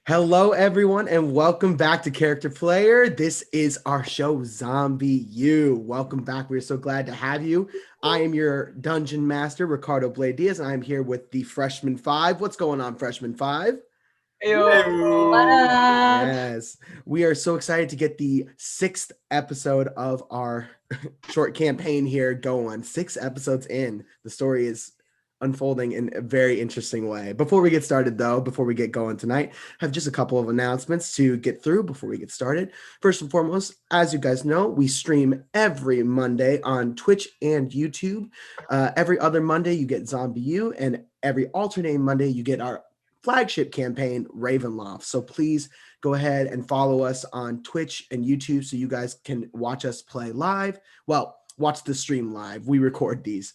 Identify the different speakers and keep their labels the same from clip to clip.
Speaker 1: Hello, everyone, and welcome back to Character Player. This is our show, Zombie U. Welcome back. We're so glad to have you. I am your dungeon master, Ricardo Blayde Diaz, and I'm here with the Freshman Five. What's going on, Freshman Five? Yes, we are so excited to get the 6th episode of our short campaign here going. 6 episodes in. The story is unfolding in a very interesting way. Before we get started, though, before we get going tonight, I have just a couple of announcements to get through before we get started. First and foremost, as you guys know, we stream every Monday on Twitch and YouTube. Every other Monday, you get Zombie U, and every alternating Monday, you get our flagship campaign, Ravenloft. So please go ahead and follow us on Twitch and YouTube so you guys can watch us play live. Well, watch the stream live. We record these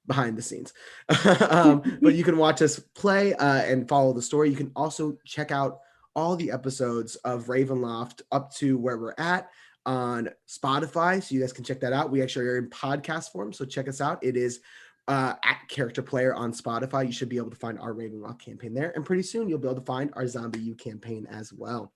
Speaker 1: behind the scenes. But you can watch us play and follow the story. You can also check out all the episodes of Ravenloft up to where we're at on Spotify. So you guys can check that out. We actually are in podcast form. So check us out. It is at Character Player on Spotify. You should be able to find our Ravenloft campaign there. And pretty soon you'll be able to find our Zombie U campaign as well.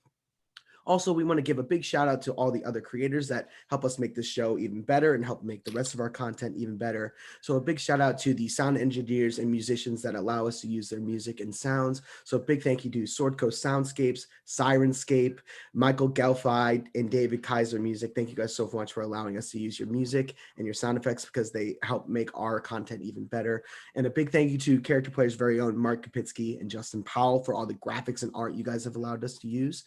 Speaker 1: Also, we want to give a big shout out to all the other creators that help us make this show even better and help make the rest of our content even better. So a big shout out to the sound engineers and musicians that allow us to use their music and sounds. So a big thank you to SwordCoastSoundscapes, Syrinscape, Michael Gelfi, and David Kaiser Music. Thank you guys so much for allowing us to use your music and your sound effects because they help make our content even better. And a big thank you to Character Player's very own Mark Kapitsky and Justin Powell for all the graphics and art you guys have allowed us to use.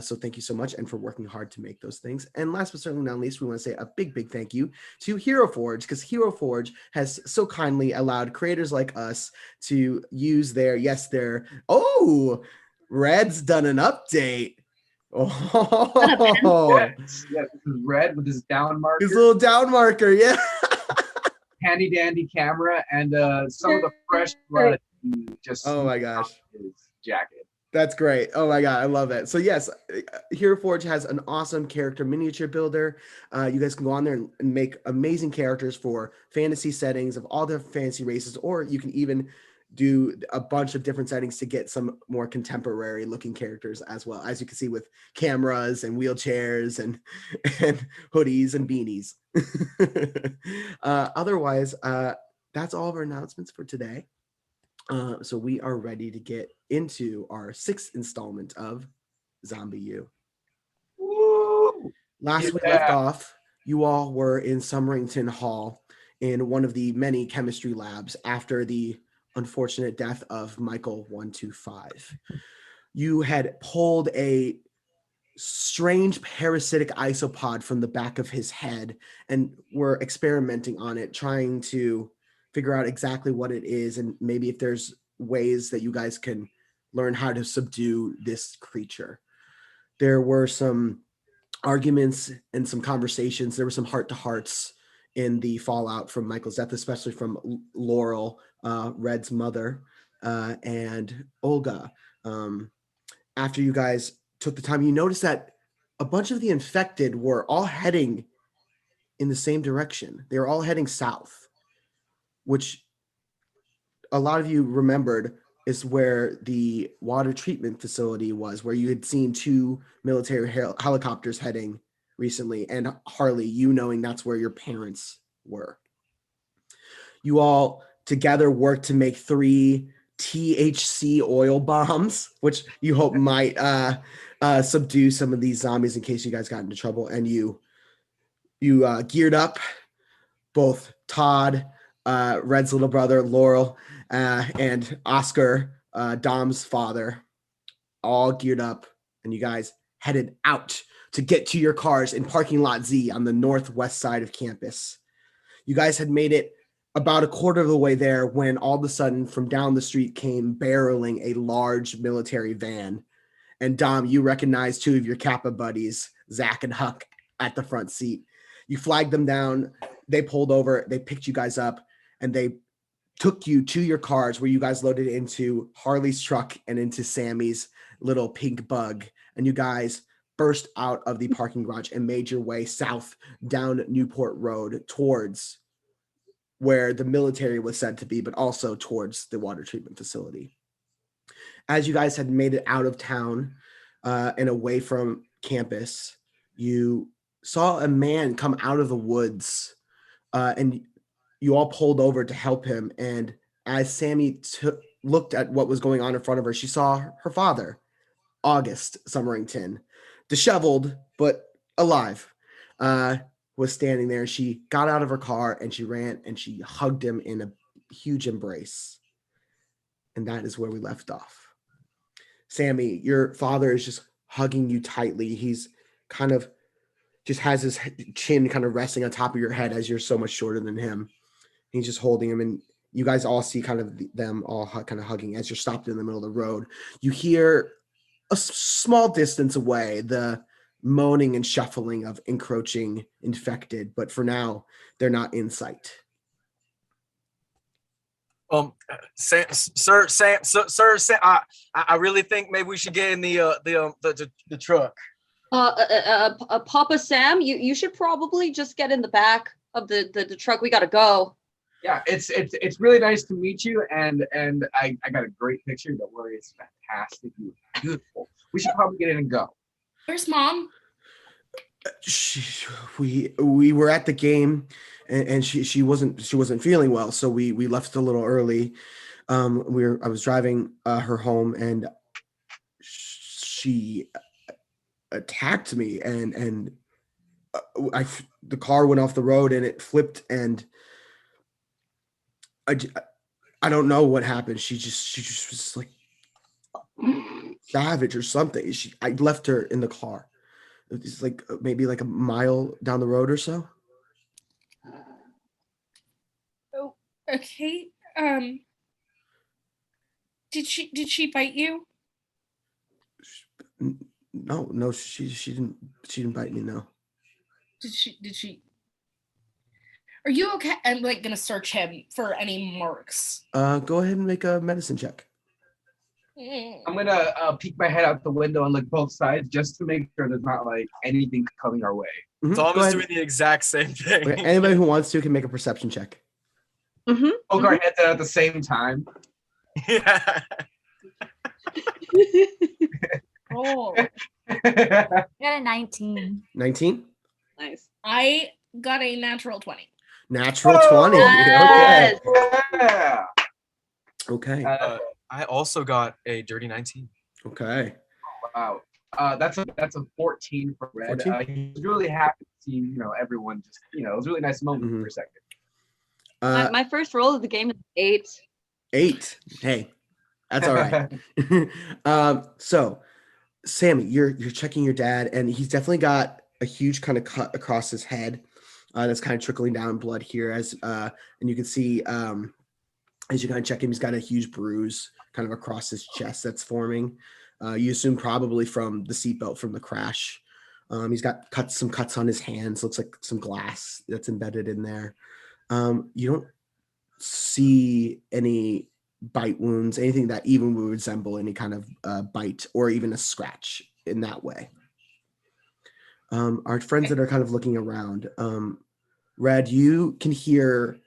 Speaker 1: So thank you so much, and for working hard to make those things. And last but certainly not least, we want to say a big thank you to Hero Forge, because Hero Forge has so kindly allowed creators like us to use their Red's done an update.
Speaker 2: Yes, this is Red with his down marker.
Speaker 1: His little down marker, yeah.
Speaker 2: Handy dandy camera and some of the fresh blood just
Speaker 1: oh my gosh,
Speaker 2: his jacket.
Speaker 1: That's great. Oh my God, I love it. So yes, Hero Forge has an awesome character miniature builder. You guys can go on there and make amazing characters for fantasy settings of all the fantasy races, or you can even do a bunch of different settings to get some more contemporary looking characters as well, as you can see with cameras and wheelchairs and hoodies and beanies. Otherwise, that's all of our announcements for today. So we are ready to get into our 6th installment of Zombie U. Last we left off, you all were in Summerington Hall in one of the many chemistry labs after the unfortunate death of Michael 125. You had pulled a strange parasitic isopod from the back of his head and were experimenting on it, trying to figure out exactly what it is and maybe if there's ways that you guys can learn how to subdue this creature. There were some arguments and some conversations. There were some heart-to-hearts in the fallout from Michael's death, especially from Laurel, Red's mother, and Olga. After you guys took the time, you noticed that a bunch of the infected were all heading in the same direction. They were all heading south, which a lot of you remembered is where the water treatment facility was, where you had seen 2 military helicopters heading recently, and Harley, you knowing that's where your parents were. You all together worked to make 3 THC oil bombs, which you hope might subdue some of these zombies in case you guys got into trouble. And you geared up, both Todd, Red's little brother, Laurel, and Oscar, Dom's father, all geared up, and you guys headed out to get to your cars in parking lot Z on the northwest side of campus. You guys had made it about a quarter of the way there when all of a sudden from down the street came barreling a large military van. And Dom, you recognized 2 of your Kappa buddies, Zach and Huck, at the front seat. You flagged them down. They pulled over. They picked you guys up, and they took you to your cars where you guys loaded into Harley's truck and into Sammie's little pink bug. And you guys burst out of the parking garage and made your way south down Newport Road towards where the military was said to be, but also towards the water treatment facility. as you guys had made it out of town and away from campus, you saw a man come out of the woods, and you all pulled over to help him. And as Sammie looked at what was going on in front of her, she saw her father, August Summerington, disheveled but alive, was standing there. She got out of her car and she ran and she hugged him in a huge embrace. And that is where we left off. Sammie, your father is just hugging you tightly. He's kind of just has his chin kind of resting on top of your head as you're so much shorter than him. He's just holding him, and you guys all see kind of them all kind of hugging as you're stopped in the middle of the road. You hear a small distance away the moaning and shuffling of encroaching infected, but for now, they're not in sight.
Speaker 3: Sir, I really think maybe we should get in the truck.
Speaker 4: Papa Sam, you should probably just get in the back of the truck. We gotta go.
Speaker 2: Yeah, it's really nice to meet you, and I got a great picture. Don't worry, it's fantastic, beautiful. We should probably get in and go.
Speaker 5: Where's Mom?
Speaker 1: We were at the game, and she wasn't feeling well, so we left a little early. I was driving her home, and she attacked me, and the car went off the road and it flipped, and I don't know what happened. She just was like savage or something. I left her in the car. It's like maybe like a mile down the road or so.
Speaker 5: Oh, okay. Did she bite you?
Speaker 1: No, she didn't bite me. No.
Speaker 5: Did she? Are you okay? I'm like gonna search him for any marks.
Speaker 1: Go ahead and make a medicine check.
Speaker 2: I'm gonna peek my head out the window and look both sides just to make sure there's not like anything coming our way.
Speaker 1: Mm-hmm.
Speaker 3: Tom is doing the exact same thing.
Speaker 1: Okay, anybody who wants to can make a perception check.
Speaker 4: Mm-hmm.
Speaker 2: Both our heads out at the same time.
Speaker 3: Yeah.
Speaker 5: Oh,
Speaker 6: I got a 19.
Speaker 1: 19?
Speaker 4: Nice.
Speaker 5: I got a natural 20.
Speaker 1: Natural 20.
Speaker 4: Yes.
Speaker 2: Yeah.
Speaker 1: Okay.
Speaker 3: I also got a dirty 19.
Speaker 1: Okay.
Speaker 2: Wow. That's a 14 for Red.
Speaker 1: 14?
Speaker 2: He was really happy to see everyone just it was a really nice moment for a second.
Speaker 4: My first roll of the game is 8.
Speaker 1: 8. Hey, that's all right. So, Sammie, you're checking your dad, and he's definitely got a huge kind of cut across his head that's kind of trickling down blood here. And you can see as you kind of check him, he's got a huge bruise kind of across his chest that's forming. You assume probably from the seatbelt from the crash. He's got some cuts on his hands. Looks like some glass that's embedded in there. You don't see any bite wounds, anything that even would resemble any kind of bite or even a scratch in that way. Our friends that are kind of looking around, Red, you can hear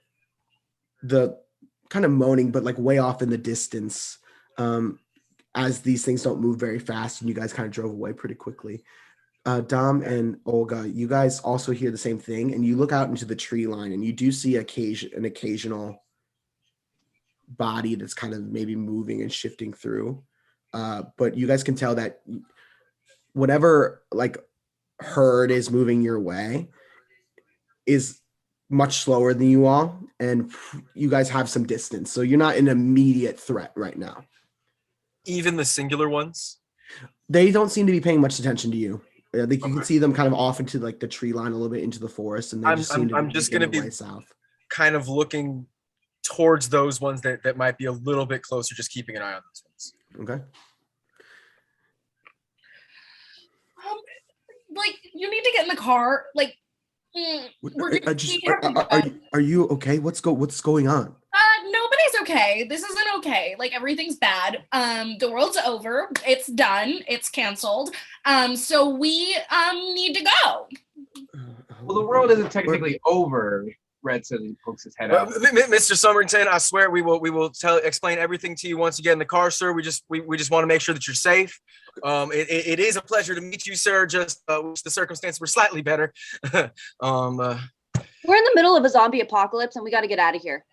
Speaker 1: the kind of moaning, but like way off in the distance, as these things don't move very fast, and you guys kind of drove away pretty quickly. Dom and Olga, you guys also hear the same thing, and you look out into the tree line, and you do see an occasional body that's kind of maybe moving and shifting through. But you guys can tell that whatever like herd is moving your way is much slower than you all, and you guys have some distance, so you're not an immediate threat right now.
Speaker 3: Even the singular ones?
Speaker 1: They don't seem to be paying much attention to you. I think you can see them kind of off into like the tree line a little bit into the forest, and they
Speaker 3: I'm just going to be
Speaker 1: south,
Speaker 3: kind of looking towards those ones that might be a little bit closer, just keeping an eye on those ones.
Speaker 1: Okay.
Speaker 5: Like, you need to get in the car. Like,
Speaker 1: are you okay? What's going on?
Speaker 5: Nobody's okay. This isn't okay. Like, everything's bad. The world's over. It's done. It's canceled. So we need to go.
Speaker 2: Well, the world isn't technically over. Red says he pokes his head out.
Speaker 3: Mr. Summerington, I swear we will explain everything to you once you get in the car, sir. We just want to make sure that you're safe. It is a pleasure to meet you, sir. Just wish the circumstances were slightly better.
Speaker 4: We're in the middle of a zombie apocalypse, and we got to get out of here.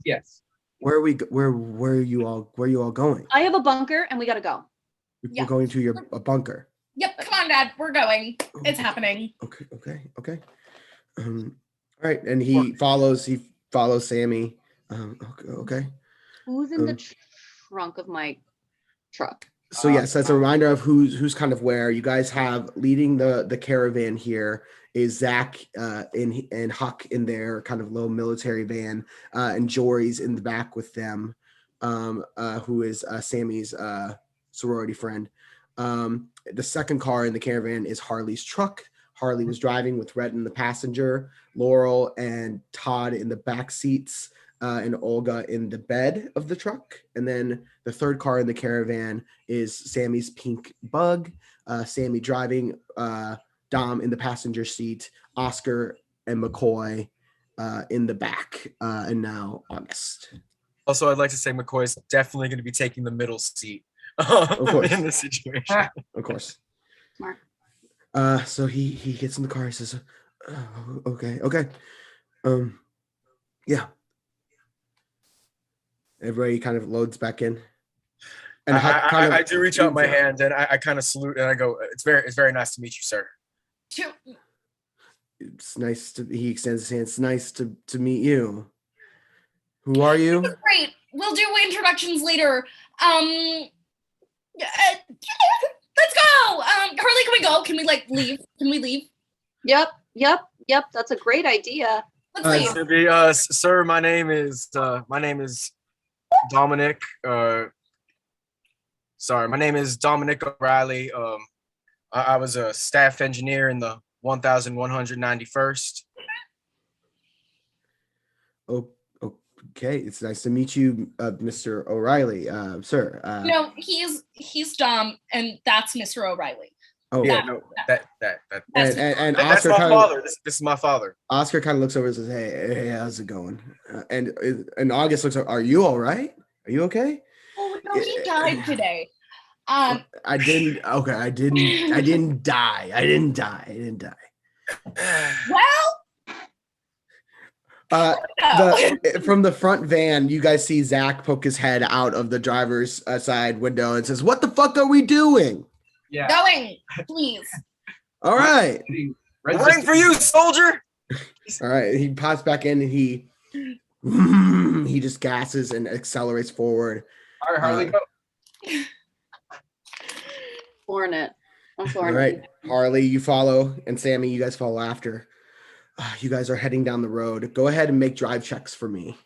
Speaker 2: Yes.
Speaker 1: Where are you all going?
Speaker 4: I have a bunker, and we got to go.
Speaker 1: We're going to a bunker.
Speaker 5: Yep, come on, Dad. We're going. It's happening.
Speaker 1: Okay. All right, and he follows Sammie. Okay.
Speaker 4: Who's in the trunk of my truck?
Speaker 1: So yes, that's a reminder of who's kind of where. You guys have leading the caravan here is Zach and Huck in their kind of low military van, and Jory's in the back with them, who is Sammie's sorority friend. The second car in the caravan is Harley's truck. Harley was driving with Rhett in the passenger, Laurel and Todd in the back seats, and Olga in the bed of the truck. And then the third car in the caravan is Sammie's pink bug, Sammie driving, Dom in the passenger seat, Oscar and McCoy in the back, and now August.
Speaker 3: Also, I'd like to say McCoy is definitely going to be taking the middle seat in this situation.
Speaker 1: Of course.
Speaker 4: Smart.
Speaker 1: So he gets in the car. He says, "Okay. Yeah." Everybody kind of loads back in, and
Speaker 3: I do reach out my hand and I kind of salute and I go, "It's very nice to meet you, sir."
Speaker 1: It's nice to. He extends his hand. It's nice to meet you. Who are you?
Speaker 5: Great. We'll do introductions later. Let's go. Harley, can we go? Can we leave? Can we leave?
Speaker 4: Yep. That's a great idea.
Speaker 5: Let's leave.
Speaker 3: Sir, my name is Dominic. My name is Dominic O'Reilly. I was a staff engineer in the 1191st.
Speaker 1: Okay, it's nice to meet you, Mr. O'Reilly, sir.
Speaker 5: No, he's Dom, and that's Mr. O'Reilly.
Speaker 1: Oh
Speaker 3: yeah,
Speaker 1: that's
Speaker 3: Oscar my father. This is my father.
Speaker 1: Oscar kind of looks over and says, "Hey, how's it going?" And August looks over. Are you all right? Are you okay?
Speaker 5: Oh no, he died today.
Speaker 1: I didn't. Okay, I didn't die.
Speaker 5: Well.
Speaker 1: From the front van, you guys see Zach poke his head out of the driver's side window and says, "What the fuck are we doing?"
Speaker 2: Yeah.
Speaker 5: Going, please.
Speaker 1: All right.
Speaker 3: Running for you, soldier.
Speaker 1: All right. He pops back in and he just gasses and accelerates forward.
Speaker 2: All right, Harley, go.
Speaker 4: Flooring it. I'm
Speaker 1: All
Speaker 4: flooring
Speaker 1: right,
Speaker 4: it.
Speaker 1: Harley, you follow, and Sammie, you guys follow after. You guys are heading down the road. Go ahead and make drive checks for me.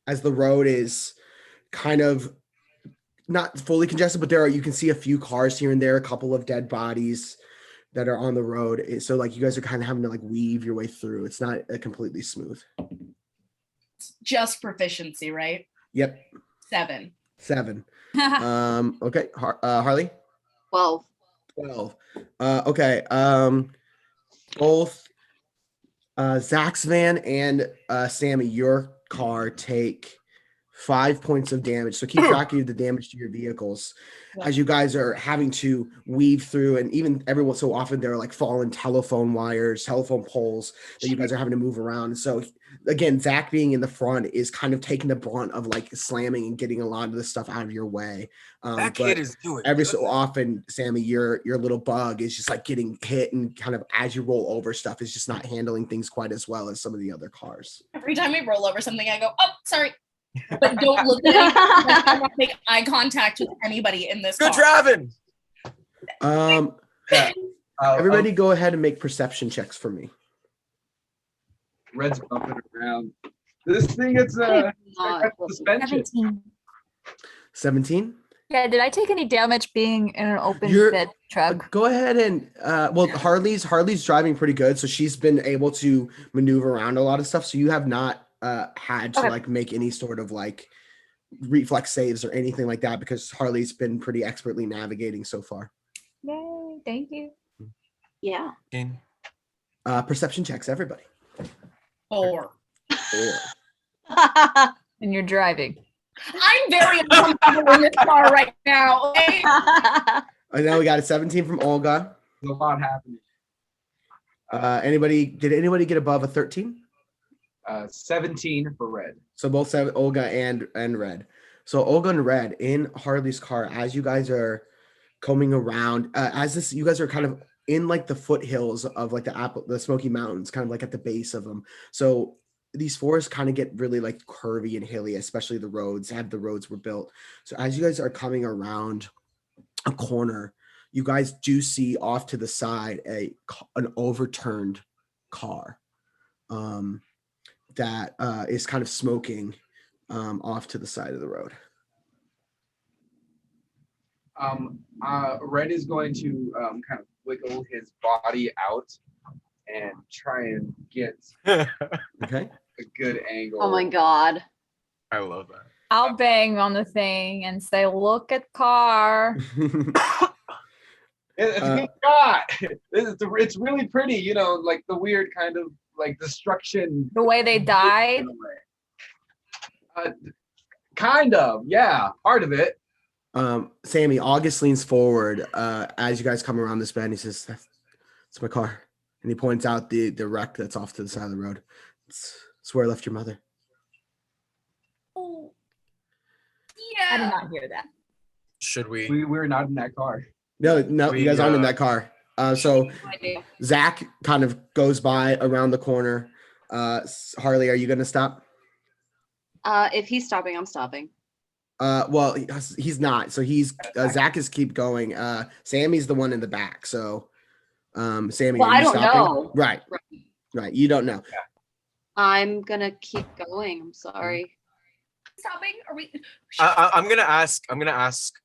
Speaker 1: As the road is kind of not fully congested, but you can see a few cars here and there, a couple of dead bodies that are on the road. So you guys are kind of having to weave your way through. It's not completely smooth.
Speaker 5: Just proficiency, right?
Speaker 1: Yep.
Speaker 5: 7.
Speaker 1: Okay. Harley?
Speaker 4: 12.
Speaker 1: Okay. Both Zach's van and Sammie, your car take 5 points of damage. So keep track of the damage to your vehicles as you guys are having to weave through, and even every so often there are fallen telephone wires, telephone poles that you guys are having to move around. So again, Zach being in the front is kind of taking the brunt of slamming and getting a lot of this stuff out of your way.
Speaker 3: That kid is doing
Speaker 1: every
Speaker 3: good.
Speaker 1: So often, Sammie, your little bug is just getting hit, and kind of as you roll over stuff is just not handling things quite as well as some of the other cars.
Speaker 5: Every time we roll over something, I go, "Oh, sorry." But don't look at me. I don't make eye contact with anybody in this
Speaker 3: Good
Speaker 5: car.
Speaker 3: driving.
Speaker 1: Everybody go ahead and make perception checks for me.
Speaker 2: Red's bumping around. This thing is suspension.
Speaker 1: 17?
Speaker 6: Yeah, did I take any damage being in an open bed truck?
Speaker 1: Go ahead and Harley's driving pretty good, so she's been able to maneuver around a lot of stuff. So you have not had to make any sort of reflex saves or anything like that, because Harley's been pretty expertly navigating so far.
Speaker 6: Yay, thank you.
Speaker 4: Yeah.
Speaker 1: Perception checks, everybody.
Speaker 5: 4.
Speaker 1: 4.
Speaker 6: And you're driving.
Speaker 5: I'm very uncomfortable in this car right now. Okay?
Speaker 1: And now we got a 17 from Olga.
Speaker 2: There's a lot happening.
Speaker 1: Did anybody get above a 13?
Speaker 2: 17 for red.
Speaker 1: So both Olga and Red. So Olga and Red in Harley's car, as you guys are combing around, you guys are kind of in like the foothills of like the Smoky Mountains, kind of like at the base of them. So these forests kind of get really like curvy and hilly, especially the roads were built. So as you guys are coming around a corner, you guys do see off to the side an overturned car that is kind of smoking off to the side of the road.
Speaker 2: Red is going to kind of wiggle his body out and try and get
Speaker 1: Okay.
Speaker 2: a good angle.
Speaker 4: Oh my god.
Speaker 3: I love that.
Speaker 6: I'll bang on the thing and say, "Look at car."
Speaker 2: It's a good shot. It's really pretty, you know, like the weird kind of like destruction.
Speaker 6: The way they died.
Speaker 2: Kind of, yeah, part of it.
Speaker 1: Sammie, August leans forward as you guys come around this bend. He says, "That's my car," and he points out the wreck that's off to the side of the road. It's where I left your mother.
Speaker 5: Oh.
Speaker 6: I did
Speaker 5: Yeah.
Speaker 6: not hear that.
Speaker 3: Should we?
Speaker 2: We're not in that car.
Speaker 1: No, you guys aren't in that car. So
Speaker 6: No idea.
Speaker 1: Zach kind of goes by around the corner. Harley, are you going to stop?
Speaker 4: If he's stopping, I'm stopping.
Speaker 1: Well, he's not. So Zach is keep going. Sammie's the one in the back. So, Sammie,
Speaker 4: Well,
Speaker 1: are
Speaker 4: I
Speaker 1: you
Speaker 4: don't
Speaker 1: stopping?
Speaker 4: know.
Speaker 1: Right. You don't know.
Speaker 4: I'm gonna keep going. I'm sorry.
Speaker 5: Stopping? Are we?
Speaker 3: I'm gonna ask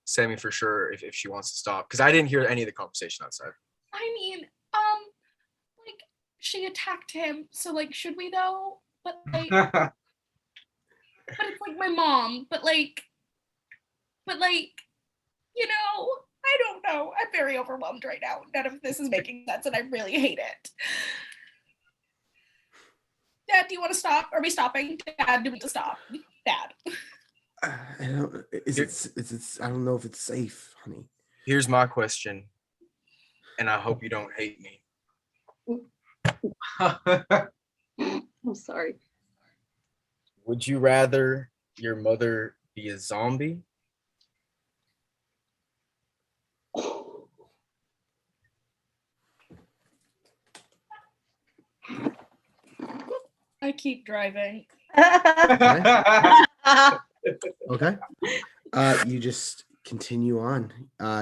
Speaker 3: Sammie for sure if she wants to stop because I didn't hear any of the conversation outside.
Speaker 5: I mean, like she attacked him, so like, should we though? But like, but it's like my mom. But like, you know, I don't know. I'm very overwhelmed right now. None of this is making sense, and I really hate it. Dad, do you want to stop? Are we stopping? Dad, do we need to stop? Dad.
Speaker 1: I don't. I don't know if it's safe, honey.
Speaker 3: Here's my question, and I hope you don't hate me.
Speaker 4: I'm sorry.
Speaker 3: Would you rather your mother be a zombie?
Speaker 5: I keep driving.
Speaker 1: Okay. You just continue on.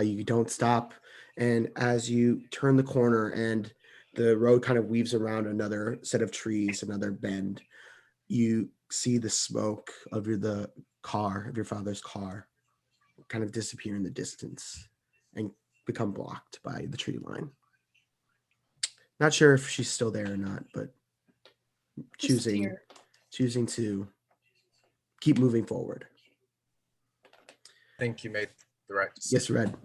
Speaker 1: You don't stop. And as you turn the corner and the road kind of weaves around another set of trees, another bend, you see the smoke of your father's car, kind of disappear in the distance and become blocked by the tree line. Not sure if she's still there or not, but choosing to keep moving forward.
Speaker 3: I think you made the right decision.
Speaker 1: Yes, Red.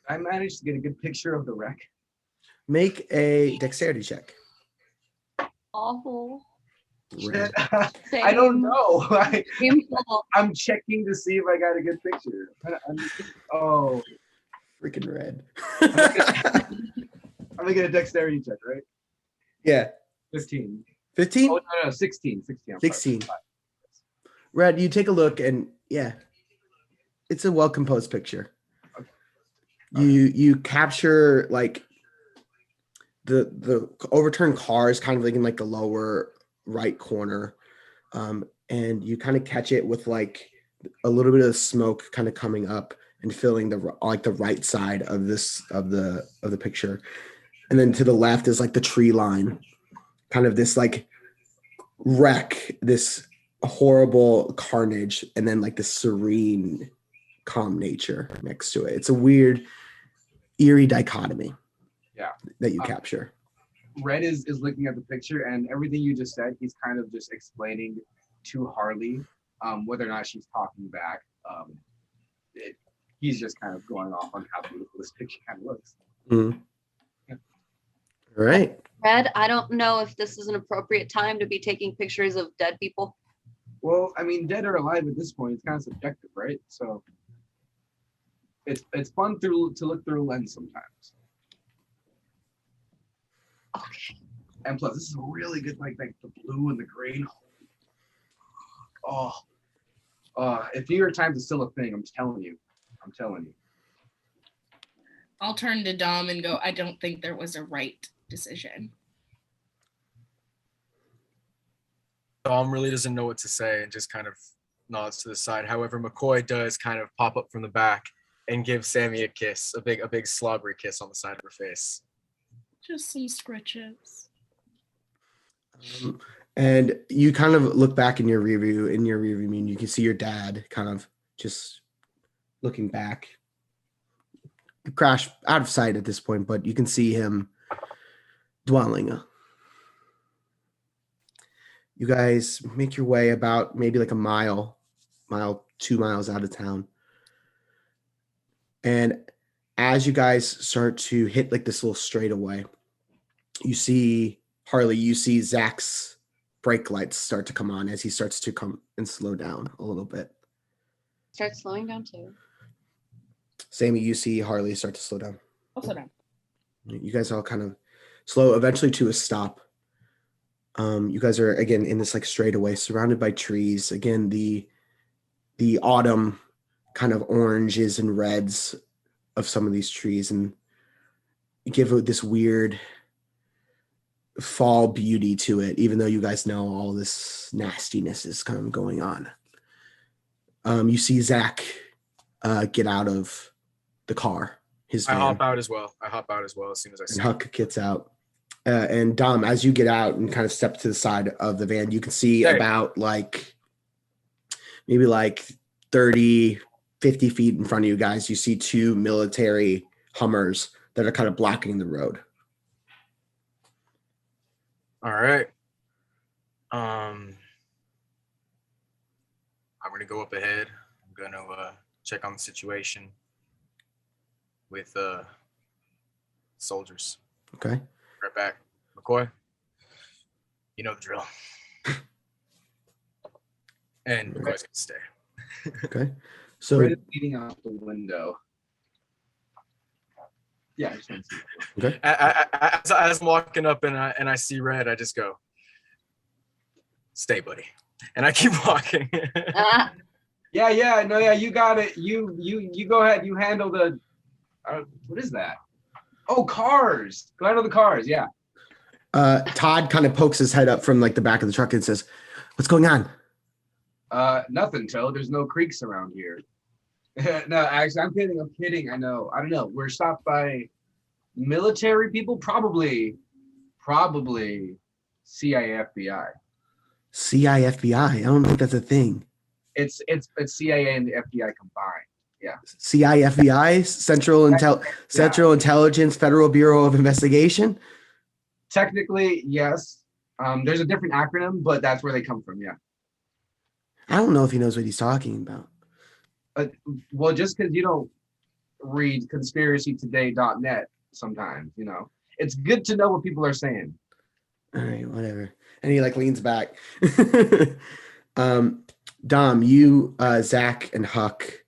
Speaker 2: I managed to get a good picture of the wreck.
Speaker 1: Make a dexterity check.
Speaker 4: Awful.
Speaker 1: Red.
Speaker 2: I don't know.
Speaker 4: Shameful.
Speaker 2: I'm checking to see if I got a good picture. Oh,
Speaker 1: Freaking Red.
Speaker 2: I'm making a dexterity check, right?
Speaker 1: Yeah.
Speaker 2: 15.
Speaker 1: 15?
Speaker 2: Oh, no, 16. 16. I'm
Speaker 1: 16.
Speaker 2: sorry.
Speaker 1: Red, you take a look and yeah, it's a well-composed picture. You capture like the overturned cars kind of like in like the lower right corner. And you kind of catch it with like a little bit of smoke kind of coming up and filling the right side of the picture. And then to the left is like the tree line, kind of this like wreck, this horrible carnage, and then like the serene, calm nature next to it. It's a weird, eerie dichotomy.
Speaker 2: Yeah.
Speaker 1: That you capture.
Speaker 2: Red is looking at the picture, and everything you just said, he's kind of just explaining to Harley whether or not she's talking back. He's just kind of going off on how beautiful this picture kind of looks.
Speaker 1: Mm. All right.
Speaker 4: Red, I don't know if this is an appropriate time to be taking pictures of dead people.
Speaker 2: Well, I mean, dead or alive at this point, it's kind of subjective, right? So it's fun to look through a lens sometimes.
Speaker 4: Okay.
Speaker 2: And plus, this is a really good like the blue and the green. Oh, if New York Times is still a thing, I'm telling you.
Speaker 5: I'll turn to Dom and go, I don't think there was a right decision.
Speaker 3: Dom really doesn't know what to say and just kind of nods to the side. However, McCoy does kind of pop up from the back and give Sammie a kiss, a big slobbery kiss on the side of her face.
Speaker 5: Just some scritches.
Speaker 1: And you kind of look back in your rearview mirror, and you can see your dad kind of just looking back. Crash out of sight at this point, but you can see him dwelling. You guys make your way about maybe like a mile, 2 miles out of town. And as you guys start to hit like this little straightaway, you see Harley, you see Zach's brake lights start to come on as he starts to come and slow down a little bit.
Speaker 4: Start slowing down too.
Speaker 1: Sammie, you see Harley start to slow down.
Speaker 5: I'll slow down.
Speaker 1: You guys all kind of slow eventually to a stop. You guys are again in this like straightaway surrounded by trees. Again, the autumn kind of oranges and reds of some of these trees, and give it this weird fall beauty to it, even though you guys know all this nastiness is kind of going on. You see Zach get out of the car.
Speaker 3: I hop out as well as soon as I see him.
Speaker 1: Huck gets out. And Dom, as you get out and kind of step to the side of the van, you can see about like maybe like 30, 50 feet in front of you guys, you see 2 military Hummers that are kind of blocking the road.
Speaker 3: All right. I'm going to go up ahead. I'm going to check on the situation with soldiers.
Speaker 1: Okay.
Speaker 3: Right back. McCoy, you know the drill. And McCoy's going to stay.
Speaker 1: Okay. So
Speaker 2: Red is leaning out the window. Yeah, I just want to see.
Speaker 1: Okay.
Speaker 3: As I'm walking up and I see Red, I just go, stay, buddy. And I keep walking.
Speaker 2: Yeah, you got it. You go ahead. You handle the. What is that? Oh, cars. Go handle the cars. Yeah.
Speaker 1: Todd kind of pokes his head up from like the back of the truck and says, "What's going on?"
Speaker 2: Nothing, Toe. There's no creeks around here. No, actually, I'm kidding. I know. I don't know. We're stopped by military people, probably CIA, FBI.
Speaker 1: CIA, FBI. I don't think that's a thing.
Speaker 2: It's CIA and the FBI combined. Yeah.
Speaker 1: CIA, FBI, Central Intelligence, Federal Bureau of Investigation.
Speaker 2: Technically, yes. There's a different acronym, but that's where they come from. Yeah.
Speaker 1: I don't know if he knows what he's talking about.
Speaker 2: Well, just because you don't read conspiracytoday.net sometimes, it's good to know what people are saying.
Speaker 1: All right, whatever. And he like leans back. Dom, you, Zach, and Huck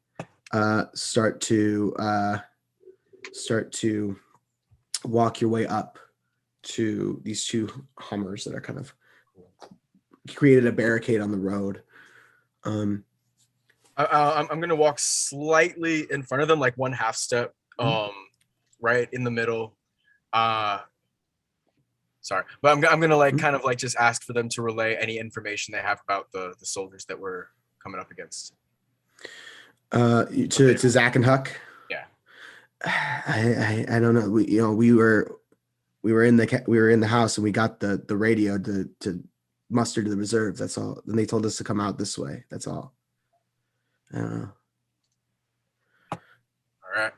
Speaker 1: start to walk your way up to these 2 Hummers that are kind of created a barricade on the road. I'm
Speaker 3: gonna walk slightly in front of them, like 1/2 step, right in the middle. Sorry, but I'm gonna like kind of like just ask for them to relay any information they have about the soldiers that we're coming up against.
Speaker 1: To Zach and Huck.
Speaker 3: Yeah.
Speaker 1: I don't know. We were in the house and we got the radio to muster to the reserves. That's all. And they told us to come out this way. That's all. I don't know.
Speaker 3: All right.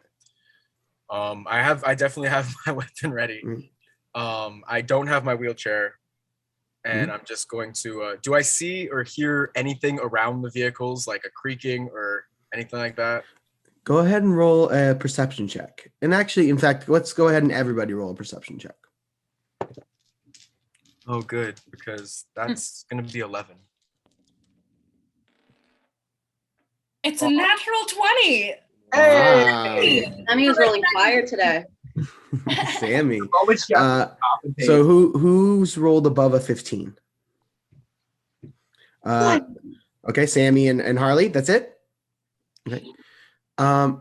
Speaker 3: I definitely have my weapon ready. I don't have my wheelchair, and I'm just going to. Do I see or hear anything around the vehicles, like a creaking or anything like that?
Speaker 1: Go ahead and roll a perception check. And actually, in fact, let's go ahead and everybody roll a perception check.
Speaker 3: Oh, good, because that's gonna be 11.
Speaker 5: It's a natural 20.
Speaker 1: Wow.
Speaker 4: Sammie was rolling fire today.
Speaker 1: Sammie.
Speaker 2: Always compensate.
Speaker 1: So who's rolled above a 15? Okay, Sammie and Harley. That's it. Okay.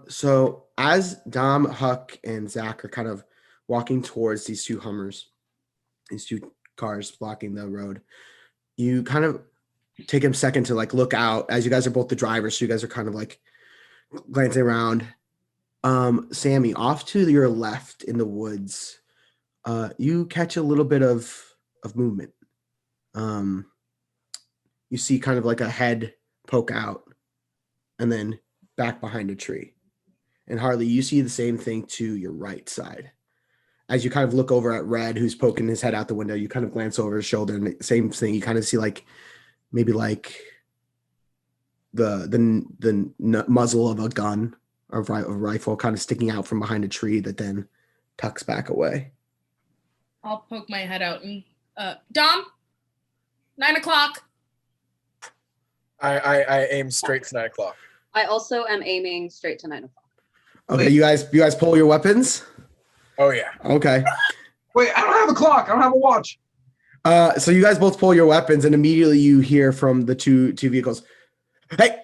Speaker 1: So as Dom, Huck, and Zach are kind of walking towards these two Hummers, these two cars blocking the road, you kind of take a second to like look out as you guys are both the drivers. So you guys are kind of like glancing around. Sammie, off to your left in the woods, you catch a little bit of movement. You see kind of like a head poke out and then back behind a tree. And Harley, you see the same thing to your right side. As you kind of look over at Red, who's poking his head out the window, you kind of glance over his shoulder and the same thing. You kind of see like maybe like the muzzle of a gun or a rifle kind of sticking out from behind a tree that then tucks back away.
Speaker 5: I'll poke my head out and Dom, 9 o'clock.
Speaker 3: I aim straight to 9 o'clock.
Speaker 4: I also am aiming straight to 9 o'clock.
Speaker 1: Okay, you guys pull your weapons?
Speaker 3: Oh yeah.
Speaker 1: Okay.
Speaker 2: Wait, I don't have a clock. I don't have a watch.
Speaker 1: So you guys both pull your weapons and immediately you hear from the two vehicles, "Hey,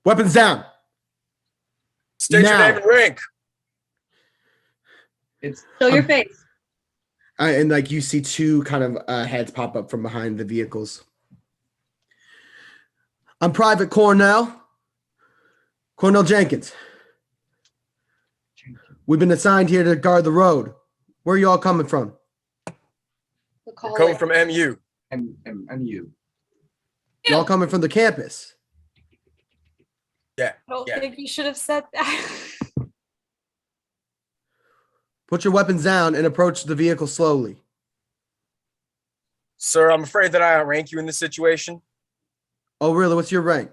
Speaker 1: weapons down.
Speaker 3: State your
Speaker 1: Now."
Speaker 3: name and rank.
Speaker 2: It's
Speaker 4: Show your face.
Speaker 1: And like you see two kind of heads pop up from behind the vehicles. "I'm Private Cornell Jenkins. We've been assigned here to guard the road. Where are you all coming from?"
Speaker 4: We'll call
Speaker 3: Coming
Speaker 4: it.
Speaker 3: from MU.
Speaker 2: and you.
Speaker 1: Y'all coming from the campus.
Speaker 3: Yeah.
Speaker 6: I don't
Speaker 3: Yeah.
Speaker 6: think you should have said that.
Speaker 1: Put your weapons down and approach the vehicle slowly.
Speaker 3: Sir, I'm afraid that I outrank you in this situation.
Speaker 1: Oh, really? What's your rank?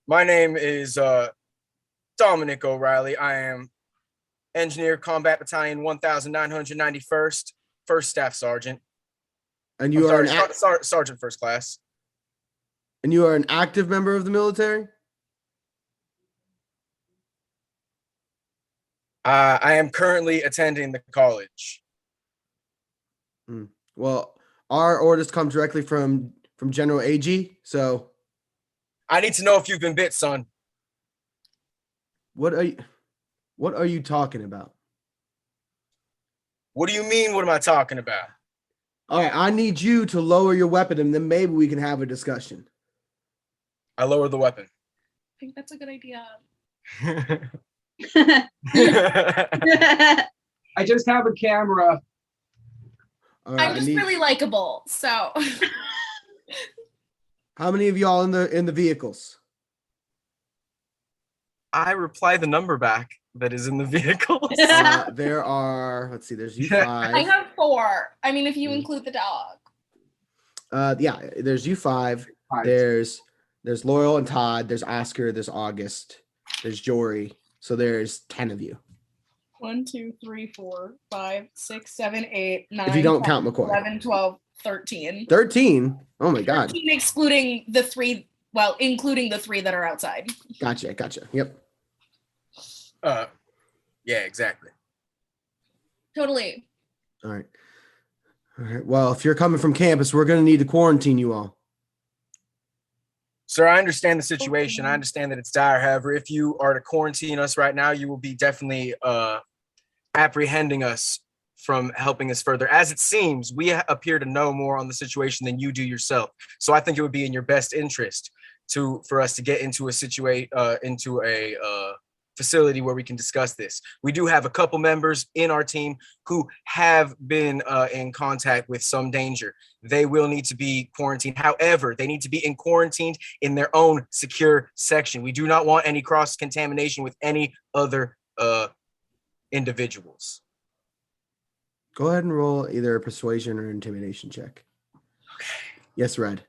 Speaker 3: My name is Dominic O'Reilly. I am Engineer Combat Battalion 1991st, First Staff Sergeant.
Speaker 1: And you are
Speaker 3: Sergeant First Class.
Speaker 1: and you are an active member of the military?
Speaker 3: I am currently attending the college.
Speaker 1: Well, our orders come directly from General AG. So
Speaker 3: I need to know if you've been bit, son.
Speaker 1: what are you talking about?
Speaker 3: What do you mean? What am I talking about?
Speaker 1: All right, I need you to lower your weapon and then maybe we can have a discussion.
Speaker 3: I lowered the weapon.
Speaker 5: I think that's a good idea.
Speaker 2: I just have a camera.
Speaker 1: All right,
Speaker 5: I'm just really likable, so
Speaker 1: How many of y'all in the vehicles?
Speaker 3: I reply the number back that is in the vehicles.
Speaker 1: There are, let's see, there's you
Speaker 2: Yeah.
Speaker 1: five.
Speaker 5: I have 4. I mean, if you include the dog.
Speaker 1: Yeah, there's you five.
Speaker 2: Five.
Speaker 1: There's Laurel and Todd. There's Oscar. There's August. There's Jory. So there's 10 of you.
Speaker 5: 1, 2, 3, 4, 5, 6, 7, 8, 9.
Speaker 1: If you don't
Speaker 5: 10,
Speaker 1: count McCoy.
Speaker 5: 11, 12, 13.
Speaker 1: 13. Oh my God.
Speaker 5: 13 excluding the 3, well, including the 3 that are outside.
Speaker 1: Gotcha. Yep.
Speaker 3: Yeah, exactly.
Speaker 5: Totally.
Speaker 1: All right. Well, if you're coming from campus, we're going to need to quarantine you all.
Speaker 3: Sir, I understand the situation. I understand that it's dire. However, if you are to quarantine us right now, you will be definitely apprehending us from helping us further. As it seems, we appear to know more on the situation than you do yourself. So I think it would be in your best interest for us to get into a facility where we can discuss this. We do have a couple members in our team who have been in contact with some danger. They will need to be quarantined. However, they need to be quarantined in their own secure section. We do not want any cross-contamination with any other individuals.
Speaker 1: Go ahead and roll either a persuasion or intimidation check.
Speaker 3: Okay.
Speaker 1: Yes, Red.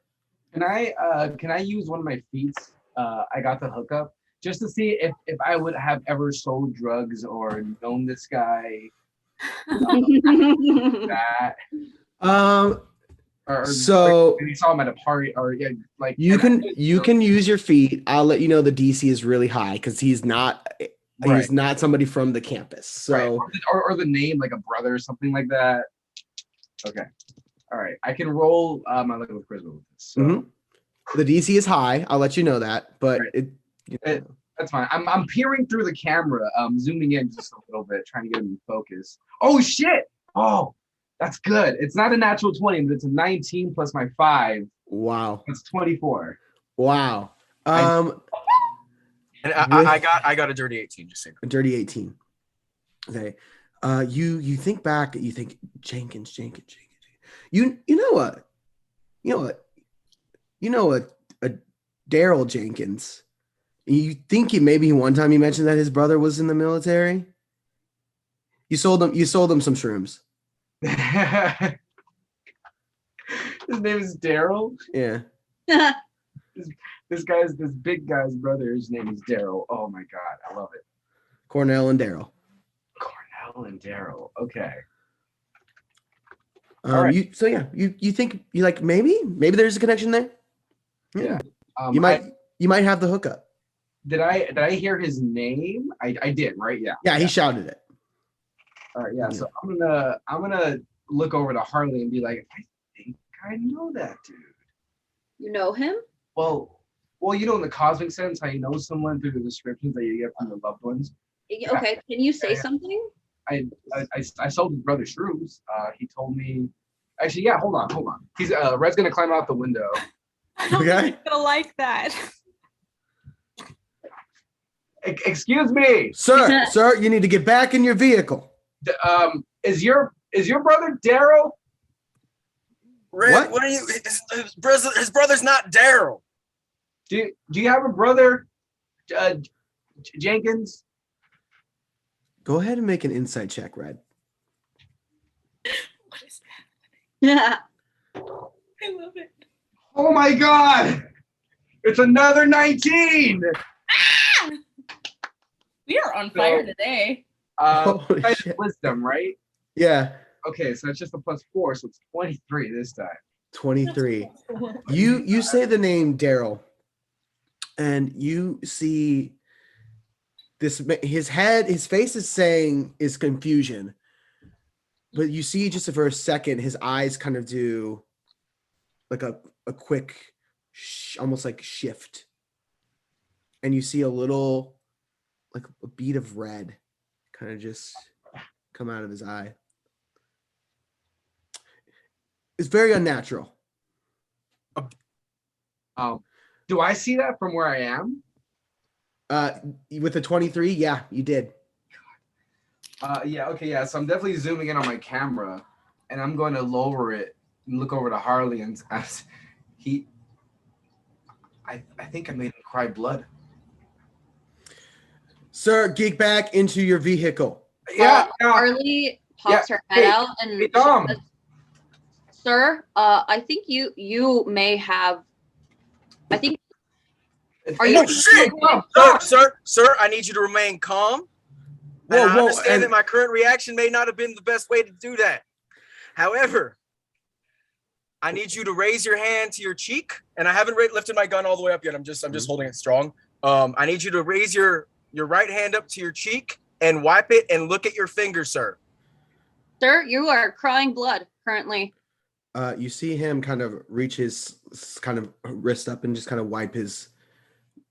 Speaker 2: Can I use one of my feats? I got the hookup just to see if I would have ever sold drugs or known this guy. That.
Speaker 1: So
Speaker 2: maybe you saw him at a party, or yeah, like
Speaker 1: you can use your feet. I'll let you know the DC is really high because he's not somebody from the campus. So
Speaker 2: or the name like a brother or something like that. Okay, all right. I can roll my luck with charisma with this. So.
Speaker 1: The DC is high. I'll let you know that, but
Speaker 2: that's fine. I'm peering through the camera, zooming in just a little bit, trying to get him in focus. Oh shit! Oh, that's good. It's not a natural 20, but it's a 19 plus my 5.
Speaker 1: Wow.
Speaker 2: It's 24.
Speaker 1: Wow.
Speaker 3: And I got a dirty 18. Just saying.
Speaker 1: A dirty 18. Okay. You think back. You think Jenkins. You know a Daryl Jenkins. You think maybe one time you mentioned that his brother was in the military. You sold him some shrooms.
Speaker 2: His name is Daryl.
Speaker 1: Yeah.
Speaker 2: This big guy's brother. His name is Daryl. Oh my god, I love it.
Speaker 1: Cornell and Daryl.
Speaker 2: Okay.
Speaker 1: All right. You think you like maybe there's a connection there.
Speaker 2: Yeah.
Speaker 1: You might have the hookup.
Speaker 2: Did I hear his name? I did, right? Yeah.
Speaker 1: Yeah, he shouted it.
Speaker 2: All right, yeah. So I'm gonna look over to Harley and be like, I think I know that dude.
Speaker 4: You know him?
Speaker 2: Well, you know, in the cosmic sense, how you know someone through the descriptions that you get from their loved ones.
Speaker 4: Okay, can you say something?
Speaker 2: I sold his brother shrooms. He told me. Actually, yeah. Hold on. He's Red's gonna climb out the window.
Speaker 6: I don't think he's gonna like that.
Speaker 2: Excuse me,
Speaker 1: sir. You need to get back in your vehicle.
Speaker 2: Is your brother Daryl?
Speaker 3: Red, what are you? His brother's not Daryl.
Speaker 2: Do you have a brother, Jenkins?
Speaker 1: Go ahead and make an insight check, Red.
Speaker 5: What is
Speaker 4: Yeah.
Speaker 5: that? I love it.
Speaker 2: Oh my god! It's another 19!
Speaker 5: Ah! We are on fire today.
Speaker 2: Wisdom, right?
Speaker 1: Yeah.
Speaker 2: Okay, so it's just a +4, so it's 23 this time.
Speaker 1: 23. You say the name Daryl, and you see this. His face is confusion, but you see just for a second, his eyes kind of do like a quick, almost like shift, and you see a little, like a bead of red, kind of just come out of his eye. It's very unnatural.
Speaker 2: Do I see that from where I am?
Speaker 1: With the 23, yeah, you did.
Speaker 2: Yeah, okay, yeah. So I'm definitely zooming in on my camera, and I'm going to lower it and look over to Harley, and I think I made him cry blood.
Speaker 1: Sir, get back into your vehicle.
Speaker 2: Yeah.
Speaker 4: Harley pops her head out and says, Sir, I think you may have. I think. Are you?
Speaker 3: Sir, I need you to remain calm. I understand that my current reaction may not have been the best way to do that. However, I need you to raise your hand to your cheek, and I haven't lifted my gun all the way up yet. I'm just holding it strong. I need you to raise your right hand up to your cheek and wipe it and look at your finger, sir.
Speaker 1: Sir,
Speaker 4: you are crying blood currently.
Speaker 1: You see him kind of reach his kind of wrist up and just kind of wipe his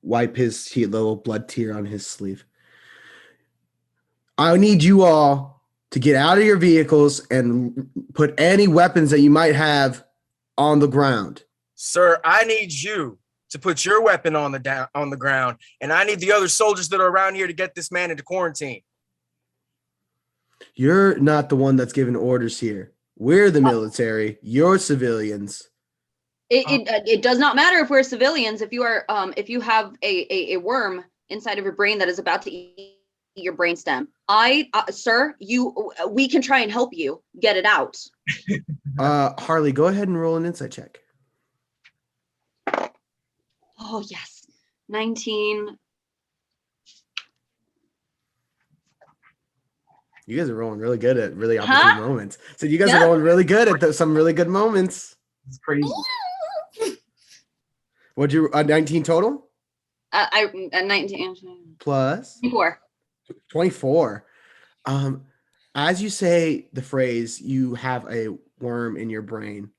Speaker 1: little blood tear on his sleeve. I need you all to get out of your vehicles and put any weapons that you might have on the ground.
Speaker 3: Sir, I need you to put your weapon on the ground, and I need the other soldiers that are around here to get this man into quarantine.
Speaker 1: You're not the one that's giving orders here. We're the military. You're civilians.
Speaker 4: It does not matter if we're civilians. If you are if you have a worm inside of your brain that is about to eat your brainstem, sir, we can try and help you get it out.
Speaker 1: Harley, go ahead and roll an insight check.
Speaker 4: Oh yes, 19.
Speaker 1: You guys are rolling really good at really opportune moments. So you guys are rolling really good at some really good moments.
Speaker 2: It's crazy.
Speaker 1: What'd you 19 total?
Speaker 4: I 19
Speaker 1: Plus
Speaker 4: 24.
Speaker 1: 24. As you say the phrase, you have a worm in your brain.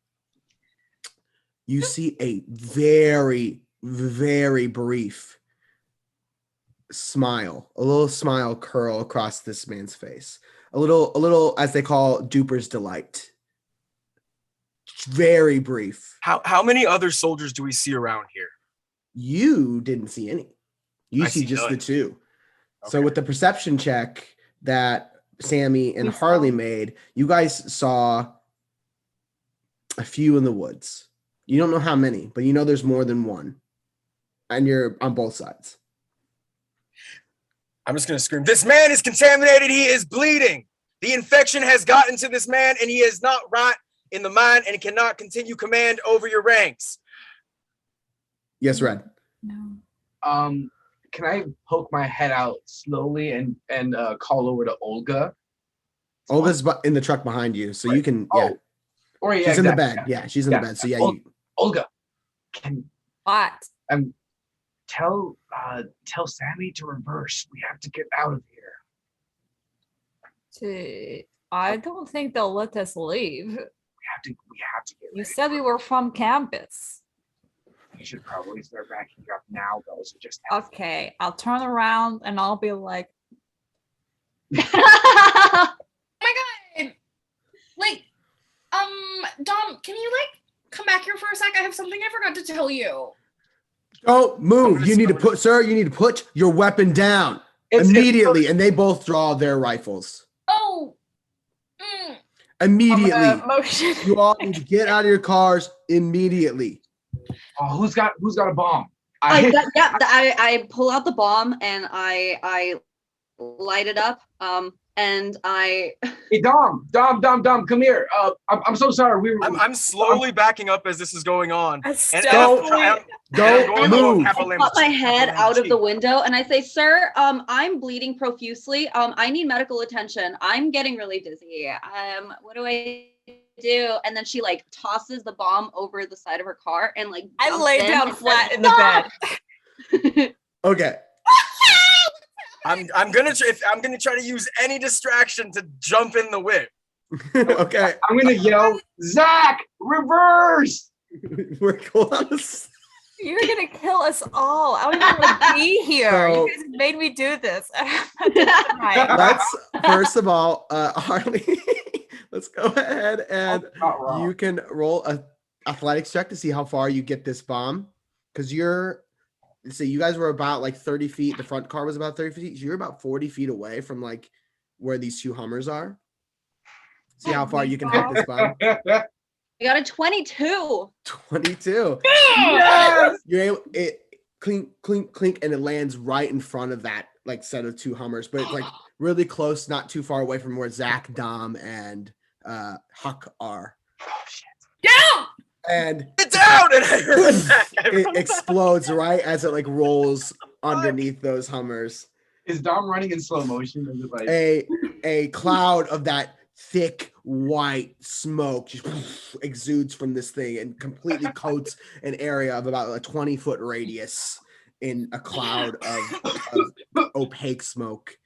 Speaker 1: You see a very, very brief smile, a little smile curl across this man's face. A little, as they call Duper's delight. Very brief.
Speaker 3: How many other soldiers do we see around here?
Speaker 1: You didn't see any. You see just
Speaker 3: none.
Speaker 1: the two.
Speaker 3: Okay.
Speaker 1: So with the perception check that Sammie and Harley made, you guys saw a few in the woods. You don't know how many, but you know there's more than one. And you're on both sides.
Speaker 3: I'm just gonna scream, this man is contaminated, he is bleeding. The infection has gotten to this man and he is not right in the mind and cannot continue command over your ranks.
Speaker 1: Yes, Red.
Speaker 6: No.
Speaker 2: Can I poke my head out slowly and call over to Olga?
Speaker 1: Olga's in the truck behind you, so you can, yeah.
Speaker 2: Or
Speaker 1: She's in the bed. Yeah, she's in the bed. So yeah,
Speaker 2: Olga, can
Speaker 6: What?
Speaker 2: tell Sammie to reverse. We have to get out of here.
Speaker 6: I don't think they'll let us leave.
Speaker 2: We have to get
Speaker 6: You
Speaker 2: ready.
Speaker 6: said we were from campus.
Speaker 2: You should probably start backing up now, though. So just
Speaker 6: Okay, I'll turn around and I'll be like,
Speaker 5: Oh my god! Wait, Dom, can you like come back here for a sec? I have something I forgot to tell you.
Speaker 1: don't move. You need to put your weapon down immediately. And they both draw their rifles.
Speaker 5: Oh.
Speaker 1: Immediately.
Speaker 6: motion.
Speaker 1: You all need to get out of your cars immediately.
Speaker 2: Oh, who's got a bomb?
Speaker 4: I pull out the bomb and I light it up. And I.
Speaker 2: Hey, Dom, come here. I'm so sorry.
Speaker 3: I'm slowly backing up as this is going on.
Speaker 1: Don't move.
Speaker 4: I pop my head out of the window and I say, "Sir, I'm bleeding profusely. I need medical attention. I'm getting really dizzy. What do I do?" And then she like tosses the bomb over the side of her car and like
Speaker 6: I lay down flat in the bed.
Speaker 1: Okay.
Speaker 3: I'm gonna try to use any distraction to jump in the whip.
Speaker 1: Okay.
Speaker 2: I'm gonna yell, Zach, reverse.
Speaker 1: We're close.
Speaker 6: You're gonna kill us all. I don't even want to be here.
Speaker 1: So-
Speaker 6: You guys made me do this.
Speaker 1: Let's first of all, Harley, let's go ahead and
Speaker 2: Not wrong.
Speaker 1: you can roll a athletics check to see how far you get this bomb. Because you guys were about like 30 feet. The front car was about 30 feet. So you're about 40 feet away from like where these two Hummers are. See how far you can hit this bomb.
Speaker 4: I got a 22.
Speaker 1: 22.
Speaker 2: Yes!
Speaker 1: You're able, it clink, clink, clink, and it lands right in front of that like set of two Hummers, but it's like really close, not too far away from where Zach, Dom, and Huck are.
Speaker 2: Oh shit.
Speaker 5: Down!
Speaker 1: And
Speaker 3: Get down! And I run back.
Speaker 1: it explodes right as it like rolls underneath those Hummers.
Speaker 2: Is Dom running in slow motion? Is it like
Speaker 1: A cloud of that thick white smoke just exudes from this thing and completely coats an area of about a 20-foot radius in a cloud of opaque smoke.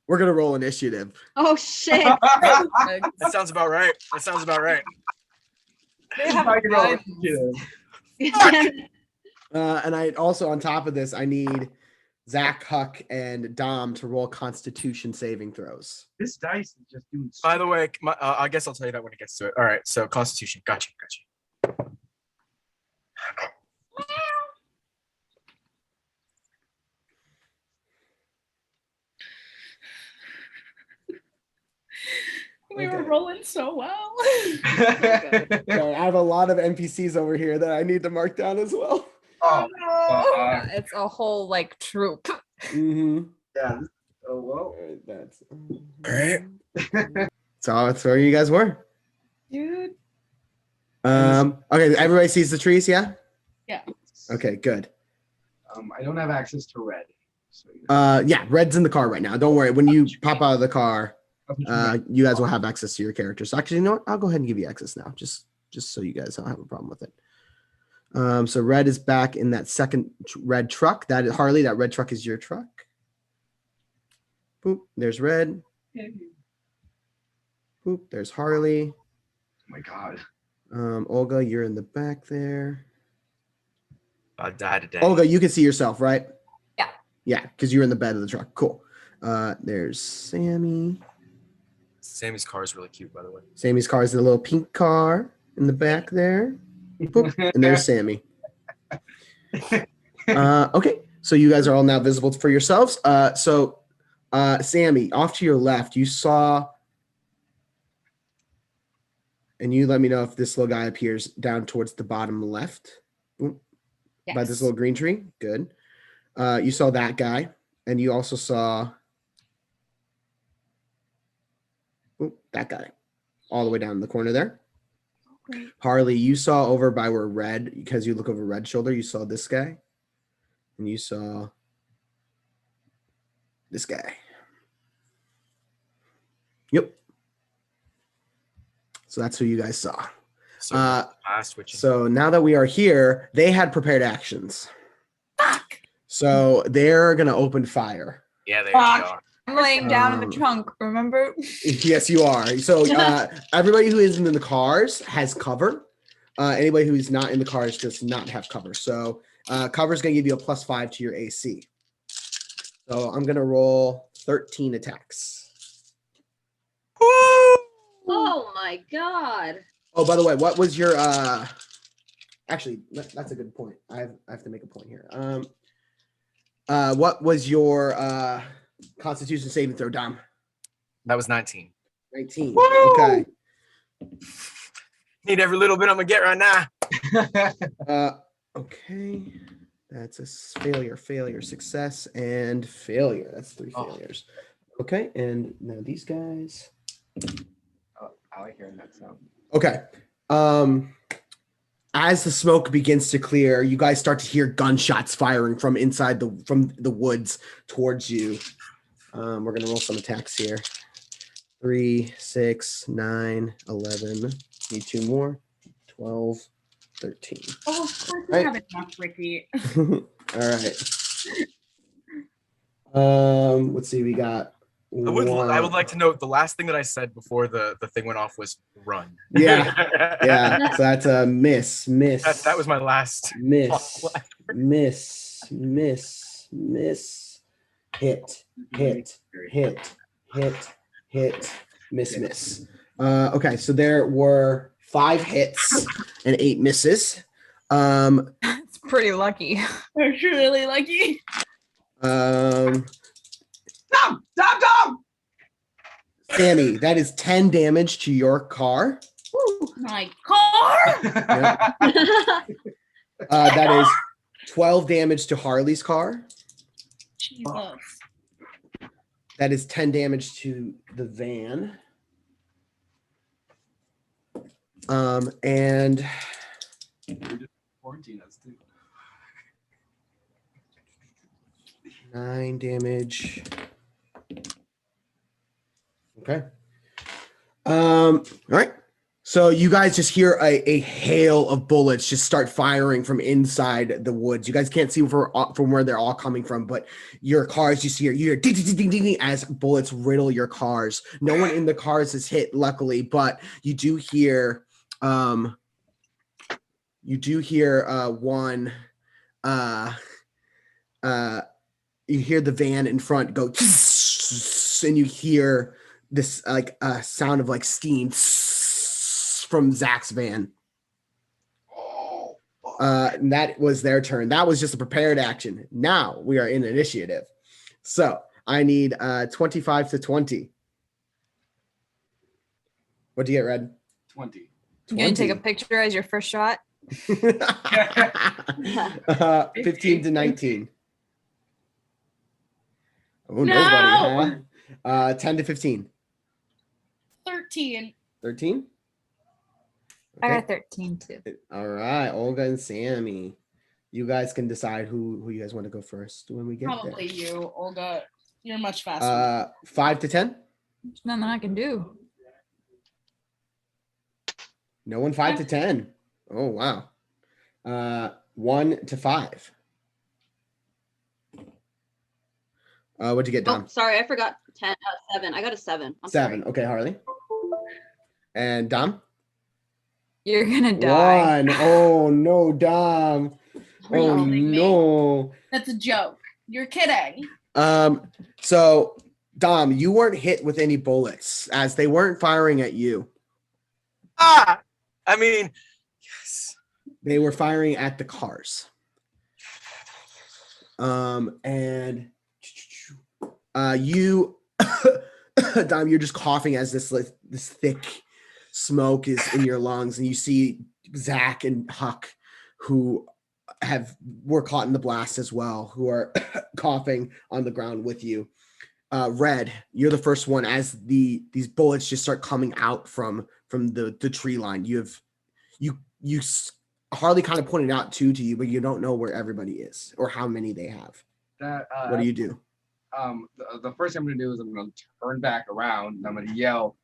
Speaker 1: We're gonna roll initiative.
Speaker 4: Oh shit.
Speaker 3: That sounds about right.
Speaker 6: They have
Speaker 2: I can roll
Speaker 6: guns.
Speaker 2: initiative.
Speaker 1: And I also, on top of this, I need Zach, Huck, and Dom to roll Constitution saving throws.
Speaker 2: This dice is just doing
Speaker 3: By the way, I guess I'll tell you that when it gets to it. All right, so Constitution. Gotcha.
Speaker 5: We were rolling so well.
Speaker 1: So I have a lot of NPCs over here that I need to mark down as well.
Speaker 2: Oh,
Speaker 6: It's a whole like troop.
Speaker 1: Mm-hmm.
Speaker 2: yeah. Oh well.
Speaker 1: That's
Speaker 3: All right.
Speaker 1: so that's where you guys were.
Speaker 5: Dude.
Speaker 1: Okay, everybody sees the trees, yeah?
Speaker 5: Yeah.
Speaker 1: Okay, good.
Speaker 2: I don't have access to red. So,
Speaker 1: Yeah, Red's in the car right now. Don't worry. When you pop out of the car, You guys will have access to your characters. So actually, you know what? I'll go ahead and give you access now, just so you guys don't have a problem with it. So Red is back in that second red truck. That is Harley. That red truck is your truck. Boop. There's Red. Boop. There's Harley.
Speaker 2: Oh my God.
Speaker 1: Olga, you're in the back there.
Speaker 3: I'll die today.
Speaker 1: Olga, you can see yourself, right?
Speaker 6: Yeah.
Speaker 1: Yeah, because you're in the bed of the truck. Cool. There's Sammie.
Speaker 3: Sammie's car is really cute, by the way.
Speaker 1: Sammie's car is the little pink car in the back there. Boop. And there's Sammie. Okay, so you guys are all now visible for yourselves. Sammie, off to your left, you saw, and you let me know if this little guy appears down towards the bottom left. Boop.
Speaker 6: Yes.
Speaker 1: By this little green tree. Good. You saw that guy, and you also saw that guy all the way down in the corner there.
Speaker 6: Great.
Speaker 1: Harley, you saw over by where Red, because you look over Red's shoulder, you saw this guy, and you saw this guy. Yep. So that's who you guys saw. So now that we are here, they had prepared actions.
Speaker 6: Fuck.
Speaker 1: So they're gonna open fire.
Speaker 3: Yeah, there you are.
Speaker 6: I'm laying down in the trunk, remember?
Speaker 1: Yes, you are. So everybody who isn't in the cars has cover. Anybody who is not in the cars does not have cover. So cover is gonna give you a +5 to your AC. So I'm gonna roll 13 attacks.
Speaker 4: Oh my God.
Speaker 1: Oh, by the way, what was your actually that's a good point. I have to make a point here. What was your Constitution saving throw, Dom?
Speaker 3: That was 19.
Speaker 1: 19.
Speaker 2: Woo!
Speaker 1: Okay.
Speaker 3: Need every little bit I'm gonna get right now.
Speaker 1: Okay. That's a failure, success, and failure. That's 3 failures. Okay, and now these guys.
Speaker 2: Oh, I like hearing that sound.
Speaker 1: Okay. As the smoke begins to clear, you guys start to hear gunshots firing from inside the woods towards you. We're gonna roll some attacks here. 3, 6, 9, 11. Need 2 more. 12, 13.
Speaker 5: Oh, of course we
Speaker 1: Right.
Speaker 5: have enough, Ricky.
Speaker 1: All right. Let's see. We got.
Speaker 3: I would like to note the last thing that I said before the thing went off was run.
Speaker 1: Yeah. Yeah. So that's a miss.
Speaker 3: That was my last.
Speaker 1: Miss. Hit. Miss. Okay, so there were 5 hits and 8 misses.
Speaker 6: It's pretty lucky.
Speaker 5: We're really lucky.
Speaker 2: Stop!
Speaker 1: Sammie, that is 10 damage to your car.
Speaker 5: My car.
Speaker 1: That is 12 damage to Harley's car.
Speaker 5: Jesus.
Speaker 1: That is 10 damage to the van. And
Speaker 2: Quarantine us too.
Speaker 1: 9 damage. Okay. All right. So you guys just hear a hail of bullets just start firing from inside the woods. You guys can't see from where they're all coming from, but your cars, you hear ding, ding, ding, ding, ding, as bullets riddle your cars. No one in the cars is hit, luckily, but you do hear one you hear the van in front go and you hear this like sound of like steam from Zach's van. And that was their turn. That was just a prepared action. Now we are in initiative. So I need 25 to 20. What do you get, Red?
Speaker 2: 20.
Speaker 6: You gonna take a picture as your first shot?
Speaker 1: 15 to 19. Oh,
Speaker 5: No!
Speaker 1: nobody, huh? 10 to 15.
Speaker 5: 13.
Speaker 1: 13?
Speaker 6: I got 13 too.
Speaker 1: All right, Olga and Sammie. You guys can decide who you guys want to go first when we get
Speaker 5: Probably
Speaker 1: there.
Speaker 5: you, Olga. You're much faster.
Speaker 1: 5 to 10?
Speaker 6: There's nothing I can do.
Speaker 1: No one 5 to 10. Oh, wow. 1 to 5. What'd you get, Dom?
Speaker 4: Oh, sorry, I forgot 7. I got a 7. I'm
Speaker 1: 7.
Speaker 4: sorry.
Speaker 1: Okay, Harley. And Dom?
Speaker 6: You're gonna die.
Speaker 1: 1. Oh, no, Dom.
Speaker 4: Are you
Speaker 1: Oh,
Speaker 4: kidding me?
Speaker 1: no.
Speaker 5: That's a joke. You're kidding.
Speaker 1: So, Dom, you weren't hit with any bullets as they weren't firing at you.
Speaker 3: Ah! I mean, yes.
Speaker 1: They were firing at the cars. And you, Dom, you're just coughing as this thick smoke is in your lungs, and you see Zach and Huck, who were caught in the blast as well, who are coughing on the ground with you. Red, you're the first one as these bullets just start coming out from the tree line. You Harley kind of pointed out two to you, but you don't know where everybody is or how many they have. What do you do?
Speaker 2: The first thing I'm gonna do is I'm gonna turn back around and I'm gonna yell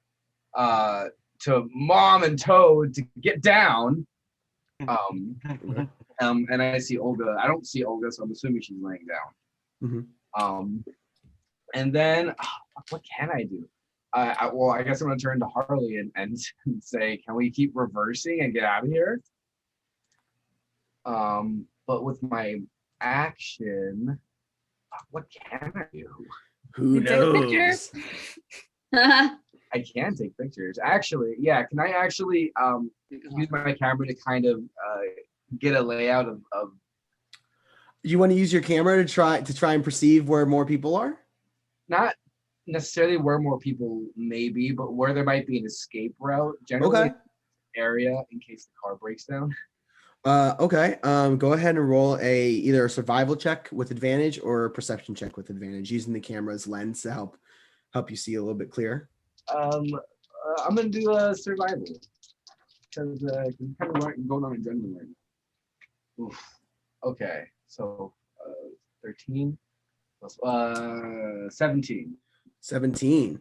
Speaker 2: to Mom and Toad to get down. And I see Olga. I don't see Olga, so I'm assuming she's laying down.
Speaker 1: Mm-hmm.
Speaker 2: And then what can I do? I guess I'm gonna turn to Harley and say, can we keep reversing and get out of here? But with my action, what can I do?
Speaker 1: Who knows?
Speaker 2: I can take pictures. Actually, yeah. Can I actually use my camera to kind of get a layout of?
Speaker 1: You want to use your camera to try and perceive where more people are?
Speaker 2: Not necessarily where more people may be, but where there might be an escape route. Generally, area in case the car breaks down.
Speaker 1: Okay. Go ahead and roll either a survival check with advantage or a perception check with advantage, using the camera's lens to help you see a little bit clearer.
Speaker 2: I'm gonna do a survival because I'm kind of going on adrenaline right now. Okay, so 13 plus 17.
Speaker 1: 17.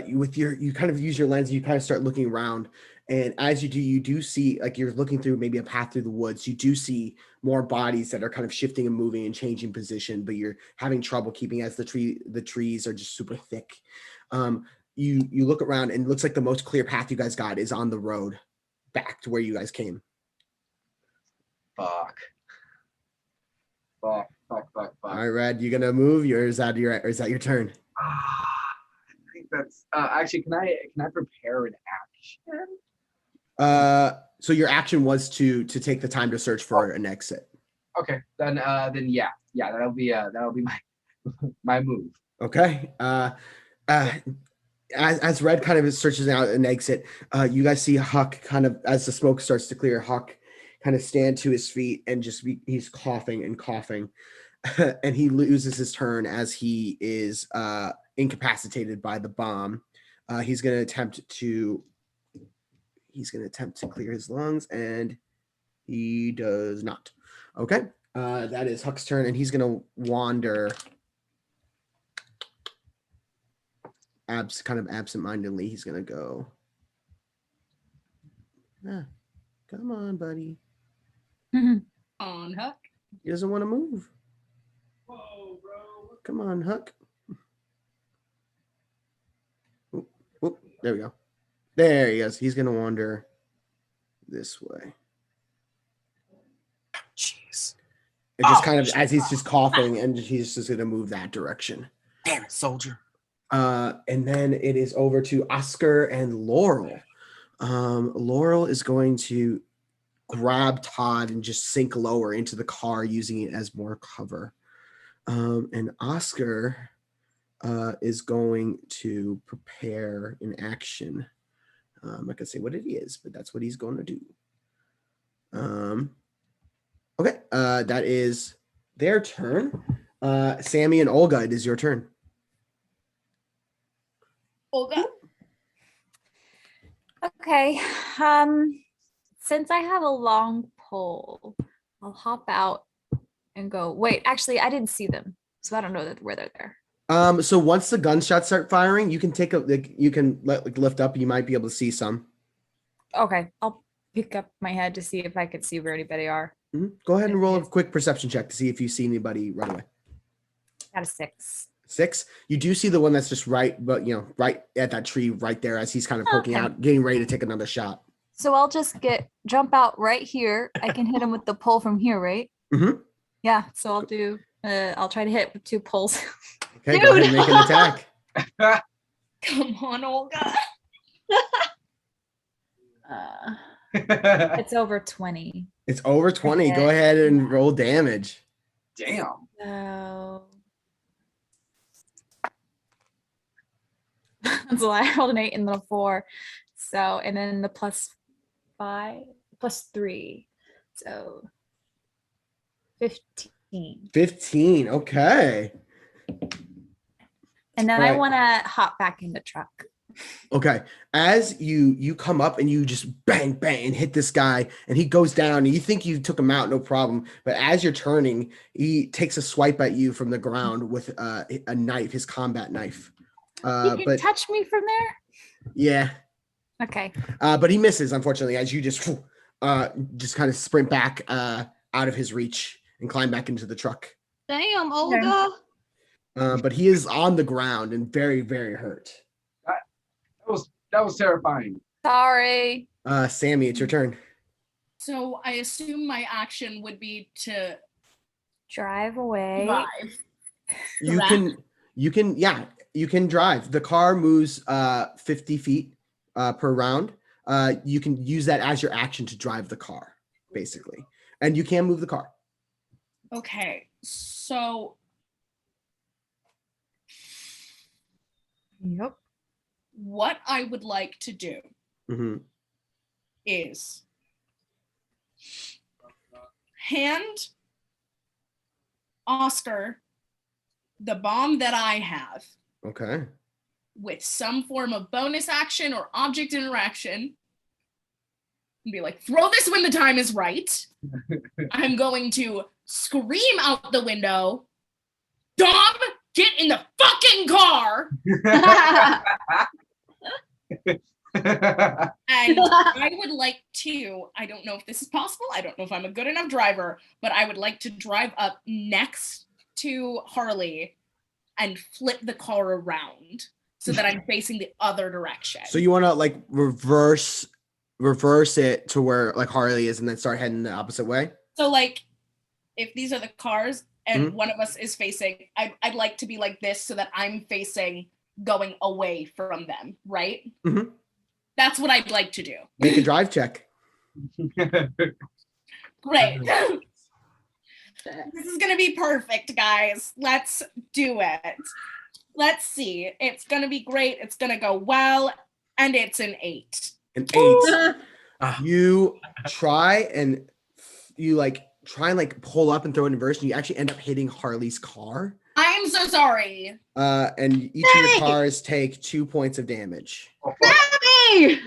Speaker 1: You kind of use your lens. You kind of start looking around, and as you do see, like you're looking through maybe a path through the woods. You do see more bodies that are kind of shifting and moving and changing position, but you're having trouble keeping as the trees are just super thick. You look around and it looks like the most clear path you guys got is on the road back to where you guys came.
Speaker 2: Fuck.
Speaker 1: All right, Red, you gonna move? Or is that your turn?
Speaker 2: I think that's actually. Can I prepare an action?
Speaker 1: So your action was to take the time to search for an exit.
Speaker 2: Okay, then yeah, that'll be my move.
Speaker 1: Okay. As Red kind of searches out an exit, you guys see Huck kind of, as the smoke starts to clear, Huck kind of stand to his feet and he's coughing and coughing, and he loses his turn as he is incapacitated by the bomb. He's going to attempt to clear his lungs, and he does not. Okay. That is Huck's turn, and he's going to wander kind of absent-mindedly. He's going to go. Come on, buddy.
Speaker 5: On Huck.
Speaker 1: He doesn't want to move.
Speaker 2: Whoa, bro.
Speaker 1: Come on, Huck. Oop, there we go. There he is. He's going to wander this way.
Speaker 3: Jeez.
Speaker 1: It just kind of, as he's just coughing, and he's just going to move that direction.
Speaker 3: Damn it, soldier.
Speaker 1: And then it is over to Oscar and Laurel. Laurel is going to grab Todd and just sink lower into the car, using it as more cover. And Oscar is going to prepare an action. I'm not going to say what it is, but that's what he's going to do. Okay, that is their turn. Sammie and Olga, it is your turn.
Speaker 5: Olga.
Speaker 6: Okay. Since I have a long pole, I'll hop out and go. Wait, actually, I didn't see them, so I don't know where they're there.
Speaker 1: So once the gunshots start firing, you can take you can lift up. You might be able to see some.
Speaker 6: Okay, I'll pick up my head to see if I could see where anybody are.
Speaker 1: Go ahead and roll a quick perception check to see if you see anybody run away.
Speaker 6: Got a 6.
Speaker 1: 6. You do see the one that's just right at that tree right there as he's kind of poking out, getting ready to take another shot.
Speaker 6: So I'll just jump out right here. I can hit him with the pole from here, right?
Speaker 1: Mm-hmm.
Speaker 6: Yeah. So I'll try to hit with 2 poles.
Speaker 1: Okay, go ahead and make an attack.
Speaker 5: Come on, Olga.
Speaker 6: It's over 20.
Speaker 1: It's over 20.
Speaker 6: Okay.
Speaker 1: Go ahead and roll damage.
Speaker 2: Damn.
Speaker 6: So I rolled an 8 and then a 4. So, and then the +5, +3. So 15.
Speaker 1: 15. Okay.
Speaker 6: And then
Speaker 1: Right.
Speaker 6: I want to hop back in the truck.
Speaker 1: Okay. As you come up and you just bang, bang, and hit this guy, and he goes down, and you think you took him out, no problem. But as you're turning, he takes a swipe at you from the ground with a knife, his combat knife.
Speaker 6: You can touch me from there?
Speaker 1: Yeah.
Speaker 6: Okay.
Speaker 1: But he misses, unfortunately, as you just kind of sprint back out of his reach and climb back into the truck.
Speaker 4: Damn, Olga.
Speaker 1: But he is on the ground and very, very hurt.
Speaker 2: That was terrifying.
Speaker 6: Sorry.
Speaker 1: Sammie, it's your turn.
Speaker 5: So I assume my action would be to
Speaker 6: Drive away.
Speaker 5: drive.
Speaker 1: You can drive. The car moves 50 feet per round. You can use that as your action to drive the car, basically. And you can move the car.
Speaker 5: Okay, so
Speaker 6: Yep.
Speaker 5: what I would like to do
Speaker 1: Mm-hmm.
Speaker 5: is hand Oscar the bomb that I have
Speaker 1: Okay.
Speaker 5: with some form of bonus action or object interaction and be like, throw this when the time is right. I'm going to scream out the window, Dom, get in the fucking car. And I would like to, I don't know if this is possible, I don't know if I'm a good enough driver, but I would like to drive up next to Harley and flip the car around so that I'm facing the other direction.
Speaker 1: So you want to like reverse it to where like Harley is and then start heading the opposite way?
Speaker 5: So like if these are the cars and one of us is facing, I'd like to be like this so that I'm facing going away from them, right?
Speaker 1: Mm-hmm.
Speaker 5: That's what I'd like to do.
Speaker 1: Make a drive check.
Speaker 5: Great. This is gonna be perfect, guys. Let's do it. Let's see. It's gonna be great. It's gonna go well. And it's an 8.
Speaker 1: An 8. You try and pull up and throw an inversion. You actually end up hitting Harley's car.
Speaker 5: I'm so sorry.
Speaker 1: And each of your cars take 2 points of damage.
Speaker 4: Sammie!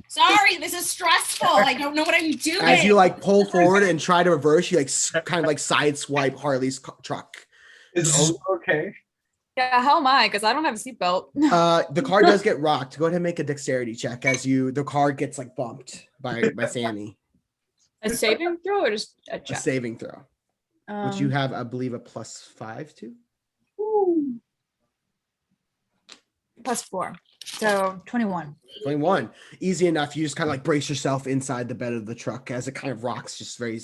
Speaker 5: Sorry. This is stressful. I don't know what I'm doing.
Speaker 1: As you like pull forward and try to reverse, you like kind of like side swipe Harley's truck.
Speaker 2: Is Olga okay?
Speaker 6: Yeah, how am I? Because I don't have a seatbelt.
Speaker 1: The car does get rocked. Go ahead and make a dexterity check as the car gets like bumped by Sammie.
Speaker 6: A saving throw or just a check?
Speaker 1: A saving throw, which you have, I believe, a +5 to.
Speaker 6: +4. So 21.
Speaker 1: 21. Easy enough. You just kind of like brace yourself inside the bed of the truck as it kind of rocks, just very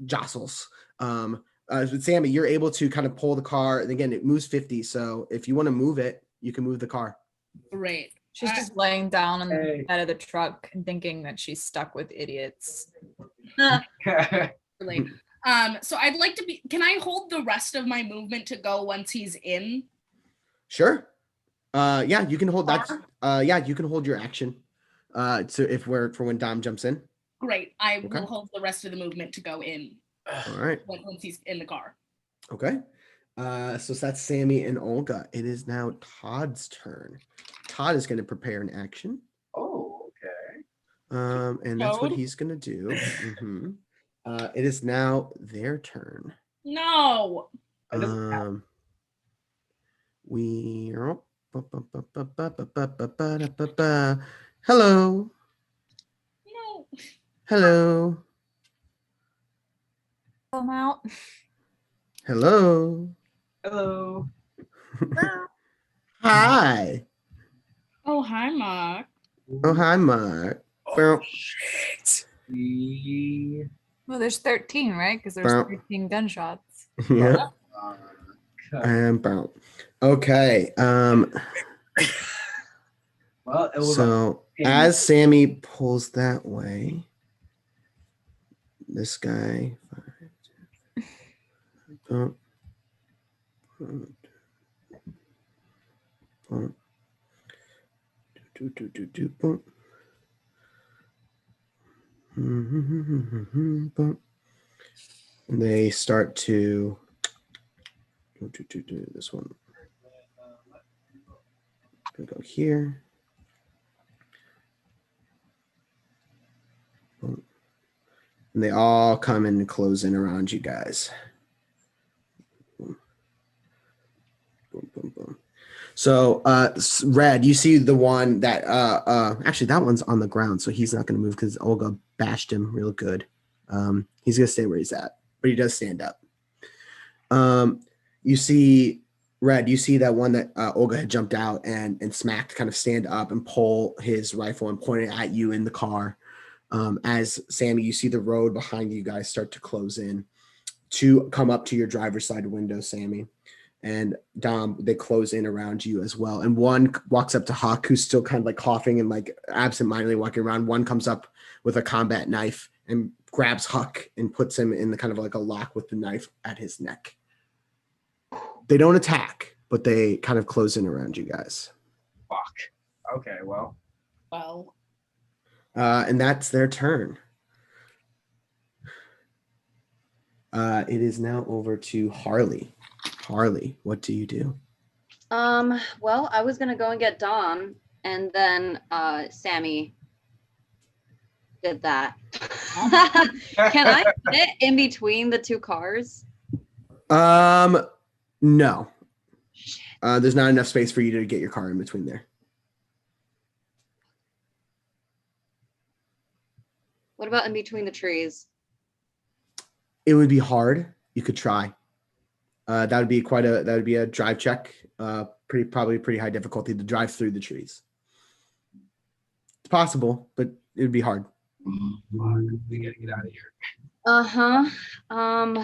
Speaker 1: jostles. Sammie, you're able to kind of pull the car, and again, it moves 50. So if you want to move it, you can move the car.
Speaker 5: Great.
Speaker 6: She's just laying down on the bed of the truck and thinking that she's stuck with idiots.
Speaker 5: Really. So I'd like to be, can I hold the rest of my movement to go once he's in?
Speaker 1: Sure. Yeah, you can hold that. Yeah, you can hold your action. So for when Dom jumps in.
Speaker 5: Great. I will hold the rest of the movement to go in.
Speaker 1: All right.
Speaker 5: Once he's in the car.
Speaker 1: Okay. So that's Sammie and Olga. It is now Todd's turn. Todd is going to prepare an action.
Speaker 2: Oh, okay.
Speaker 1: And that's what he's going to do. Mm-hmm. It is now their turn.
Speaker 5: No.
Speaker 1: We hello.
Speaker 5: No.
Speaker 1: Hello.
Speaker 6: Come out.
Speaker 1: Hello.
Speaker 2: Hello.
Speaker 1: Hi.
Speaker 5: Oh, hi, Mark.
Speaker 1: Oh, hi, Mark.
Speaker 3: Oh, shit.
Speaker 6: Well, there's 13, right? Because there's
Speaker 1: Bow.
Speaker 6: 13 gunshots.
Speaker 1: Yeah.
Speaker 2: Okay.
Speaker 1: Okay.
Speaker 2: Well, it was
Speaker 1: So as Sammie pulls that way, this guy. Boom, boom, boom, boom. Boom. And they start to do this one. Gonna go here. Boom. And they all come and close in around you guys. Boom. Boom, boom, boom. So Red, you see the one that actually that one's on the ground, so he's not gonna move because Olga bashed him real good. He's gonna stay where he's at, but he does stand up. You see Red, you see that one that Olga had jumped out and smacked, kind of stand up and pull his rifle and point it at you in the car. As Sammie, you see the road behind you guys start to close in to come up to your driver's side window, Sammie. And Dom, they close in around you as well. And one walks up to Huck, who's still kind of like coughing and like absentmindedly walking around. One comes up with a combat knife and grabs Huck and puts him in the kind of like a lock with the knife at his neck. They don't attack, but they kind of close in around you guys.
Speaker 2: fuck. Okay, well.
Speaker 5: Well,
Speaker 1: And that's their turn. It is now over to Harley. Harley, what do you do?
Speaker 4: Well, I was gonna go and get Dom, and then Sammie did that. Can I fit in between the two cars?
Speaker 1: No. There's not enough space for you to get your car in between there.
Speaker 4: What about in between the trees?
Speaker 1: It would be hard. You could try. That would be a drive check. Probably pretty high difficulty to drive through the trees. It's possible, but it would be hard.
Speaker 2: We gotta get out of here. Okay.
Speaker 4: I'm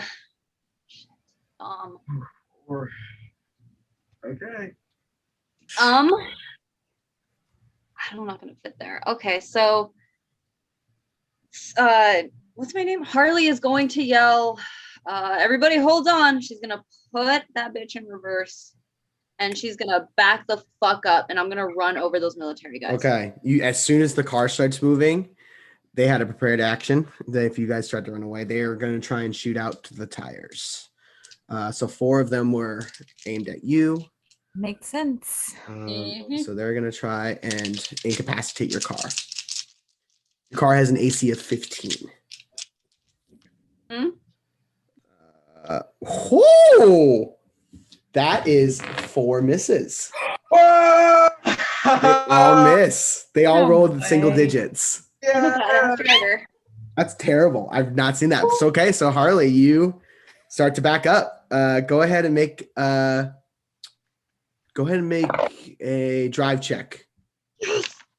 Speaker 4: not gonna fit there. Okay, so what's my name? Harley is going to yell, everybody hold on. She's gonna put that bitch in reverse and she's gonna back the fuck up and I'm gonna run over those military guys.
Speaker 1: Okay. As soon as the car starts moving, they had a prepared action that if you guys start to run away, they are going to try and shoot out the tires. So 4 of them were aimed at you.
Speaker 6: Makes sense.
Speaker 1: So they're going to try and incapacitate your car. Your car has an AC of 15. That is 4 misses. They all miss. They all rolled single digits. That's terrible. I've not seen that. It's okay. So Harley, you start to back up. Go ahead and make a drive check.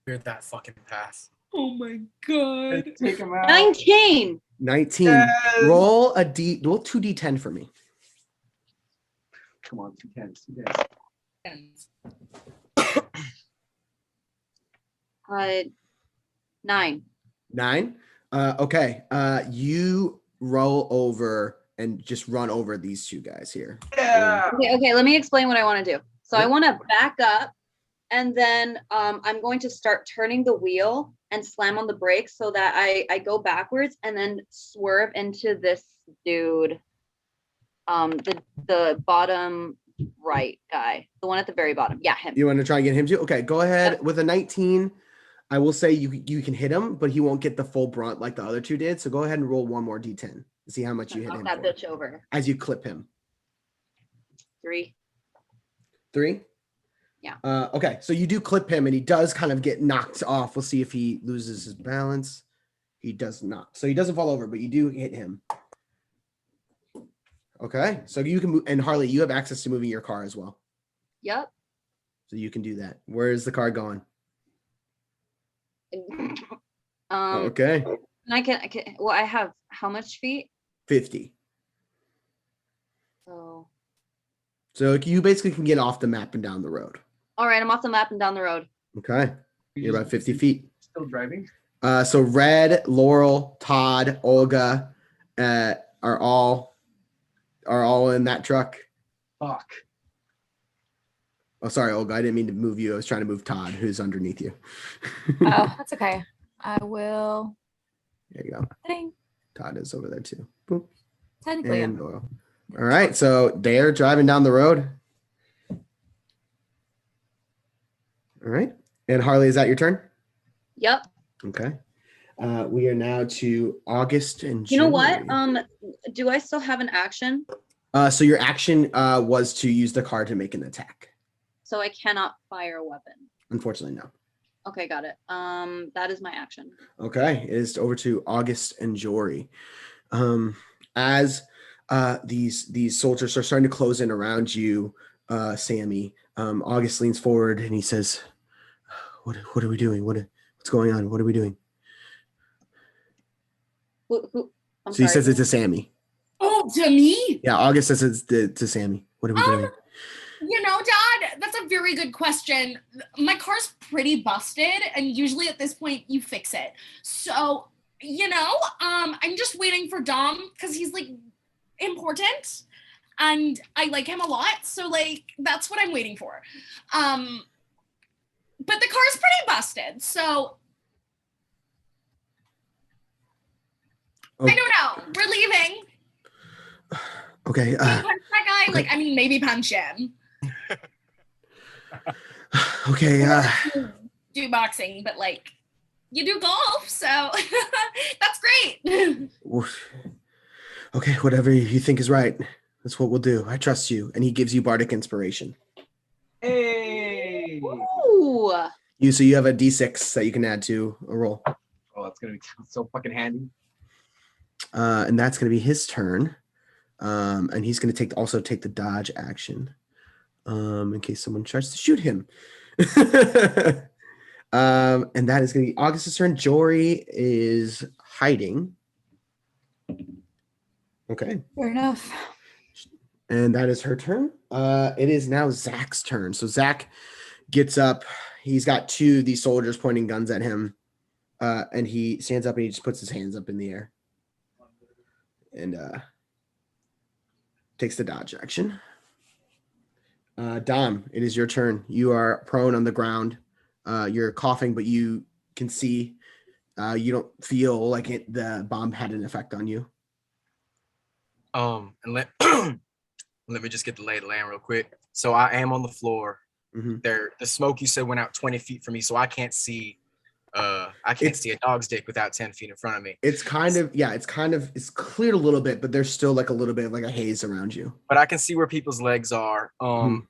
Speaker 3: Cleared that fucking path.
Speaker 5: oh my god.
Speaker 2: Take him out.
Speaker 4: 19.
Speaker 1: 19.
Speaker 2: Yes.
Speaker 1: Roll 2d10 for me.
Speaker 2: Come on, 2 10s.
Speaker 4: 9.
Speaker 1: 9. Okay. You roll over and just run over these 2 guys here.
Speaker 2: Yeah.
Speaker 4: Okay, let me explain what I want to do. So I want to back up and then I'm going to start turning the wheel and slam on the brakes so that I go backwards and then swerve into this dude. The bottom right guy, the one at the very bottom. Yeah, him.
Speaker 1: You want to try and get him too? Okay, go ahead. With a 19, I will say you can hit him, but he won't get the full brunt like the other 2 did. So go ahead and roll one more d10 to see how much you hit
Speaker 4: Knock
Speaker 1: him
Speaker 4: that
Speaker 1: for
Speaker 4: bitch over.
Speaker 1: as you clip him.
Speaker 4: 3.
Speaker 1: 3?
Speaker 4: Yeah.
Speaker 1: Okay, so you do clip him, and he does kind of get knocked off. We'll see if he loses his balance. He does not. So he doesn't fall over, but you do hit him. Okay, so you can move, and Harley, you have access to moving your car as well.
Speaker 4: Yep.
Speaker 1: So you can do that. Where is the car going? Okay.
Speaker 4: And I can. Well, I have how much feet?
Speaker 1: 50.
Speaker 4: So
Speaker 1: You basically can get off the map and down the road.
Speaker 4: all right, I'm off the map and down the road.
Speaker 1: Okay. You're about 50 feet.
Speaker 2: Still driving?
Speaker 1: So Red, Laurel, Todd, Olga are all in that truck.
Speaker 2: Fuck.
Speaker 1: Oh, sorry, Olga. I didn't mean to move you. I was trying to move Todd, who's underneath you.
Speaker 6: Oh, that's okay. I will.
Speaker 1: There you go.
Speaker 6: Ding.
Speaker 1: Todd is over there too. Boop.
Speaker 6: Technically,
Speaker 1: And Laurel. All right. So they're driving down the road. All right. And Harley, is that your turn?
Speaker 4: Yep.
Speaker 1: Okay. We are now to August and
Speaker 4: You know what?
Speaker 1: July.
Speaker 4: Do I still have an action?
Speaker 1: So your action was to use the card to make an attack.
Speaker 4: So I cannot fire a weapon.
Speaker 1: Unfortunately, no.
Speaker 4: Okay, got it. That is my action.
Speaker 1: Okay, it is over to August and Jory. As these soldiers are starting to close in around you, Sammie, August leans forward and he says, "What are we doing? What's going on? What are we doing?"
Speaker 4: I'm
Speaker 1: So he
Speaker 4: sorry.
Speaker 1: says it's to Sammie.
Speaker 5: Oh, to me?
Speaker 1: Yeah, August says it's to Sammie. What are we doing?
Speaker 5: You know, Dad, that's a very good question. My car's pretty busted, and usually at this point you fix it. So, you know, I'm just waiting for Dom because he's like important and I like him a lot. So like that's what I'm waiting for. But the car's pretty busted, so
Speaker 1: Oh.
Speaker 5: I don't know. We're leaving.
Speaker 1: Okay.
Speaker 5: Can you punch that guy?
Speaker 1: okay.
Speaker 5: Like, I mean, maybe punch him.
Speaker 1: Okay.
Speaker 5: Do boxing, but like you do golf, so that's great.
Speaker 1: Okay, whatever you think is right. That's what we'll do. I trust you. And he gives you bardic inspiration.
Speaker 2: Hey.
Speaker 4: Ooh.
Speaker 1: So you have a d6 that you can add to a roll.
Speaker 2: Oh, that's gonna be so fucking handy.
Speaker 1: And that's going to be his turn. And he's going to also take the dodge action in case someone tries to shoot him. And that is going to be August's turn. Jory is hiding. Okay.
Speaker 6: fair enough.
Speaker 1: And that is her turn. It is now Zach's turn. So Zach gets up. He's got two of these soldiers pointing guns at him. And he stands up and he just puts his hands up in the air. And takes the dodge action. Dom, it is your turn. You are prone on the ground. You're coughing, but you can see. You don't feel like the bomb had an effect on you.
Speaker 3: And let let me just get the lay of the land real quick. So I am on the floor.
Speaker 1: Mm-hmm.
Speaker 3: The smoke you said went out 20 feet from me, so I can't see. I can't see a dog's dick without 10 feet in front of me.
Speaker 1: It's it's cleared a little bit, but there's still like a little bit of like a haze around you.
Speaker 3: But I can see where people's legs are. The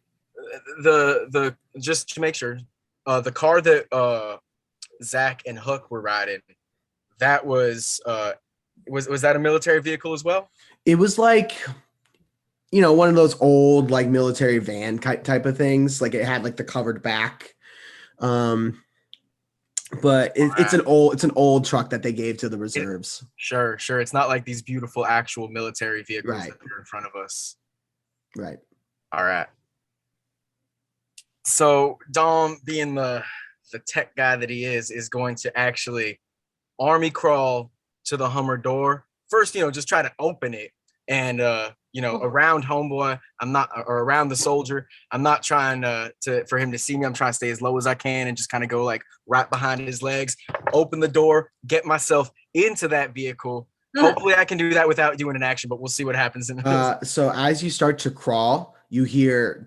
Speaker 3: just to make sure, the car that Zach and Hook were riding, that was that a military vehicle as well?
Speaker 1: It was like, one of those old like military van type of things. Like it had like the covered back. But it's an old truck that they gave to the reserves.
Speaker 3: Sure. It's not like these beautiful actual military vehicles
Speaker 1: Right.
Speaker 3: that are in front of us.
Speaker 1: Right.
Speaker 3: All right. So Dom, being the tech guy that he is going to actually army crawl to the Hummer door. First, just try to open it. And around homeboy, or around the soldier, I'm not trying for him to see me. I'm trying to stay as low as I can and just kind of go like right behind his legs, open the door, get myself into that vehicle. Hopefully I can do that without doing an action, but we'll see what happens.
Speaker 1: So as you start to crawl, you hear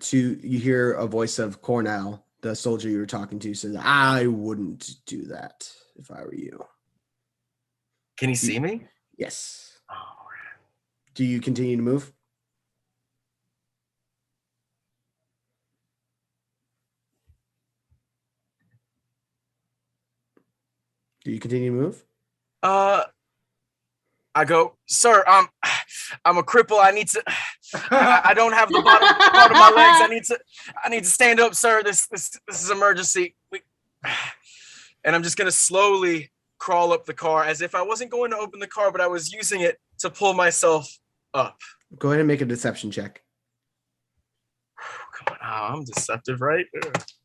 Speaker 1: a voice of Cornell, the soldier you were talking to, says, "I wouldn't do that if I were you."
Speaker 3: Can he see me?
Speaker 1: Yes.
Speaker 3: Oh,
Speaker 1: Do you continue to move? Do you continue to move?
Speaker 3: I go, sir, I'm a cripple. I need to. I don't have the bottom part of my legs. I need to stand up, sir. This is emergency. And I'm just gonna slowly crawl up the car as if I wasn't going to open the car, but I was using it to pull myself up.
Speaker 1: Go ahead and make a deception check.
Speaker 3: Come on, I'm deceptive, right?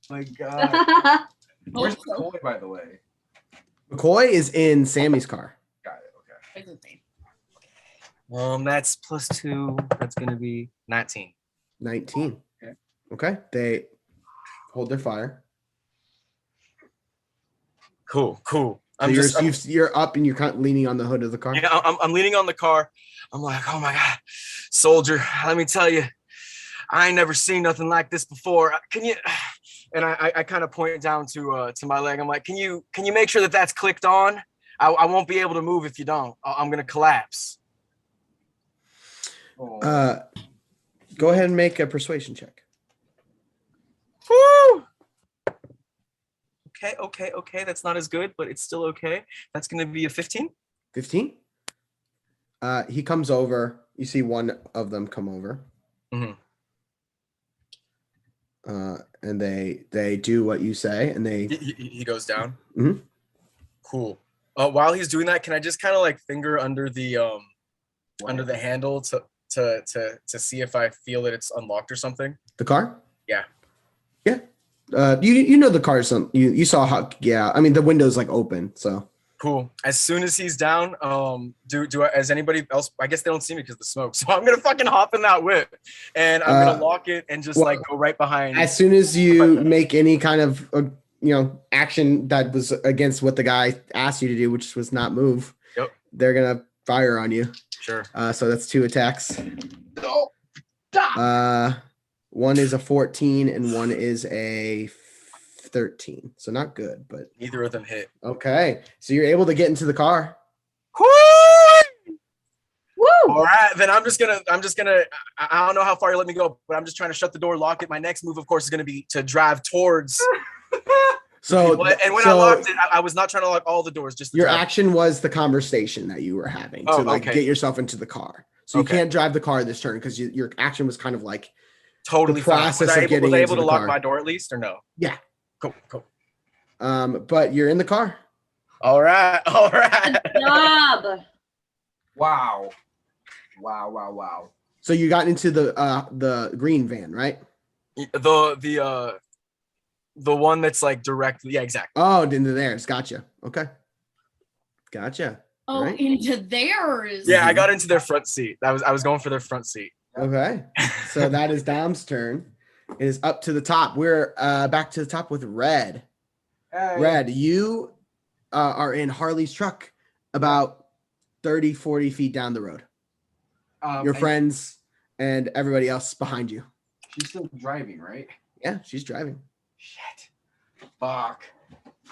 Speaker 2: My God. Where's McCoy, by the way?
Speaker 1: McCoy is in Sammie's car.
Speaker 2: Got it. Okay.
Speaker 3: That's +2. That's gonna be 19.
Speaker 1: 19. Okay. They hold their fire.
Speaker 3: Cool.
Speaker 1: So you're up and you're kind of leaning on the hood of the car.
Speaker 3: Yeah, I'm leaning on the car. I'm like, oh my God, soldier, let me tell you, I ain't never seen nothing like this before. Can you? And I kind of point down to my leg. I'm like, can you make sure that that's clicked on? I won't be able to move if you don't. I'm gonna collapse.
Speaker 1: Go ahead and make a persuasion check.
Speaker 3: Woo! Okay. That's not as good, but it's still okay. That's gonna be a 15.
Speaker 1: 15. He comes over. You see one of them come over.
Speaker 3: Mm-hmm.
Speaker 1: And they do what you say, and
Speaker 3: he goes down.
Speaker 1: Mm-hmm.
Speaker 3: Cool. While he's doing that, can I just kind of like finger under the handle to see if I feel that it's unlocked or something?
Speaker 1: The car?
Speaker 3: Yeah.
Speaker 1: You know the car's you saw how, yeah, I mean the window's like open, so
Speaker 3: cool. As soon as he's down, as anybody else, I guess they don't see me because of the smoke, so I'm gonna fucking hop in that whip and I'm gonna lock it and just like go right behind.
Speaker 1: As soon as you make any kind of action that was against what the guy asked you to do, which was not move,
Speaker 3: yep,
Speaker 1: they're gonna fire on you.
Speaker 3: Sure.
Speaker 1: So that's 2 attacks.
Speaker 2: Oh, stop.
Speaker 1: One is a 14 and one is a 13. So not good, but
Speaker 3: neither of them hit.
Speaker 1: Okay. So you're able to get into the car.
Speaker 3: Woo! All right, then I'm just gonna I don't know how far you let me go, but I'm just trying to shut the door, lock it. My next move, of course, is gonna be to drive towards.
Speaker 1: So
Speaker 3: I locked it, I was not trying to lock all the doors. Just
Speaker 1: your action was the conversation that you were having to get yourself into the car. So you can't drive the car this turn because your action was kind of like
Speaker 3: totally
Speaker 1: the process of getting
Speaker 3: was I able
Speaker 1: into
Speaker 3: to
Speaker 1: the
Speaker 3: lock
Speaker 1: car.
Speaker 3: my door at least or no?
Speaker 1: Yeah.
Speaker 3: Cool.
Speaker 1: But you're in the car.
Speaker 3: All right.
Speaker 4: Good job.
Speaker 2: Wow.
Speaker 1: So you got into the green van, right?
Speaker 3: The one that's like directly, yeah, exactly.
Speaker 1: Oh, into theirs. Gotcha. Okay. Gotcha.
Speaker 5: Oh,
Speaker 1: right.
Speaker 5: Into theirs.
Speaker 3: Yeah, I got into their front seat. I was going for their front seat.
Speaker 1: Okay. So that is Dom's turn. It is up to the top. We're back to the top with Red.
Speaker 2: Hey.
Speaker 1: Red, you are in Harley's truck about 30, 40 feet down the road. Your friends and everybody else behind you.
Speaker 2: She's still driving, right?
Speaker 1: Yeah, she's driving.
Speaker 2: Shit. Fuck.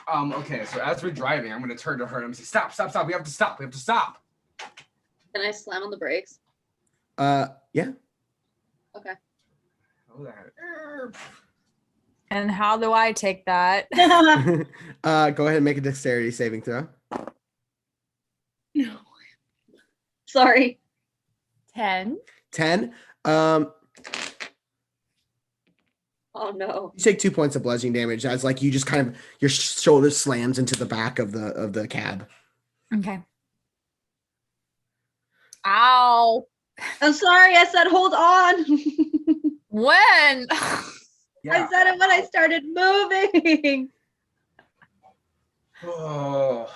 Speaker 2: Okay, so as we're driving, I'm gonna turn to her and I'm gonna say, stop. We have to stop.
Speaker 4: Can I slam on the brakes?
Speaker 1: Yeah.
Speaker 4: Okay.
Speaker 2: Oh, that.
Speaker 6: And how do I take that?
Speaker 1: Go ahead and make a dexterity saving throw.
Speaker 5: No.
Speaker 4: Sorry.
Speaker 6: 10.
Speaker 1: 10.
Speaker 4: Oh no.
Speaker 1: You take 2 points of bludgeoning damage as like you just kind of your shoulder slams into the back of the cab.
Speaker 6: Okay. Ow.
Speaker 4: I'm sorry. I said hold on.
Speaker 6: When?
Speaker 2: Yeah.
Speaker 4: I said it when I started moving.
Speaker 2: Oh.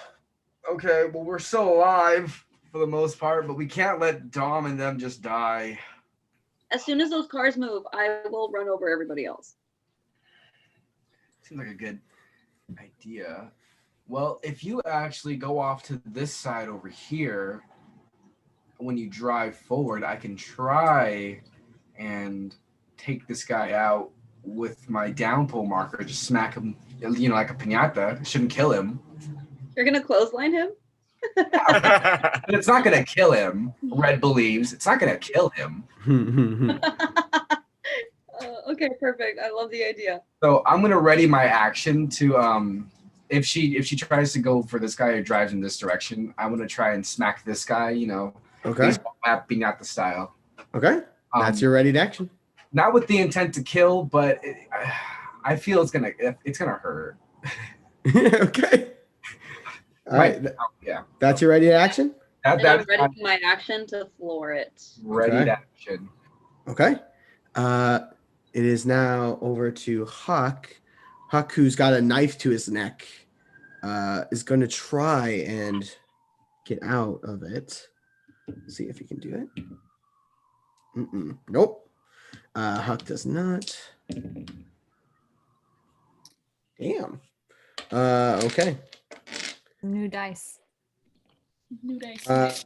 Speaker 2: Okay, well, we're still alive for the most part, but we can't let Dom and them just die.
Speaker 4: As soon as those cars move, I will run over everybody else.
Speaker 2: Seems like a good idea. Well, if you actually go off to this side over here, when you drive forward, I can try and take this guy out with my downpull marker, just smack him, like a piñata. It shouldn't kill him.
Speaker 4: You're gonna clothesline him?
Speaker 2: But it's not gonna kill him. Red believes it's not gonna kill him.
Speaker 4: Okay, perfect. I love the idea.
Speaker 2: So I'm gonna ready my action to if she tries to go for this guy who drives in this direction, I want to try and smack this guy.
Speaker 1: Okay.
Speaker 2: Baseball bat being out the style.
Speaker 1: Okay. That's your ready to action.
Speaker 2: Not with the intent to kill, but I feel it's gonna hurt.
Speaker 1: Okay. All right.
Speaker 2: Yeah.
Speaker 1: That's your ready to action?
Speaker 4: And I'm ready for my action to floor it.
Speaker 2: Ready to action.
Speaker 1: Okay. It is now over to Huck. Huck, who's got a knife to his neck, is going to try and get out of it. See if he can do it. Nope. Huck does not. Damn. Okay.
Speaker 6: New dice.
Speaker 5: New dice.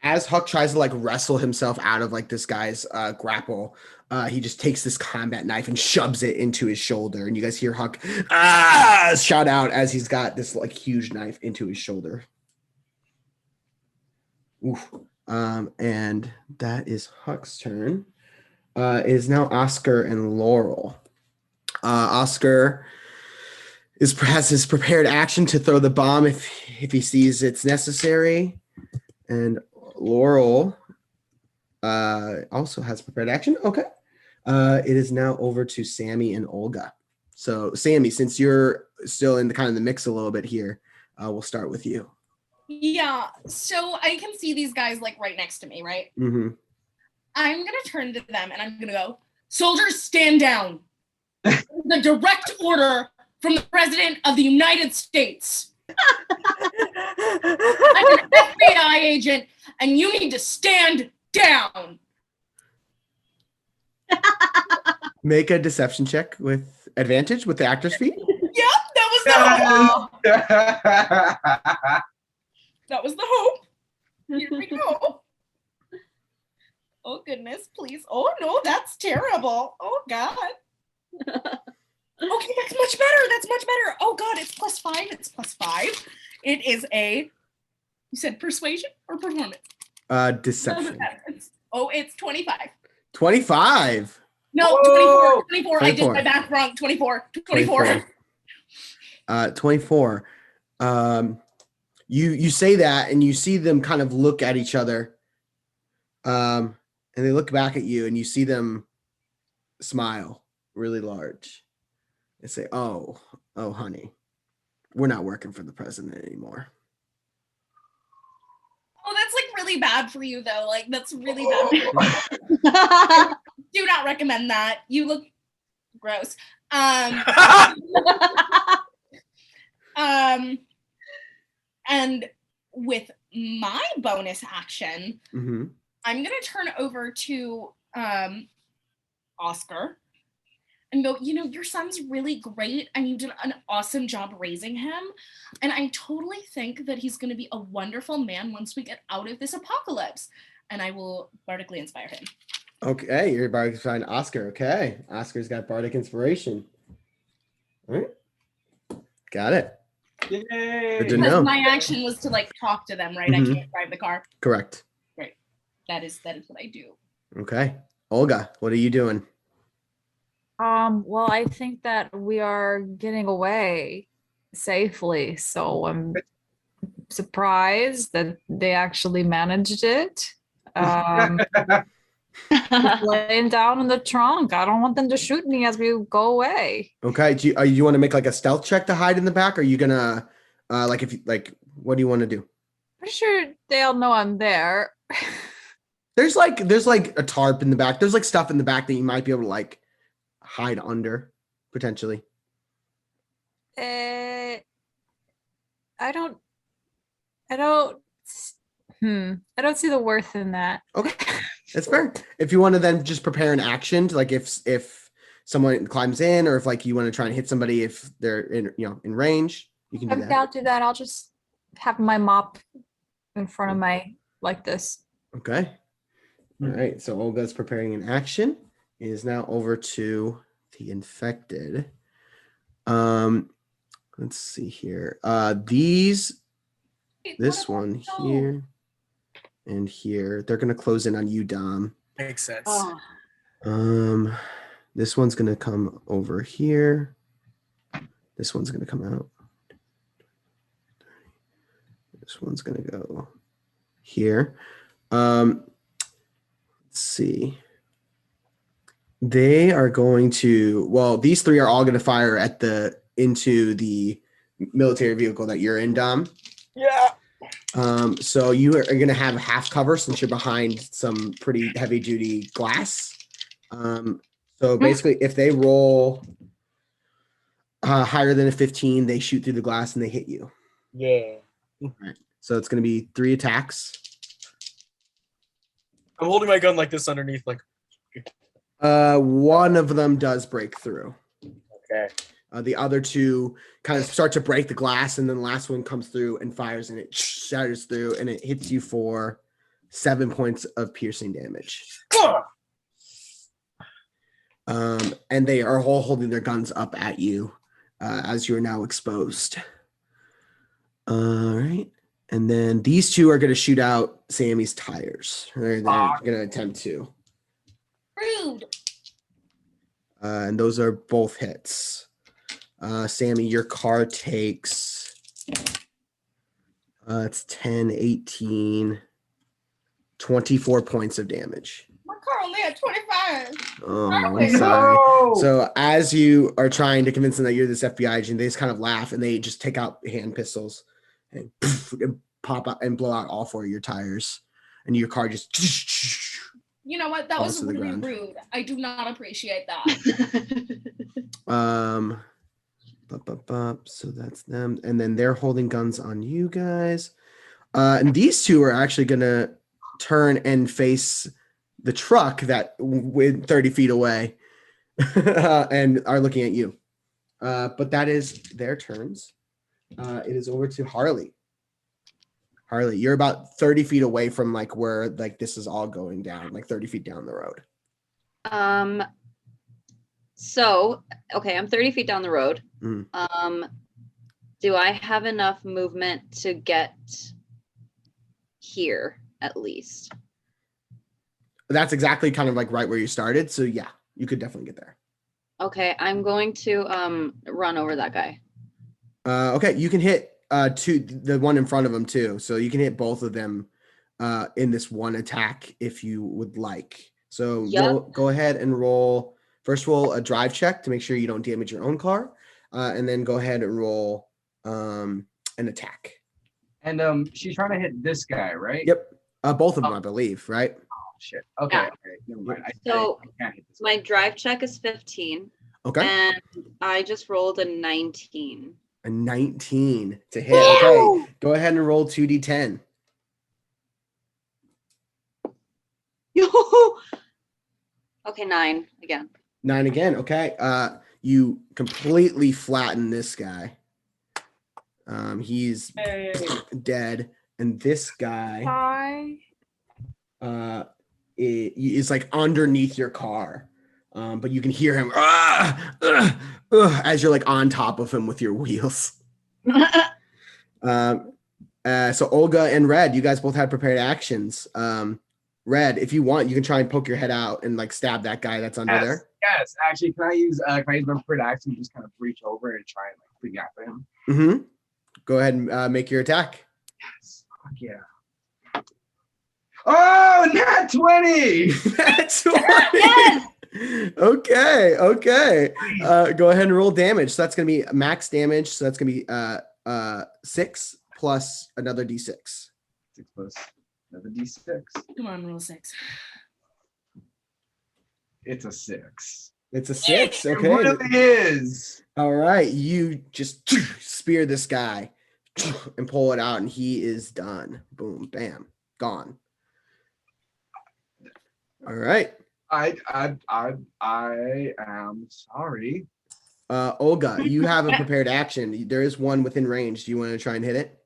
Speaker 1: As Huck tries to like wrestle himself out of like this guy's grapple, he just takes this combat knife and shoves it into his shoulder, and you guys hear Huck shout out as he's got this like huge knife into his shoulder. Oof. And that is Huck's turn. It is now Oscar and Laurel. Oscar has his prepared action to throw the bomb if he sees it's necessary, and Laurel also has prepared action. Okay. It is now over to Sammie and Olga. So Sammie, since you're still in the kind of the mix a little bit here, we'll start with you.
Speaker 5: Yeah, so I can see these guys like right next to me, right?
Speaker 1: Mm-hmm.
Speaker 5: I'm gonna turn to them and I'm gonna go, soldiers, stand down. The direct order from the President of the United States. I'm an FBI agent and you need to stand down.
Speaker 1: Make a deception check with advantage with the actor's feet.
Speaker 5: Yep, that was the hope. That was the hope. Here we go. Oh goodness, please. Oh no, that's terrible. Oh God. Okay, that's much better. That's much better. Oh God, it's +5. It's +5. It is a, you said persuasion or performance?
Speaker 1: Deception.
Speaker 5: It's 25.
Speaker 1: 25.
Speaker 5: No,
Speaker 2: Whoa.
Speaker 5: 24. I did my math wrong. 24.
Speaker 1: 24. You say that and you see them kind of look at each other. And they look back at you and you see them smile really large and say, oh, honey, we're not working for the president anymore.
Speaker 5: Oh, that's like really bad for you though. Like that's really bad. Do not recommend that. You look gross. And with my bonus action, I'm gonna turn over to Oscar and go, your son's really great and you did an awesome job raising him. And I totally think that he's gonna be a wonderful man once we get out of this apocalypse. And I will bardically inspire him.
Speaker 1: Okay, you're bardic inspiring Oscar. Okay, Oscar's got bardic inspiration. All right, got it.
Speaker 2: Yay.
Speaker 1: Good to know.
Speaker 5: My action was to like talk to them, right? I can't drive the car.
Speaker 1: Correct.
Speaker 5: Right. That is what I do.
Speaker 1: Okay, Olga, what are you doing?
Speaker 6: Well, I think that we are getting away safely, so I'm surprised that they actually managed it. Laying down in the trunk. I don't want them to shoot me as we go away.
Speaker 1: Okay, do you want to make like a stealth check to hide in the back? Or are you gonna what do you want to do?
Speaker 6: Pretty sure they'll know I'm there.
Speaker 1: There's like a tarp in the back. There's like stuff in the back that you might be able to like hide under potentially.
Speaker 6: I don't see the worth in that.
Speaker 1: Okay, that's fair. If you want to then just prepare an action to like if someone climbs in or if like you want to try and hit somebody if they're in range, you can do that.
Speaker 6: I'll do that. I'll just have my mop in front of my like this.
Speaker 1: Okay. All right. So Olga's preparing an action. It is now over to the infected. Let's see here. This one here and here, they're gonna close in on you, Dom.
Speaker 3: Makes sense.
Speaker 4: Oh.
Speaker 1: This one's gonna come over here. This one's gonna come out This one's gonna go here. Let's see. They are going to. Well, these three are all going to fire into the military vehicle that you're in, Dom.
Speaker 3: Yeah.
Speaker 1: So you are going to have half cover since you're behind some pretty heavy duty glass. So basically, if they roll higher than a 15, they shoot through the glass and they hit you.
Speaker 3: Yeah.
Speaker 1: All right. So it's going to be 3 attacks.
Speaker 3: I'm holding my gun like this underneath, like.
Speaker 1: One of them does break through.
Speaker 3: Okay.
Speaker 1: The other 2 kind of start to break the glass, and then the last one comes through and fires, and it shatters through, and it hits you for 7 points of piercing damage. And they are all holding their guns up at you as you are now exposed. All right. And then these 2 are going to shoot out Sammie's tires. They're going to attempt to.
Speaker 5: Rude.
Speaker 1: And those are both hits. Sammie, your car takes it's 10, 18, 24 points of damage.
Speaker 5: My car only had 25.
Speaker 1: Oh,
Speaker 5: Harley.
Speaker 1: I'm sorry.
Speaker 2: No!
Speaker 1: So as you are trying to convince them that you're this FBI agent, they just kind of laugh and they just take out hand pistols and, and pop out and blow out all 4 of your tires. And your car just
Speaker 5: You know what? That
Speaker 1: Falls
Speaker 5: was
Speaker 1: to the
Speaker 5: really
Speaker 1: ground.
Speaker 5: rude. I do not appreciate that.
Speaker 1: So that's them. And then they're holding guns on you guys. And these 2 are actually gonna turn and face the truck that with 30 feet away and are looking at you. But that is their turns. It is over to Harley. Harley, you're about 30 feet away from like where like this is all going down, like 30 feet down the road.
Speaker 4: So, okay, I'm 30 feet down the road.
Speaker 1: Mhm.
Speaker 4: Do I have enough movement to get here at least?
Speaker 1: That's exactly kind of like right where you started. So yeah, you could definitely get there.
Speaker 4: Okay, I'm going to run over that guy.
Speaker 1: Okay, you can hit the one in front of him too. So you can hit both of them in this one attack if you would like. So
Speaker 4: Yep.
Speaker 1: go ahead and roll. First, roll a drive check to make sure you don't damage your own car, and then go ahead and roll an attack.
Speaker 2: And she's trying to hit this guy, right?
Speaker 1: Yep, both of them, I believe, right?
Speaker 2: Oh shit. Okay.
Speaker 4: Yeah.
Speaker 2: Okay. Never mind.
Speaker 4: So,
Speaker 2: I can't hit this.
Speaker 4: My drive check is 15,
Speaker 1: Okay,
Speaker 4: and I just rolled a 19.
Speaker 1: a 19 to hit. Okay, go ahead and roll 2d10.
Speaker 4: Okay, 9 again.
Speaker 1: 9 again. Okay. You completely flatten this guy. He's dead, and this guy
Speaker 6: Hi.
Speaker 1: is like underneath your car, but you can hear him as you're like on top of him with your wheels. So Olga and Red, you guys both had prepared actions. Red, if you want, you can try and poke your head out and like stab that guy that's under there.
Speaker 2: Yes. Actually, can I use my prepared action to just kind of reach over and try and like figure out for him?
Speaker 1: Mm-hmm. Go ahead and make your attack.
Speaker 2: Yes. Fuck yeah. Oh, nat 20!
Speaker 1: That's
Speaker 4: Yes!
Speaker 1: Okay. Go ahead and roll damage. So that's gonna be max damage. So that's gonna be 6 plus another d6.
Speaker 2: 6 plus another d6.
Speaker 5: Come on, roll 6.
Speaker 2: It's a 6.
Speaker 1: It's a 6.
Speaker 2: It
Speaker 1: Okay.
Speaker 2: really is.
Speaker 1: All right. You just spear this guy and pull it out, and he is done. Boom, bam, gone. All right.
Speaker 2: I am sorry.
Speaker 1: Olga, you have a prepared action. There is one within range. Do you want to try and hit it?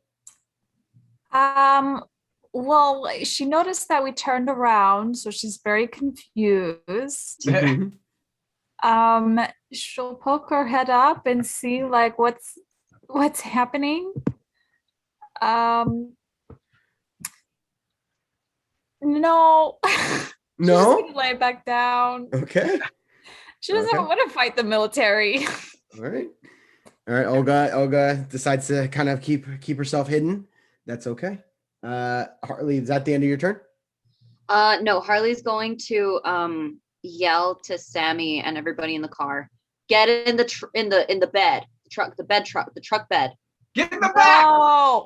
Speaker 6: Well, she noticed that we turned around, so she's very confused.
Speaker 1: Mhm.
Speaker 6: She'll poke her head up and see like what's happening. No. She's
Speaker 1: No?
Speaker 6: just gonna lay back down.
Speaker 1: Okay.
Speaker 6: She doesn't
Speaker 1: Okay.
Speaker 6: want to fight the military.
Speaker 1: All right. Olga decides to kind of keep herself hidden. That's okay. Harley, is that the end of your turn?
Speaker 4: No, Harley's going to yell to Sammie and everybody in the car. Get in the bed. The truck bed.
Speaker 2: Get in the back.
Speaker 6: Oh,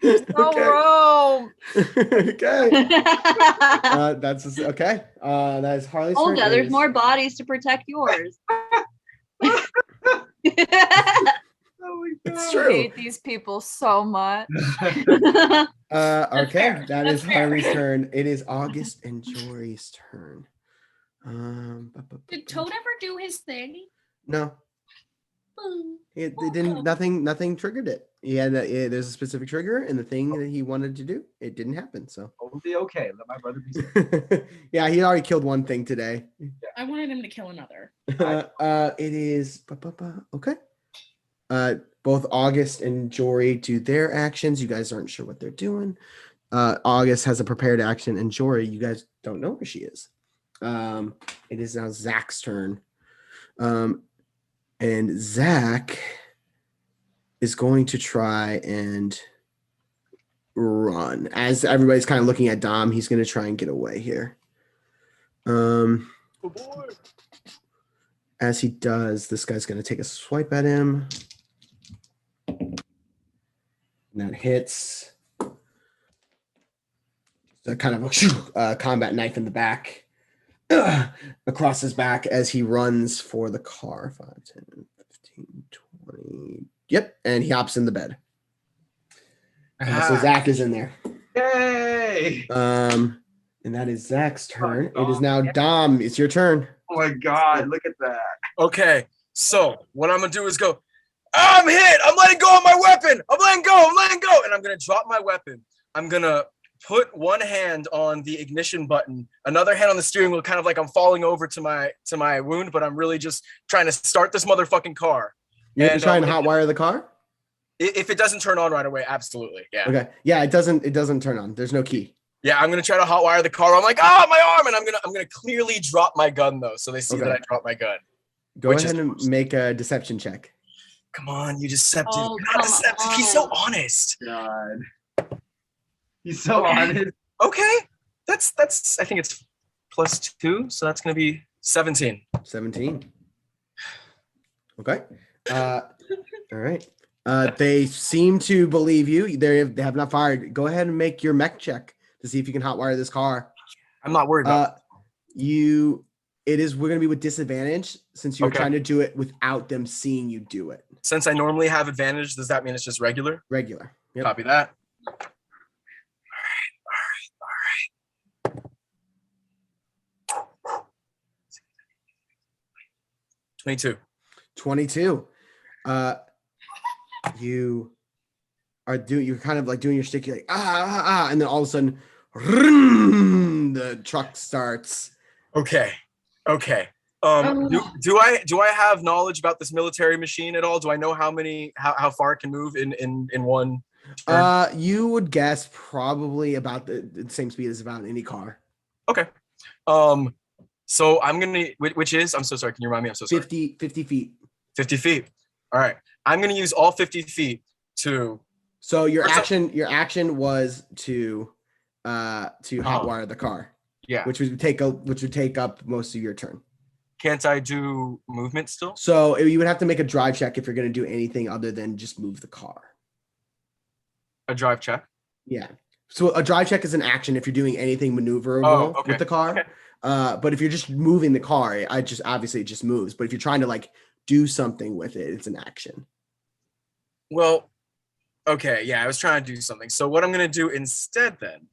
Speaker 6: so wrong.
Speaker 1: Okay. That's okay. That is Harley's turn.
Speaker 4: Olga, there's more bodies to protect yours.
Speaker 2: Oh my God.
Speaker 1: It's
Speaker 6: I
Speaker 1: true.
Speaker 6: hate these people so much.
Speaker 1: Okay,
Speaker 5: fair.
Speaker 1: that
Speaker 5: That's
Speaker 1: is
Speaker 5: fair.
Speaker 1: Harley's turn. It is August and Jory's turn.
Speaker 5: Did Toad ever do his thing?
Speaker 1: No,
Speaker 5: Boo.
Speaker 1: it didn't. Nothing triggered it. There's a specific trigger, and the thing that he wanted to do, it didn't happen. So
Speaker 2: Totally okay. Let my brother be safe.
Speaker 1: yeah, he already killed one thing today.
Speaker 5: I wanted him to kill another.
Speaker 1: It is okay. Both August and Jory do their actions. You guys aren't sure what they're doing. August has a prepared action, and Jory, you guys don't know where she is. It is now Zach's turn. And Zach is going to try and run. As everybody's kind of looking at Dom, he's going to try and get away here. As he does, this guy's going to take a swipe at him. And that hits. So kind of a combat knife in the back. Across his back as he runs for the car. 5, 10, 15, 20. Yep. And he hops in the bed. So Zach is in there.
Speaker 2: Yay!
Speaker 1: And that is Zach's turn. It is now Dom. It's your turn.
Speaker 2: Oh my God! Look at that.
Speaker 3: Okay, so what I'm gonna do is go. I'm hit. I'm letting go of my weapon. I'm letting go. And I'm gonna drop my weapon. I'm gonna put one hand on the ignition button, another hand on the steering wheel, kind of like I'm falling over to my wound, but I'm really just trying to start this motherfucking car.
Speaker 1: You're trying to hotwire the car?
Speaker 3: If it doesn't turn on right away, absolutely. Yeah.
Speaker 1: Okay. Yeah, it doesn't turn on. There's no key.
Speaker 3: Yeah, I'm gonna try to hotwire the car. I'm like, my arm, and I'm gonna clearly drop my gun though, so they see that I dropped my gun.
Speaker 1: Go ahead and make a deception check.
Speaker 3: Come on, you deceptive.
Speaker 4: Oh,
Speaker 3: You're not deceptive. He's so honest.
Speaker 2: God. He's so honest.
Speaker 3: Okay, that's. I think it's +2, so that's gonna be 17.
Speaker 1: 17. Okay. All right. They seem to believe you. They have not fired. Go ahead and make your mech check to see if you can hotwire this car.
Speaker 3: I'm not worried about
Speaker 1: we're gonna be with disadvantage since you're trying to do it without them seeing you do it.
Speaker 3: Since I normally have advantage, does that mean it's just regular?
Speaker 1: Regular. Yep.
Speaker 3: Copy that. All right. 22.
Speaker 1: 22. You're kind of like doing your stick, you're like, and then all of a sudden, the truck starts.
Speaker 3: Okay. Do I have knowledge about this military machine at all? Do I know how far it can move in one turn?
Speaker 1: You would guess probably about the same speed as about any car.
Speaker 3: Okay. So I'm gonna, which is, I'm so sorry. Can you remind me? I'm so sorry.
Speaker 1: 50 feet.
Speaker 3: 50 feet. All right. I'm gonna use all 50 feet to.
Speaker 1: So your action was to hotwire the car.
Speaker 3: Yeah.
Speaker 1: Which would take up most of your turn.
Speaker 3: Can't I do movement still?
Speaker 1: So you would have to make a drive check if you're going to do anything other than just move the car.
Speaker 3: A drive check?
Speaker 1: Yeah. So a drive check is an action if you're doing anything maneuverable with the car.
Speaker 3: Okay.
Speaker 1: But if you're just moving the car, it just moves. But if you're trying to like do something with it, it's an action.
Speaker 3: Well, okay. Yeah, I was trying to do something. So what I'm going to do instead then.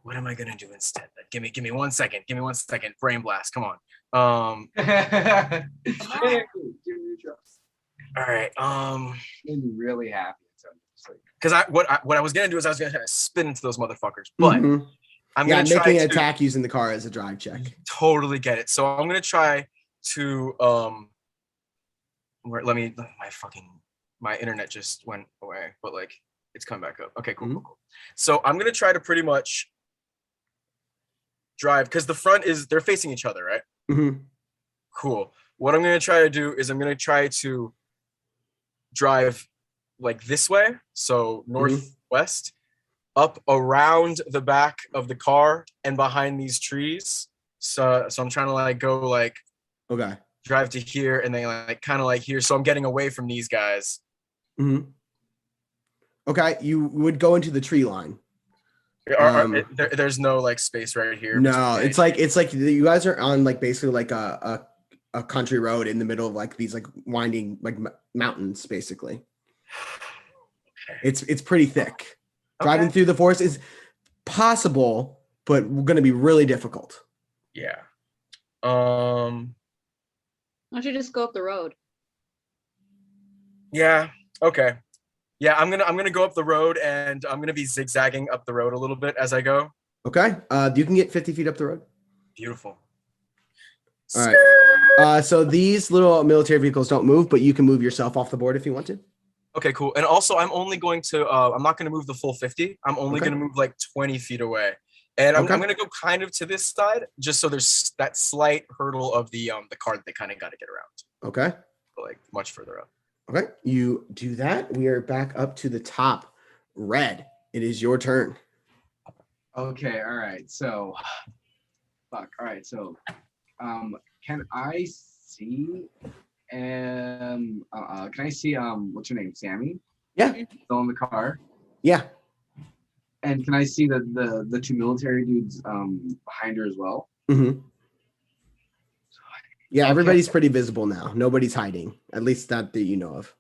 Speaker 3: What am I going to do instead then? Give me 1 second. Give me 1 second. Brain blast. Come on. All right.
Speaker 2: Made me really happy.
Speaker 3: Because what I was gonna do is I was gonna try to spin into those motherfuckers, but I'm gonna try
Speaker 1: making
Speaker 3: to
Speaker 1: an attack using the car as a drive check.
Speaker 3: Totally get it. So I'm gonna try to my internet just went away, but like it's coming back up. Okay, cool. So I'm gonna try to pretty much drive because the front they're facing each other, right?
Speaker 1: Mm-hmm.
Speaker 3: Cool. What I'm gonna try to do is I'm gonna try to drive like this way, so northwest, up around the back of the car and behind these trees. So I'm trying to like go like
Speaker 1: Okay.
Speaker 3: drive to here and then like kind of like here. So I'm getting away from these guys.
Speaker 1: Okay, you would go into the tree line.
Speaker 3: There's no like space right here.
Speaker 1: No, it's like you guys are on like basically like a country road in the middle of like these like winding like mountains basically. It's pretty thick. Driving through the forest is possible, but going to be really difficult.
Speaker 3: Yeah.
Speaker 4: Why don't you just go up the road?
Speaker 3: Yeah. Okay. Yeah, I'm gonna go up the road, and I'm gonna be zigzagging up the road a little bit as I go.
Speaker 1: Okay. You can get 50 feet up the road.
Speaker 3: Beautiful.
Speaker 1: All right. So these little military vehicles don't move, but you can move yourself off the board if you want to.
Speaker 3: Okay, cool. And also, I'm only going to. I'm not gonna move the full 50. I'm only gonna move like 20 feet away, and I'm gonna go kind of to this side, just so there's that slight hurdle of the car that they kind of got to get around.
Speaker 1: Okay.
Speaker 3: But like much further up.
Speaker 1: Okay, you do that. We are back up to the top. Red, it is your turn.
Speaker 2: Okay, all right. So, fuck. All right. So, can I see? Can I see? What's your name? Sammie?
Speaker 1: Yeah.
Speaker 2: Still in the car.
Speaker 1: Yeah.
Speaker 2: And can I see the two military dudes behind her as well?
Speaker 1: Mm-hmm. Yeah, everybody's pretty visible now. Nobody's hiding, at least not that you know of.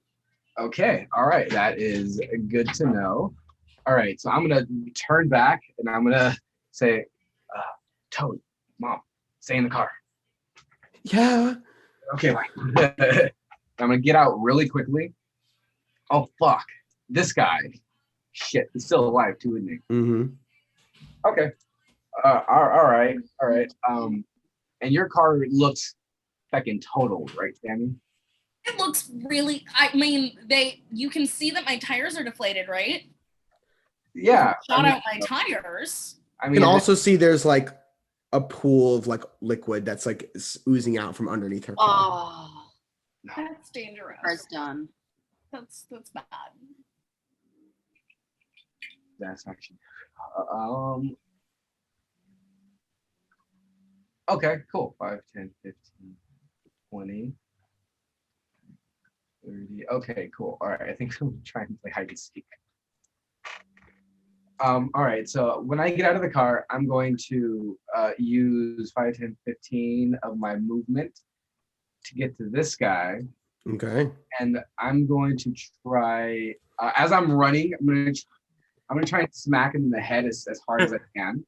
Speaker 2: Okay, all right, that is good to know. All right, so I'm gonna turn back and I'm gonna say, Toad, Mom, stay in the car.
Speaker 1: Yeah.
Speaker 2: Okay, I'm gonna get out really quickly. Oh fuck, this guy, shit, he's still alive too, isn't he?
Speaker 1: Mm-hmm.
Speaker 2: Okay. All right. And your car looks fucking total, right, Sammie?
Speaker 5: It looks really. I mean, you can see that my tires are deflated, right?
Speaker 2: Yeah.
Speaker 5: Shot out my tires.
Speaker 1: I mean, you can also see there's like a pool of like liquid that's like oozing out from underneath her car.
Speaker 4: Oh,
Speaker 5: that's dangerous.
Speaker 4: Car's done.
Speaker 5: That's bad.
Speaker 2: That's actually. Okay, cool. 5, 10, 15, 20, 30. Okay, cool. All right, I think I'm trying to play hide and seek. All right, so when I get out of the car, I'm going to use 5, 10, 15 of my movement to get to this guy.
Speaker 1: Okay.
Speaker 2: And I'm going to try, as I'm running, I'm gonna try and smack him in the head as hard as I can.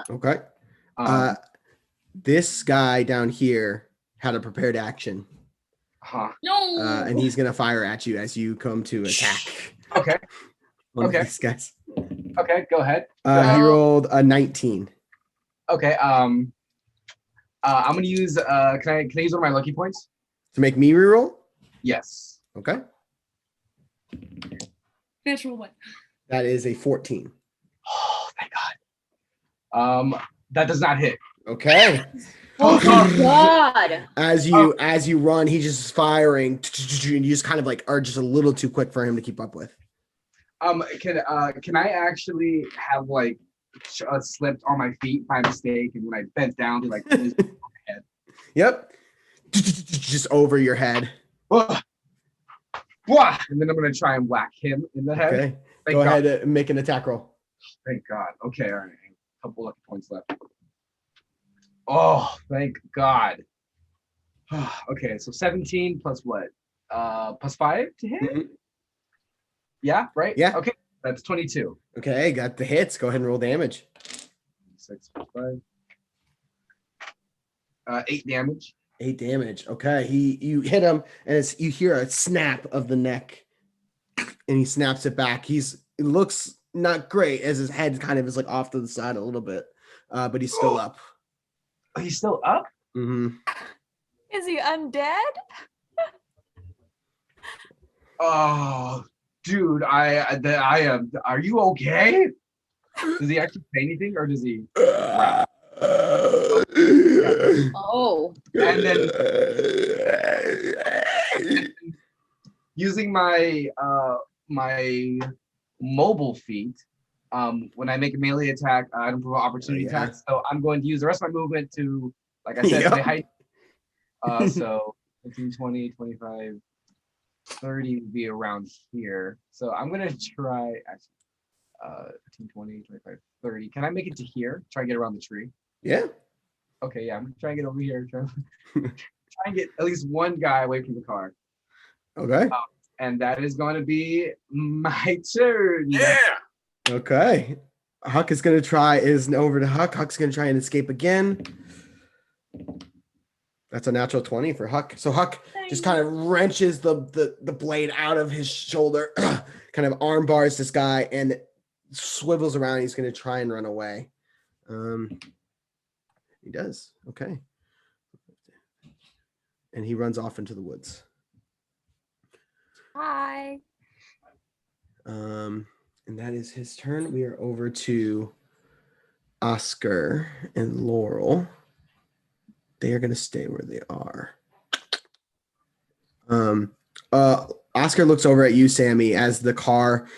Speaker 1: Okay. This guy down here had a prepared action.
Speaker 5: No.
Speaker 1: And he's gonna fire at you as you come to attack.
Speaker 2: Okay.
Speaker 1: One of these guys.
Speaker 2: Okay, go ahead.
Speaker 1: He rolled a 19.
Speaker 2: Okay. I'm gonna use. Can I use one of my lucky points
Speaker 1: To make me reroll?
Speaker 2: Yes.
Speaker 1: Okay.
Speaker 5: Natural one.
Speaker 1: That is a 14.
Speaker 2: Oh, thank God. That does not hit.
Speaker 1: Okay.
Speaker 4: Oh God!
Speaker 1: As you run, he's just firing, and you just kind of like are just a little too quick for him to keep up with.
Speaker 2: Can I actually have like slipped on my feet by mistake, and when I bent down to like my head?
Speaker 1: Yep. Just over your head.
Speaker 2: And then I'm gonna try and whack him in the head.
Speaker 1: Okay.
Speaker 2: Thank
Speaker 1: Go
Speaker 2: God.
Speaker 1: ahead and make an attack roll.
Speaker 2: Thank God. Okay, all right. A couple lucky points left. Oh, thank God. Okay, so 17 plus what? Plus 5 to hit?
Speaker 1: Mm-hmm.
Speaker 2: Yeah, right?
Speaker 1: Yeah.
Speaker 2: Okay, that's 22.
Speaker 1: Okay, got the hits. Go ahead and roll damage.
Speaker 2: 6 plus 5. 8 damage.
Speaker 1: 8 damage. Okay, you hit him, and you hear a snap of the neck, and he snaps it back. It looks not great as his head kind of is like off to the side a little bit, but he's still up.
Speaker 2: Oh, he's still up?
Speaker 1: Mm-hmm.
Speaker 6: Is he undead?
Speaker 2: Oh, dude, I am. Are you okay? Does he actually say anything, or does he?
Speaker 4: Oh.
Speaker 2: And then using my my mobile feat. When I make a melee attack, I don't provoke opportunity attacks. So I'm going to use the rest of my movement to, like I said, stay height. So 15, 20, 25, 30 would be around here. So I'm gonna try actually 15, 20, 25, 30. Can I make it to here? Try and get around the tree.
Speaker 1: Yeah.
Speaker 2: Okay, yeah, I'm gonna try and get over here. Try and get at least one guy away from the car.
Speaker 1: Okay.
Speaker 2: And that is going to be my turn.
Speaker 3: Yeah.
Speaker 1: Okay. Huck is gonna try. Is over to Huck. Huck's gonna try and escape again. That's a natural 20 for Huck. So Huck just kind of wrenches the blade out of his shoulder, kind of arm bars this guy, and swivels around. He's gonna try and run away. He does. Okay. And he runs off into the woods.
Speaker 6: Hi.
Speaker 1: And that is his turn. We are over to Oscar and Laurel. They are going to stay where they are. Oscar looks over at you, Sammie, as the car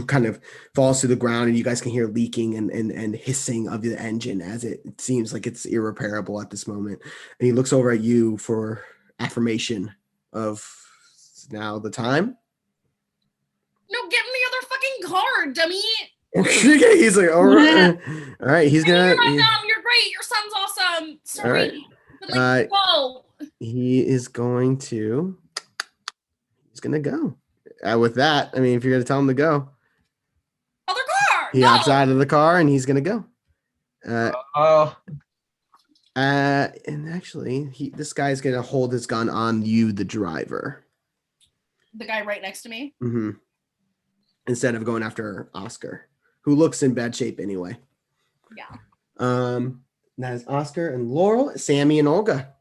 Speaker 1: kind of falls to the ground, and you guys can hear leaking and hissing of the engine as it seems like it's irreparable at this moment. And he looks over at you for affirmation of now the time.
Speaker 5: No, get in the other fucking car, dummy.
Speaker 1: He's like, all right. All right. He's going
Speaker 5: You're
Speaker 1: to.
Speaker 5: not dumb. You're great. Your son's awesome. Sorry.
Speaker 1: All right.
Speaker 5: But like, whoa.
Speaker 1: He is going to. He's going to go. With that, I mean, if you're going to tell him to go.
Speaker 5: Other car.
Speaker 1: He hops out of the car and he's going to go. And actually, this guy's going to hold his gun on you, the driver.
Speaker 5: The guy right next to me.
Speaker 1: Mm-hmm. Instead of going after Oscar, who looks in bad shape anyway.
Speaker 5: Yeah.
Speaker 1: That is Oscar and Laurel, Sammie and Olga.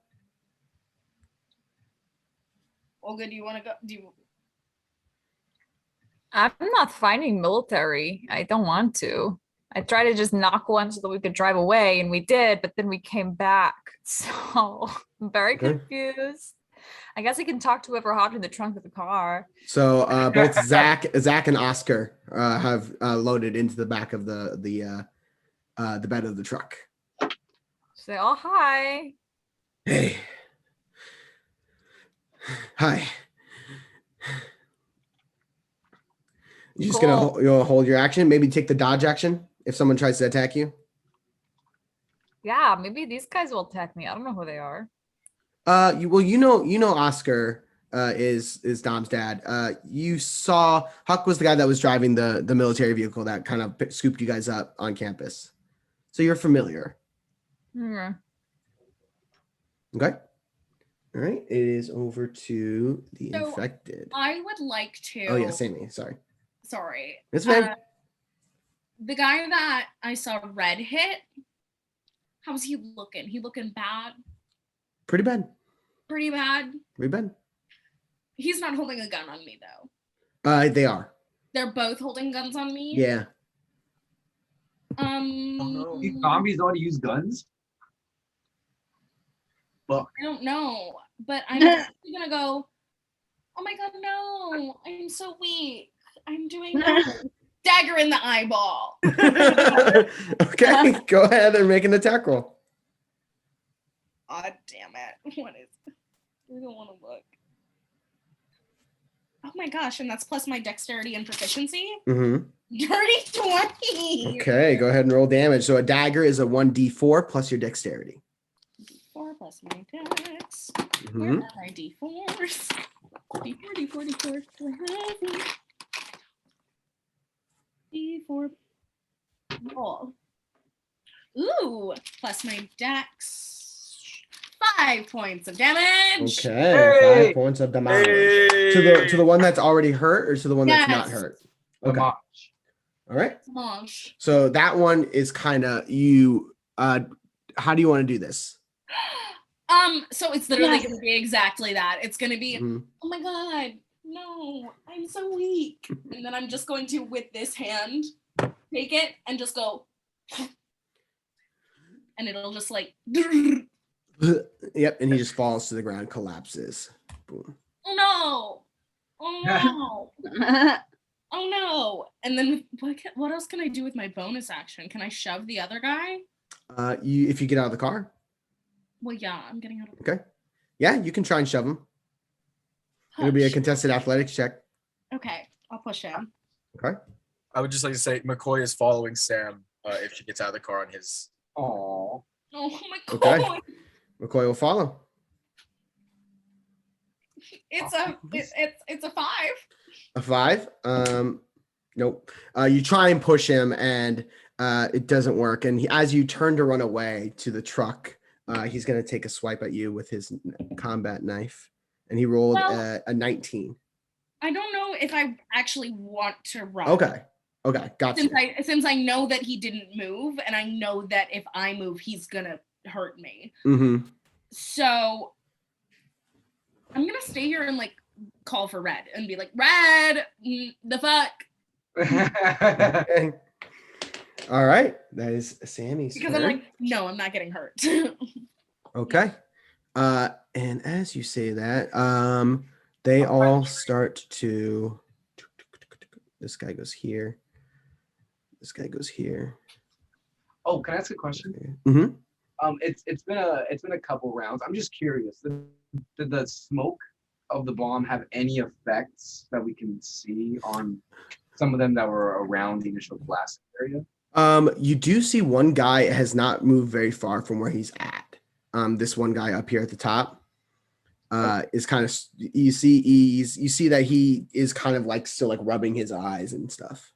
Speaker 5: Olga, do you want to go?
Speaker 6: I'm not finding military. I don't want to. I tried to just knock one so that we could drive away, and we did, but then we came back. So I'm very confused. I guess I can talk to whoever hopped in the trunk of the car.
Speaker 1: So both Zach and Oscar have loaded into the back of the bed of the truck.
Speaker 6: Say, oh, hi.
Speaker 1: Hey. Hi. You're just gonna hold your action. Maybe take the dodge action if someone tries to attack you.
Speaker 6: Yeah, maybe these guys will attack me. I don't know who they are.
Speaker 1: You know Oscar is Dom's dad. You saw Huck was the guy that was driving the military vehicle that kind of scooped you guys up on campus. So you're familiar.
Speaker 6: Hmm.
Speaker 1: Okay. All right. It is over to the infected.
Speaker 5: I would like to.
Speaker 1: Oh yeah, Sammie. Sorry.
Speaker 5: It's
Speaker 1: fine.
Speaker 5: The guy that I saw red hit. How's he looking? He looking bad?
Speaker 1: Pretty bad.
Speaker 5: Pretty bad.
Speaker 1: Pretty bad.
Speaker 5: He's not holding a gun on me though.
Speaker 1: They are.
Speaker 5: They're both holding guns on me.
Speaker 1: Yeah.
Speaker 2: These zombies know how to use guns?
Speaker 5: I don't know, but I'm actually gonna go. Oh my god, no! I'm so weak. I'm doing dagger in the eyeball.
Speaker 1: Okay, go ahead and make an attack roll.
Speaker 5: God damn it! What is? I don't want to look. Oh my gosh, and that's plus my dexterity and proficiency.
Speaker 1: Mm-hmm.
Speaker 5: Dirty 20.
Speaker 1: Okay, go ahead and roll damage. So a dagger is a 1d4 plus your dexterity.
Speaker 5: D4 plus my dex.
Speaker 1: Mm-hmm.
Speaker 5: Where are my D4s? D4. D4. Roll. Ooh, plus my dex. 5 points of damage.
Speaker 1: Okay, 5 points of damage. To the one that's already hurt, or to the one that's not hurt? Okay. All right.
Speaker 5: Mosh.
Speaker 1: So that one is kind of you. How do you want to do this?
Speaker 5: So it's literally going to be exactly that. It's going to be, oh my god, no, I'm so weak. And then I'm just going to, with this hand, take it and just go, and it'll just like.
Speaker 1: Yep, and he just falls to the ground, collapses. Boom.
Speaker 5: Oh Oh no. Oh no. And then what else can I do with my bonus action? Can I shove the other guy?
Speaker 1: If you get out of the car.
Speaker 5: Well, yeah, I'm getting out of
Speaker 1: Okay. Yeah, you can try and shove him. It'll be a contested athletics check.
Speaker 5: Okay, I'll push him.
Speaker 1: Okay.
Speaker 3: I would just like to say McCoy is following Sam if she gets out of the car on his.
Speaker 2: Aww.
Speaker 5: Oh my god.
Speaker 1: Okay. McCoy will follow.
Speaker 5: It's a 5.
Speaker 1: A 5. Nope. You try and push him and it doesn't work. And as you turn to run away to the truck, he's going to take a swipe at you with his combat knife. And he rolled a 19.
Speaker 5: I don't know if I actually want to run.
Speaker 1: Okay. Gotcha.
Speaker 5: Since I know that he didn't move, and I know that if I move, he's gonna hurt me.
Speaker 1: Mm-hmm.
Speaker 5: So I'm gonna stay here and like call for Red and be like, Red, the fuck.
Speaker 1: Okay. All right. That is Sammie's
Speaker 5: Because
Speaker 1: turn.
Speaker 5: I'm like, no, I'm not getting hurt.
Speaker 1: Okay. And as you say that, they all start to. This guy goes here. This guy goes here.
Speaker 2: Oh, can I ask a question?
Speaker 1: Mm-hmm.
Speaker 2: It's been a couple rounds. I'm just curious. Did the smoke of the bomb have any effects that we can see on some of them that were around the initial blast area?
Speaker 1: You do see one guy has not moved very far from where he's at. This one guy up here at the top is kind of, you see that he is kind of like still like rubbing his eyes and stuff.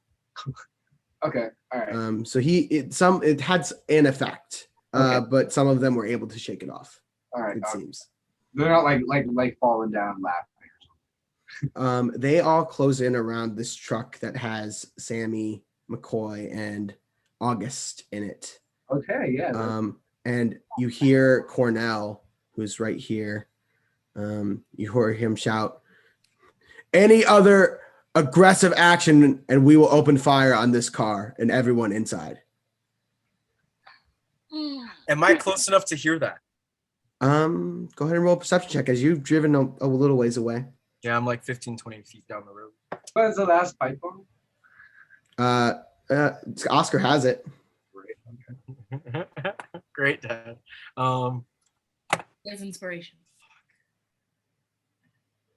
Speaker 2: Okay, all right.
Speaker 1: So it had an effect, but some of them were able to shake it off.
Speaker 2: All right,
Speaker 1: it seems.
Speaker 2: They're not like falling down laughing.
Speaker 1: They all close in around this truck that has Sammie, McCoy, and August in it.
Speaker 2: Okay, yeah.
Speaker 1: And you hear Cornell, who's right here. You hear him shout, "Any other aggressive action and we will open fire on this car and everyone inside."
Speaker 3: Am I close enough to hear that?
Speaker 1: Go ahead and roll a perception check as you've driven a little ways away.
Speaker 3: Yeah, I'm like 15, 20 feet down the road.
Speaker 2: When's the last pipe bomb?
Speaker 1: Oscar has it.
Speaker 3: Great. Great, Dad.
Speaker 5: There's inspiration.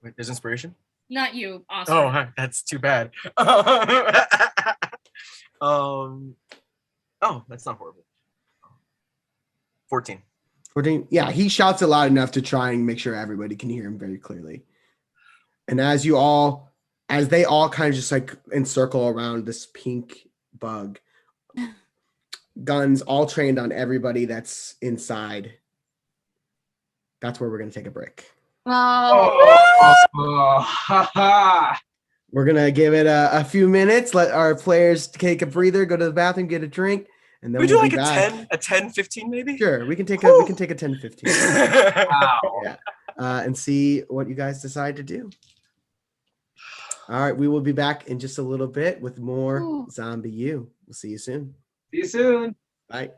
Speaker 3: Wait, there's inspiration?
Speaker 5: Not you, Oscar.
Speaker 3: Oh, that's too bad. Oh, that's not horrible. 14.
Speaker 1: 14. Yeah, he shouts it loud enough to try and make sure everybody can hear him very clearly. And as they all kind of just like encircle around this pink bug, guns all trained on everybody that's inside. That's where we're going to take a break. We're going to give it a few minutes, let our players take a breather, go to the bathroom, get a drink, and then
Speaker 3: we do
Speaker 1: we'll
Speaker 3: like
Speaker 1: be
Speaker 3: a
Speaker 1: back.
Speaker 3: 10, 15 maybe?
Speaker 1: Sure, we can take a 10 15.
Speaker 2: Wow.
Speaker 1: Yeah. And see what you guys decide to do. All right, we will be back in just a little bit with more Zombie U. We'll see you soon.
Speaker 2: See you soon.
Speaker 1: Bye.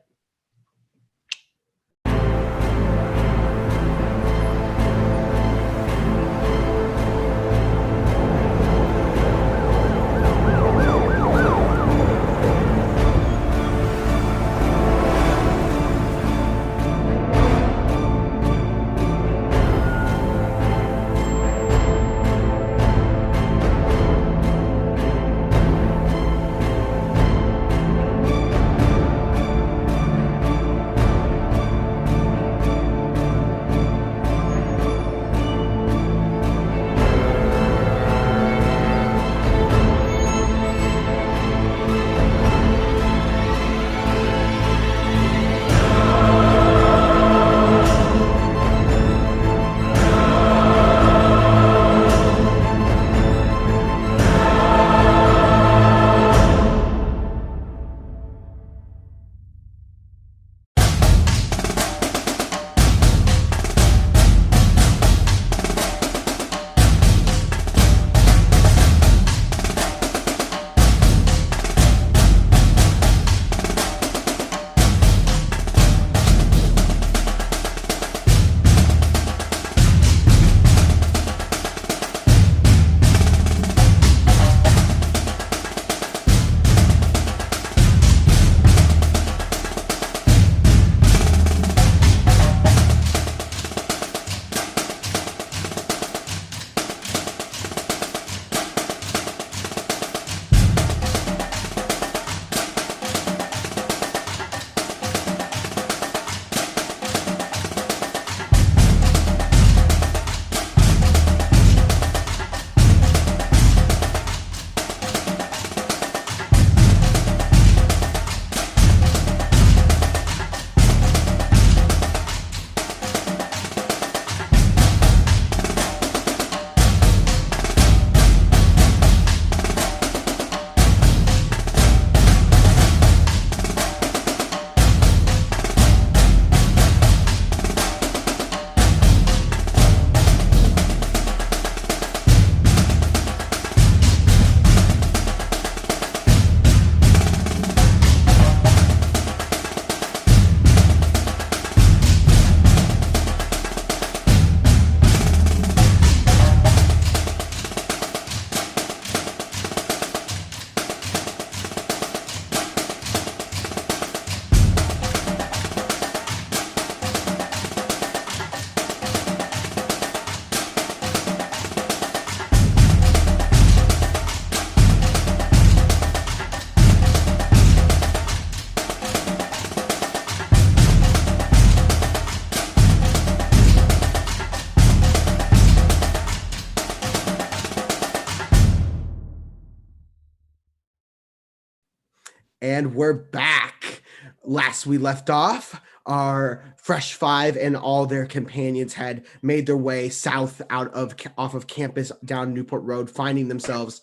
Speaker 1: And we're back. Last we left off, our Fresh Five and all their companions had made their way south off of campus down Newport Road, finding themselves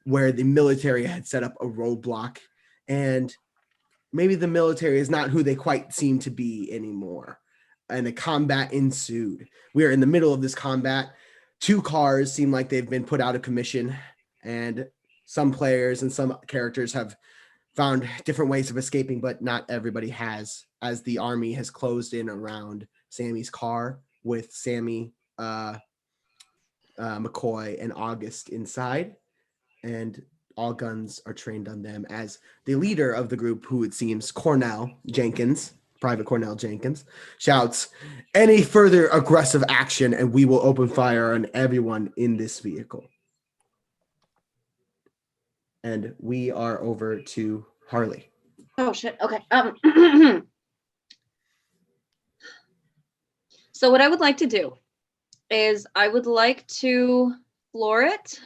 Speaker 1: where the military had set up a roadblock. And maybe the military is not who they quite seem to be anymore. And a combat ensued. We are in the middle of this combat. 2 cars seem like they've been put out of commission, and some players and some characters have found different ways of escaping, but not everybody has, as the army has closed in around Sammie's car with Sammie, McCoy, and August inside, and all guns are trained on them, as the leader of the group, who it seems Private Cornell Jenkins, shouts, "Any further aggressive action and we will open fire on everyone in this vehicle." And we are over to Harley.
Speaker 4: Oh shit. Okay. So what I would like to do is I would like to floor it,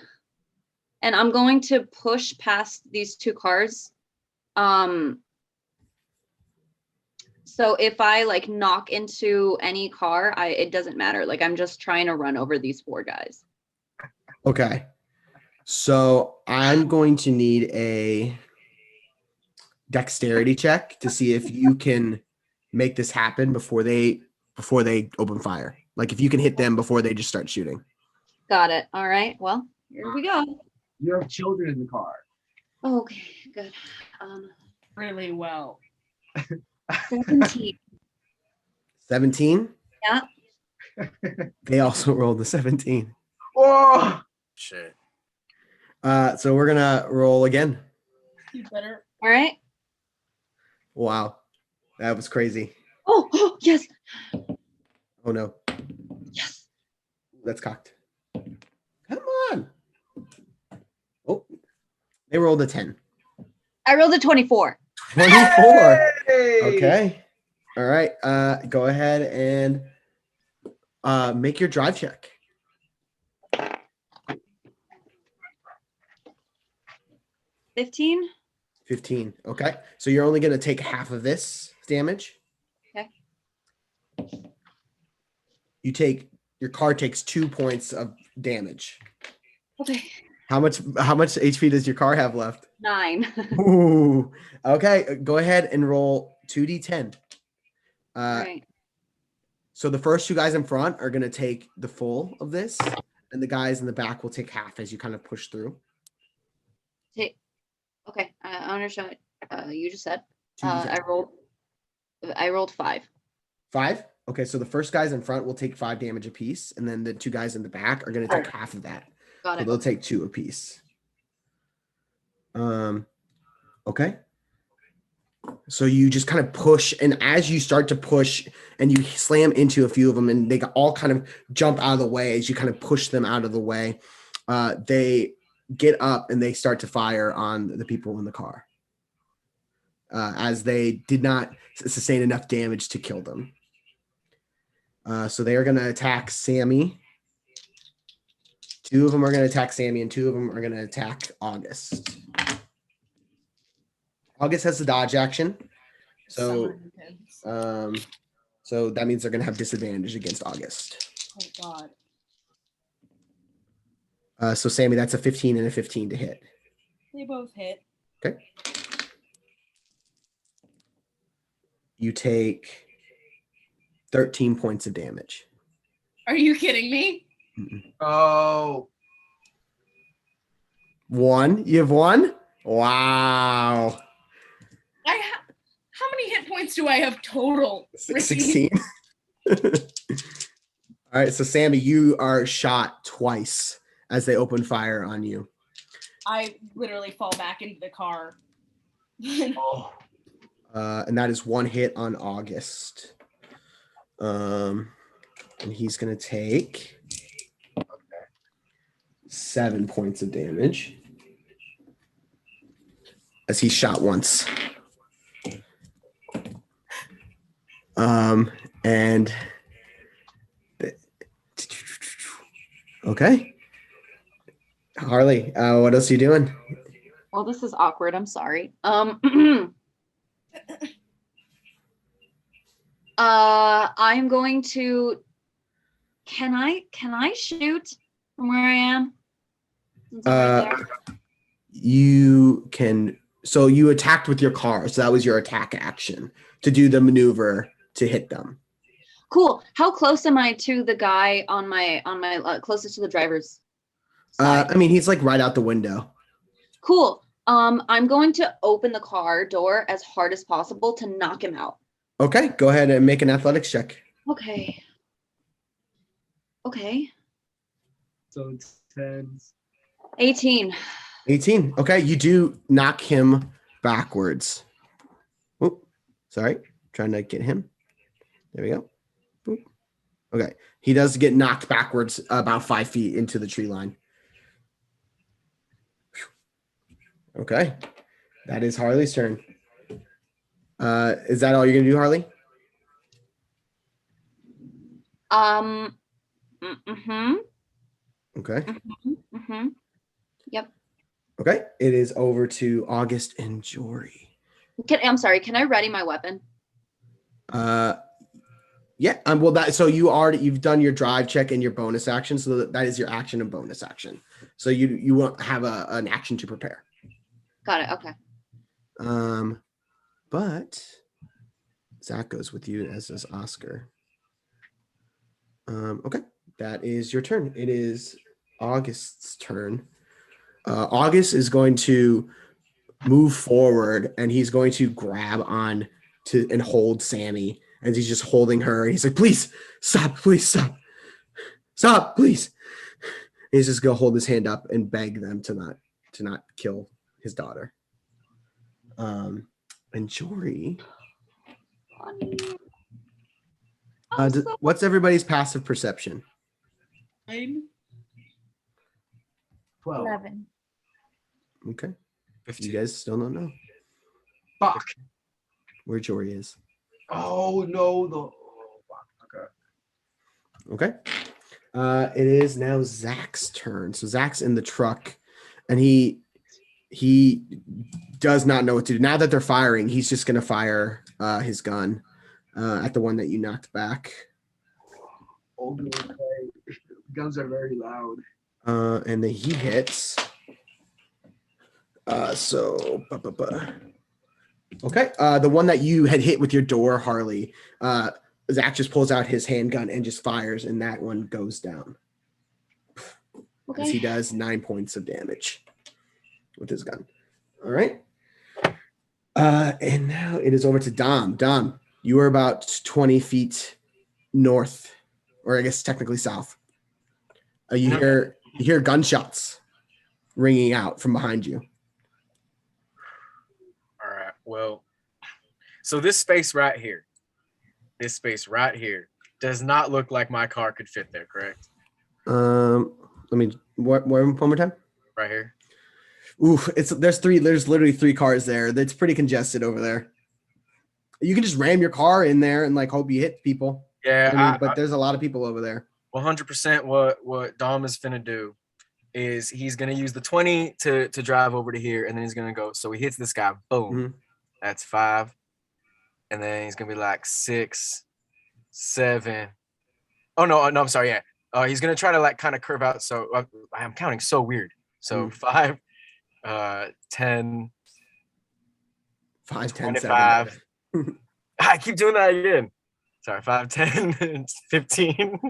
Speaker 4: and I'm going to push past these 2 cars. So if I like knock into any car, it doesn't matter. Like, I'm just trying to run over these 4 guys.
Speaker 1: Okay. So I'm going to need a dexterity check to see if you can make this happen before they open fire. Like, if you can hit them before they just start shooting.
Speaker 4: Got it. All right. Well, here we go.
Speaker 2: You have children in the car.
Speaker 4: Okay, good.
Speaker 5: Really well.
Speaker 4: 17.
Speaker 1: 17?
Speaker 4: Yeah.
Speaker 1: They also rolled the 17.
Speaker 2: Oh,
Speaker 3: Shit.
Speaker 1: So we're gonna roll again.
Speaker 5: You better.
Speaker 4: All right.
Speaker 1: Wow, that was crazy.
Speaker 4: Oh, yes.
Speaker 1: Oh no,
Speaker 4: Yes.
Speaker 1: that's cocked. Come on. Oh, they rolled a 10.
Speaker 4: I rolled a 24.
Speaker 1: 24.
Speaker 2: hey!
Speaker 1: Okay. All right. Go ahead and make your drive check.
Speaker 4: 15.
Speaker 1: 15. Okay. So you're only going to take half of this damage.
Speaker 4: Okay.
Speaker 1: Your car takes 2 points of damage.
Speaker 4: Okay.
Speaker 1: How much HP does your car have left?
Speaker 4: 9.
Speaker 1: Ooh. Okay. Go ahead and roll 2d10.
Speaker 4: Right.
Speaker 1: So the first 2 guys in front are going to take the full of this, and the guys in the back will take half as you kind of push through.
Speaker 4: Okay. I understand what you just said.
Speaker 1: 2d10.
Speaker 4: I rolled 5.
Speaker 1: 5? Okay, so the first guys in front will take 5 damage apiece, and then the 2 guys in the back are going to take half of that.
Speaker 4: Got
Speaker 1: So
Speaker 4: it.
Speaker 1: they'll take 2 apiece. Okay. So you just kind of push, and as you start to push and you slam into a few of them, and they all kind of jump out of the way as you kind of push them out of the way, they get up and they start to fire on the people in the car, as they did not sustain enough damage to kill them. So they are going to attack Sammie. 2 of them are going to attack Sammie, and 2 of them are going to attack August. August has the dodge action. So so that means they're going to have disadvantage against August.
Speaker 5: Oh
Speaker 1: So Sammie, that's a 15 and a 15 to hit.
Speaker 5: They both hit.
Speaker 1: Okay. You take 13 points of damage.
Speaker 5: Are you kidding me?
Speaker 2: Oh.
Speaker 1: 1? You have 1? Wow.
Speaker 5: How many hit points do I have total? Ricky?
Speaker 1: 16. All right, so Sammie, you are shot twice as they open fire on you.
Speaker 5: I literally fall back into the car.
Speaker 2: Oh.
Speaker 1: And that is 1 hit on August. And he's going to take 7 points of damage as he's shot once. And okay. Harley, what else are you doing?
Speaker 4: Well, this is awkward. I'm sorry. I'm going to. Can I shoot from where I am? Since I'm right there?
Speaker 1: You can. So you attacked with your car. So that was your attack action to do the maneuver to hit them.
Speaker 4: Cool. How close am I to the guy on my closest to the driver's side?
Speaker 1: I mean, he's like right out the window.
Speaker 4: Cool. I'm going to open the car door as hard as possible to knock him out.
Speaker 1: Okay, go ahead and make an athletics check.
Speaker 4: Okay.
Speaker 2: So it's 10.
Speaker 4: 18.
Speaker 1: 18. Okay, you do knock him backwards. Oh, sorry. Trying to get him. There we go. Boop. Okay, he does get knocked backwards about 5 feet into the tree line. Okay, that is Harley's turn. Is that all you're gonna do, Harley? Okay.
Speaker 4: Yep.
Speaker 1: Okay, it is over to August and Jory.
Speaker 4: I'm sorry. Can I ready my weapon?
Speaker 1: Yeah. Well, so you've done your drive check and your bonus action, so that is your action and bonus action. So you won't have an action to prepare.
Speaker 4: Got it. Okay.
Speaker 1: But Zach goes with you, as does Oscar. Okay, that is your turn. It is August's turn. August is going to move forward, and he's going to grab on to and hold Sammie, and he's just holding her. He's like, "Please stop! Please stop! Stop! Please!" He's just gonna hold his hand up and beg them to not kill his daughter. And Jory. What's everybody's passive perception?
Speaker 2: 12.
Speaker 6: 11.
Speaker 1: Okay.
Speaker 3: 15.
Speaker 1: You guys still don't know
Speaker 2: Fuck.
Speaker 1: where Jory is.
Speaker 2: Oh no. Fuck. Okay.
Speaker 1: Okay. It is now Zach's turn. So Zach's in the truck, and he does not know what to do. Now that they're firing, he's just going to fire his gun at the one that you knocked back.
Speaker 2: Olga, guns are very loud.
Speaker 1: And then he hits. Okay. The one that you had hit with your door, Harley, Zach just pulls out his handgun and just fires, and that one goes down.
Speaker 4: Okay.
Speaker 1: As he does 9 points of damage with his gun. All right. And now it is over to Dom. Dom, you are about 20 feet north, or I guess technically south. You hear gunshots ringing out from behind you.
Speaker 3: All right. Well, so this space right here does not look like my car could fit there, correct?
Speaker 1: Let me one more time.
Speaker 3: Right here.
Speaker 1: Ooh, there's literally 3 cars there. It's pretty congested over there. You can just ram your car in there and like hope you hit people.
Speaker 3: Yeah,
Speaker 1: but there's a lot of people over there.
Speaker 3: 100% what Dom is finna do is he's gonna use the 20 to drive over to here, and then he's gonna go. So he hits this guy, boom.
Speaker 1: Mm-hmm.
Speaker 3: That's 5. And then he's gonna be like 6, 7. Oh no, I'm sorry, yeah. He's gonna try to like kind of curve out. So I'm counting so weird. So 5, 10,
Speaker 1: 5, 10,
Speaker 3: 25.
Speaker 1: 7.
Speaker 3: I keep doing that again. Sorry, 5, 10, 15,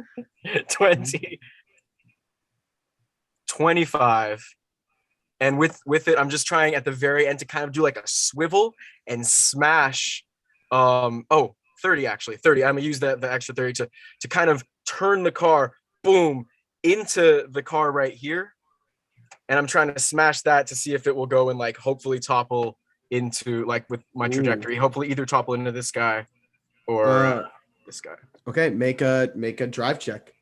Speaker 3: 20, 25. And with it, I'm just trying at the very end to kind of do like a swivel and smash. 30 actually. 30. I'm gonna use the extra 30 to kind of turn the car, boom, into the car right here. And I'm trying to smash that to see if it will go and like hopefully topple into like with my trajectory. Hopefully either topple into this guy or this guy.
Speaker 1: Okay, make a drive check.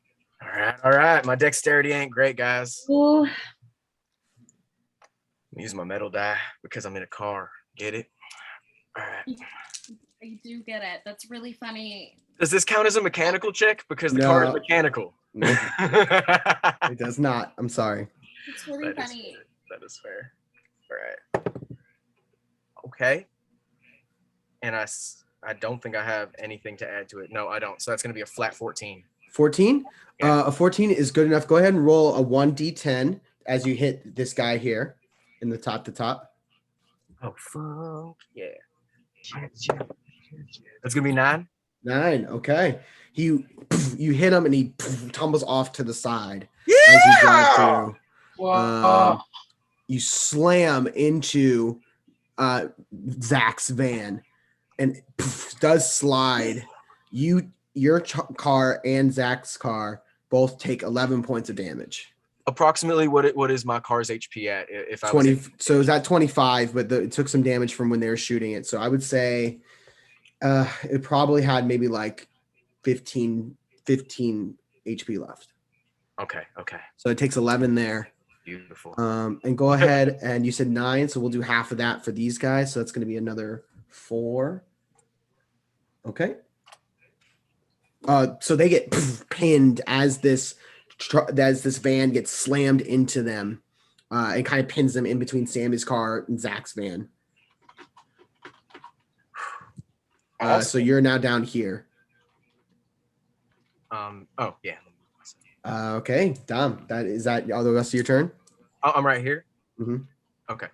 Speaker 3: All right. My dexterity ain't great, guys.
Speaker 4: Ooh.
Speaker 3: Use my metal die because I'm in a car. Get it? All right.
Speaker 5: I do get it. That's really funny.
Speaker 3: Does this count as a mechanical check? Because the
Speaker 1: No.
Speaker 3: car is mechanical.
Speaker 1: No, it does not. I'm sorry.
Speaker 5: It's really funny.
Speaker 3: That is fair. All right. Okay. And I don't think I have anything to add to it. No, I don't. So that's going to be a flat 14.
Speaker 1: 14?
Speaker 3: Yeah.
Speaker 1: A 14 is good enough. Go ahead and roll a 1d10 as you hit this guy here in the top to top.
Speaker 3: Oh, fuck. Yeah. That's going to be 9?
Speaker 1: 9. Okay. You hit him and he tumbles off to the side
Speaker 3: Yeah!
Speaker 1: as you drive through.
Speaker 2: Whoa.
Speaker 1: You slam into Zach's van and does slide. Your car and Zach's car both take 11 points of damage.
Speaker 3: Approximately what is my car's HP at? If I
Speaker 1: 20.
Speaker 3: was
Speaker 1: So is that 25? But it took some damage from when they were shooting it. So I would say it probably had maybe like 15 HP left.
Speaker 3: Okay.
Speaker 1: So it takes 11 there.
Speaker 3: Beautiful.
Speaker 1: And go ahead and you said 9, so we'll do half of that for these guys. So that's going to be another 4. Okay. So they get pinned as this van gets slammed into them, and kind of pins them in between Sammie's car and Zach's van. So you're now down here.
Speaker 3: Oh yeah.
Speaker 1: Okay, Dom. Is that all the rest of your turn?
Speaker 3: I'm right here.
Speaker 1: Mm-hmm.
Speaker 3: Okay.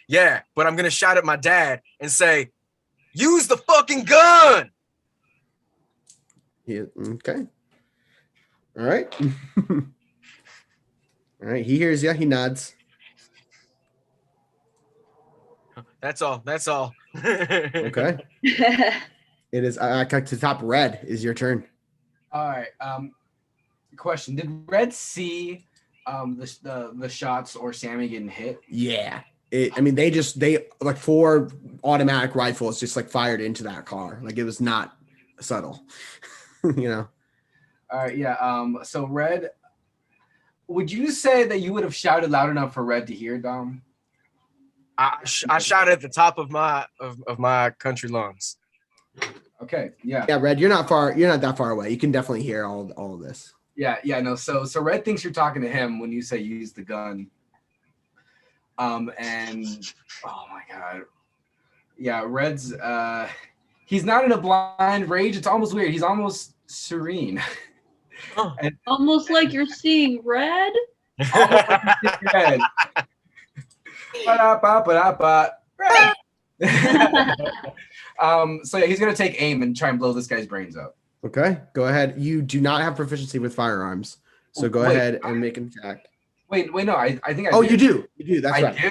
Speaker 3: Yeah, but I'm gonna shout at my dad and say, "Use the fucking gun!"
Speaker 1: Yeah. Okay. All right. All right. He hears you. He nods.
Speaker 3: That's all.
Speaker 1: Okay. It is to top. Red is your turn.
Speaker 2: All right. Question: did Red see the shots or Sammie getting hit?
Speaker 1: Yeah. They like 4 automatic rifles just like fired into that car. Like it was not subtle. You know.
Speaker 2: All right. Yeah. So Red, would you say that you would have shouted loud enough for Red to hear, Dom?
Speaker 3: I shouted at the top of my country lungs.
Speaker 2: Okay. Yeah.
Speaker 1: Yeah, Red, you're not that far away. You can definitely hear all of this.
Speaker 2: Yeah. No. So Red thinks you're talking to him when you say use the gun. And oh my God. Yeah. Red's he's not in a blind rage. It's almost weird. He's almost serene. And
Speaker 4: Almost like you're seeing red.
Speaker 2: almost like he's seeing red. Red. So yeah, he's gonna take aim and try and blow this guy's brains out.
Speaker 1: Okay, go ahead. You do not have proficiency with firearms, so go ahead and make an attack.
Speaker 2: Wait, no, I think I
Speaker 1: Oh,
Speaker 2: do.
Speaker 1: you do. That's
Speaker 2: I
Speaker 1: right.
Speaker 2: do.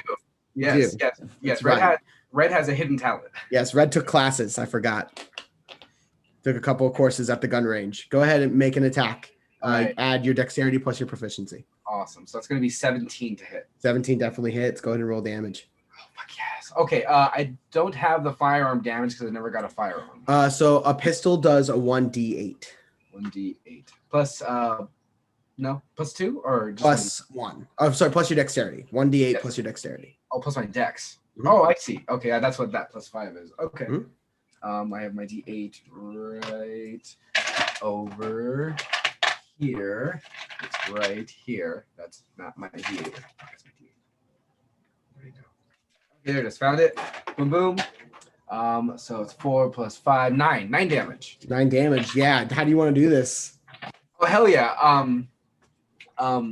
Speaker 1: You do.
Speaker 2: Yes.
Speaker 1: That's right.
Speaker 2: Red has a hidden talent.
Speaker 1: Yes, Red took classes. I forgot. Took a couple of courses at the gun range. Go ahead and make an attack.
Speaker 2: Right.
Speaker 1: Add your dexterity plus your proficiency.
Speaker 2: Awesome. So it's gonna be 17 to hit.
Speaker 1: 17 definitely hits. Go ahead and roll damage.
Speaker 2: Oh fuck yes. Okay. I don't have the firearm damage because I never got a firearm.
Speaker 1: So a pistol does a 1d8.
Speaker 2: 1d8 plus no plus 2 or just
Speaker 1: Plus 1. Oh, sorry, plus your dexterity. 1d8
Speaker 2: Yes.
Speaker 1: plus your dexterity.
Speaker 2: Oh, plus my dex.
Speaker 1: Mhm.
Speaker 2: Oh, I see. Okay, that's what that plus 5 is. Okay.
Speaker 1: Mhm.
Speaker 2: I have my d8 right over here. It's right here. That's not my d8. That's my d8. Where'd it go? Okay, there it is. Found it. Boom, boom. So it's 4 plus 5, 9. 9 damage.
Speaker 1: 9 damage. Yeah. How do you want to do this?
Speaker 2: Oh hell yeah. A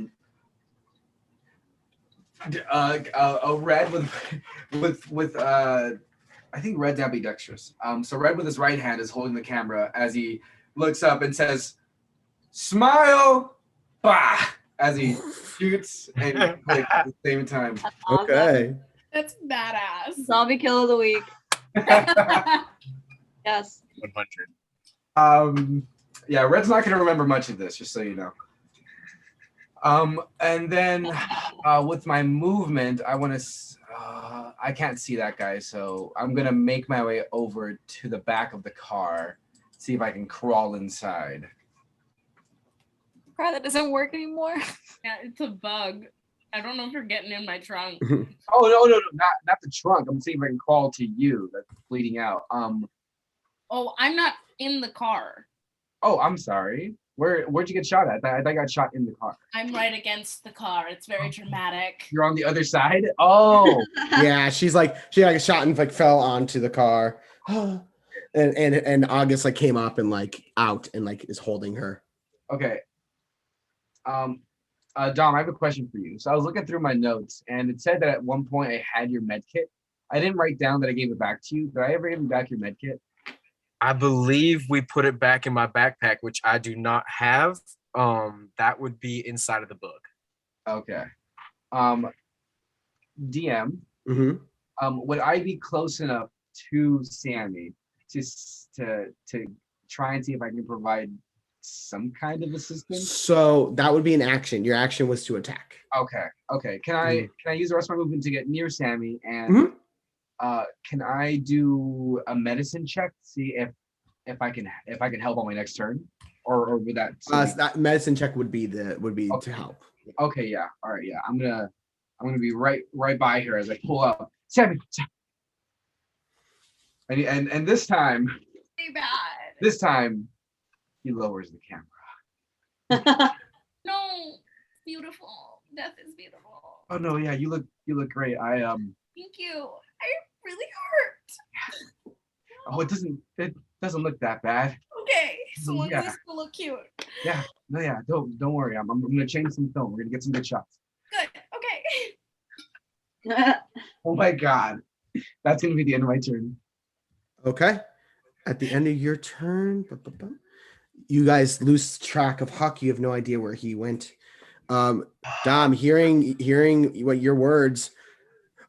Speaker 2: red with I think Red's ambidextrous. So Red with his right hand is holding the camera as he looks up and says, "Smile!" Bah! As he shoots and clicks at the same time.
Speaker 4: That's awesome.
Speaker 1: Okay.
Speaker 5: That's badass.
Speaker 4: Zombie kill of the week. Yes.
Speaker 3: 100.
Speaker 2: Yeah, Red's not gonna remember much of this, just so you know. And then with my movement, I can't see that guy, so I'm gonna make my way over to the back of the car, see if I can crawl inside.
Speaker 6: Crap, that doesn't work anymore.
Speaker 5: Yeah, it's a bug. I don't know if you're getting in my trunk.
Speaker 2: Oh no, not the trunk. I'm seeing if I can crawl to you. That's bleeding out.
Speaker 5: Oh, I'm not in the car.
Speaker 2: Oh, I'm sorry. Where'd you get shot at? I got shot in the car.
Speaker 5: I'm right against the car. It's very dramatic.
Speaker 2: You're on the other side? Oh.
Speaker 1: Yeah, she like shot and like fell onto the car. and August like came up and like out and like is holding her.
Speaker 2: Okay. Dom, I have a question for you. So I was looking through my notes and it said that at one point I had your med kit. I didn't write down that I gave it back to you. Did I ever give you back your med kit?
Speaker 3: I believe we put it back in my backpack, which I do not have. That would be inside of the book.
Speaker 2: Okay. DM,
Speaker 1: Mm-hmm.
Speaker 2: would I be close enough to Sammie to try and see if I can provide some kind of assistance?
Speaker 1: So that would be an action. Your action was to attack.
Speaker 2: Okay. Can I use the rest of my movement to get near Sammie and can I do a medicine check to see if I can help on my next turn, or would that?
Speaker 1: That medicine check would be to help.
Speaker 2: Okay, yeah, all right, yeah. I'm gonna be right by her as I pull up. Sammie. And this time.
Speaker 5: Pretty bad.
Speaker 2: This time, he lowers the camera.
Speaker 5: No, beautiful. Death is beautiful.
Speaker 2: Oh no, yeah, you look great.
Speaker 5: Thank you. I really hurt.
Speaker 2: Oh, it doesn't look that bad.
Speaker 5: Okay, so long
Speaker 2: Yeah.
Speaker 5: as this will look cute.
Speaker 2: Yeah, no, yeah, don't worry. I'm gonna change some film. We're gonna get some good shots.
Speaker 5: Good. Okay.
Speaker 2: Oh my god, that's gonna be the end of my turn.
Speaker 1: Okay. At the end of your turn, you guys lose track of Huck. You have no idea where he went. Dom, hearing what your words,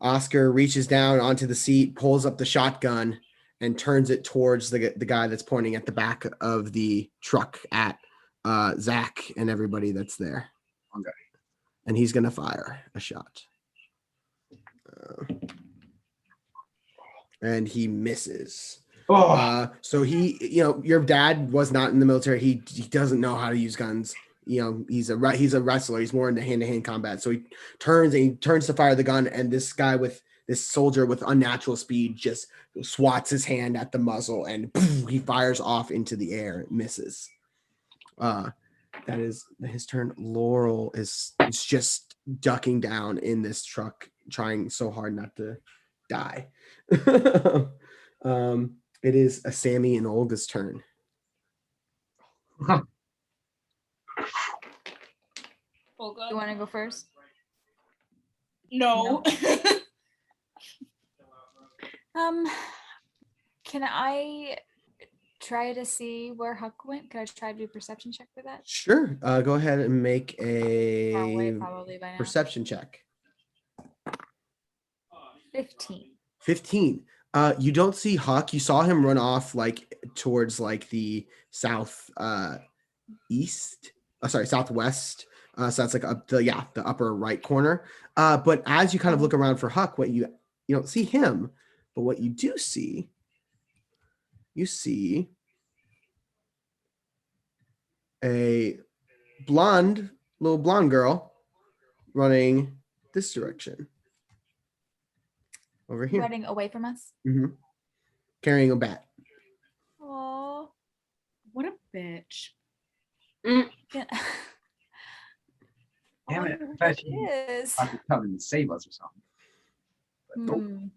Speaker 1: Oscar reaches down onto the seat, pulls up the shotgun, and turns it towards the guy that's pointing at the back of the truck at Zach and everybody that's there.
Speaker 2: Okay.
Speaker 1: And he's gonna fire a shot. And he misses. So he, your dad was not in the military. He doesn't know how to use guns. He's a wrestler. He's more into hand-to-hand combat. So he turns to fire the gun, and this soldier with unnatural speed just swats his hand at the muzzle, and poof, he fires off into the air. It misses. That is his turn. Laurel is just ducking down in this truck, trying so hard not to die. It is a Sammie and Olga's turn.
Speaker 5: Olga.
Speaker 6: You want to go first?
Speaker 5: No.
Speaker 6: Can I try to see where Huck went? Can I try to do a perception check for that?
Speaker 1: Sure. Go ahead and make a
Speaker 6: Probably by now.
Speaker 1: perception check.
Speaker 6: 15.
Speaker 1: You don't see Huck. You saw him run off like towards like the southwest. So that's like the upper right corner. But as you kind of look around for Huck, you don't see him, but what you do see, you see a little blonde girl running this direction. Over here.
Speaker 6: Running away from us.
Speaker 1: Mm-hmm. Carrying a bat.
Speaker 6: Oh,
Speaker 5: What a bitch.
Speaker 2: Damn
Speaker 6: I
Speaker 2: it.
Speaker 6: wonder
Speaker 2: I
Speaker 6: who
Speaker 2: thought
Speaker 6: it
Speaker 2: she
Speaker 6: is.
Speaker 2: was to come and save us or something.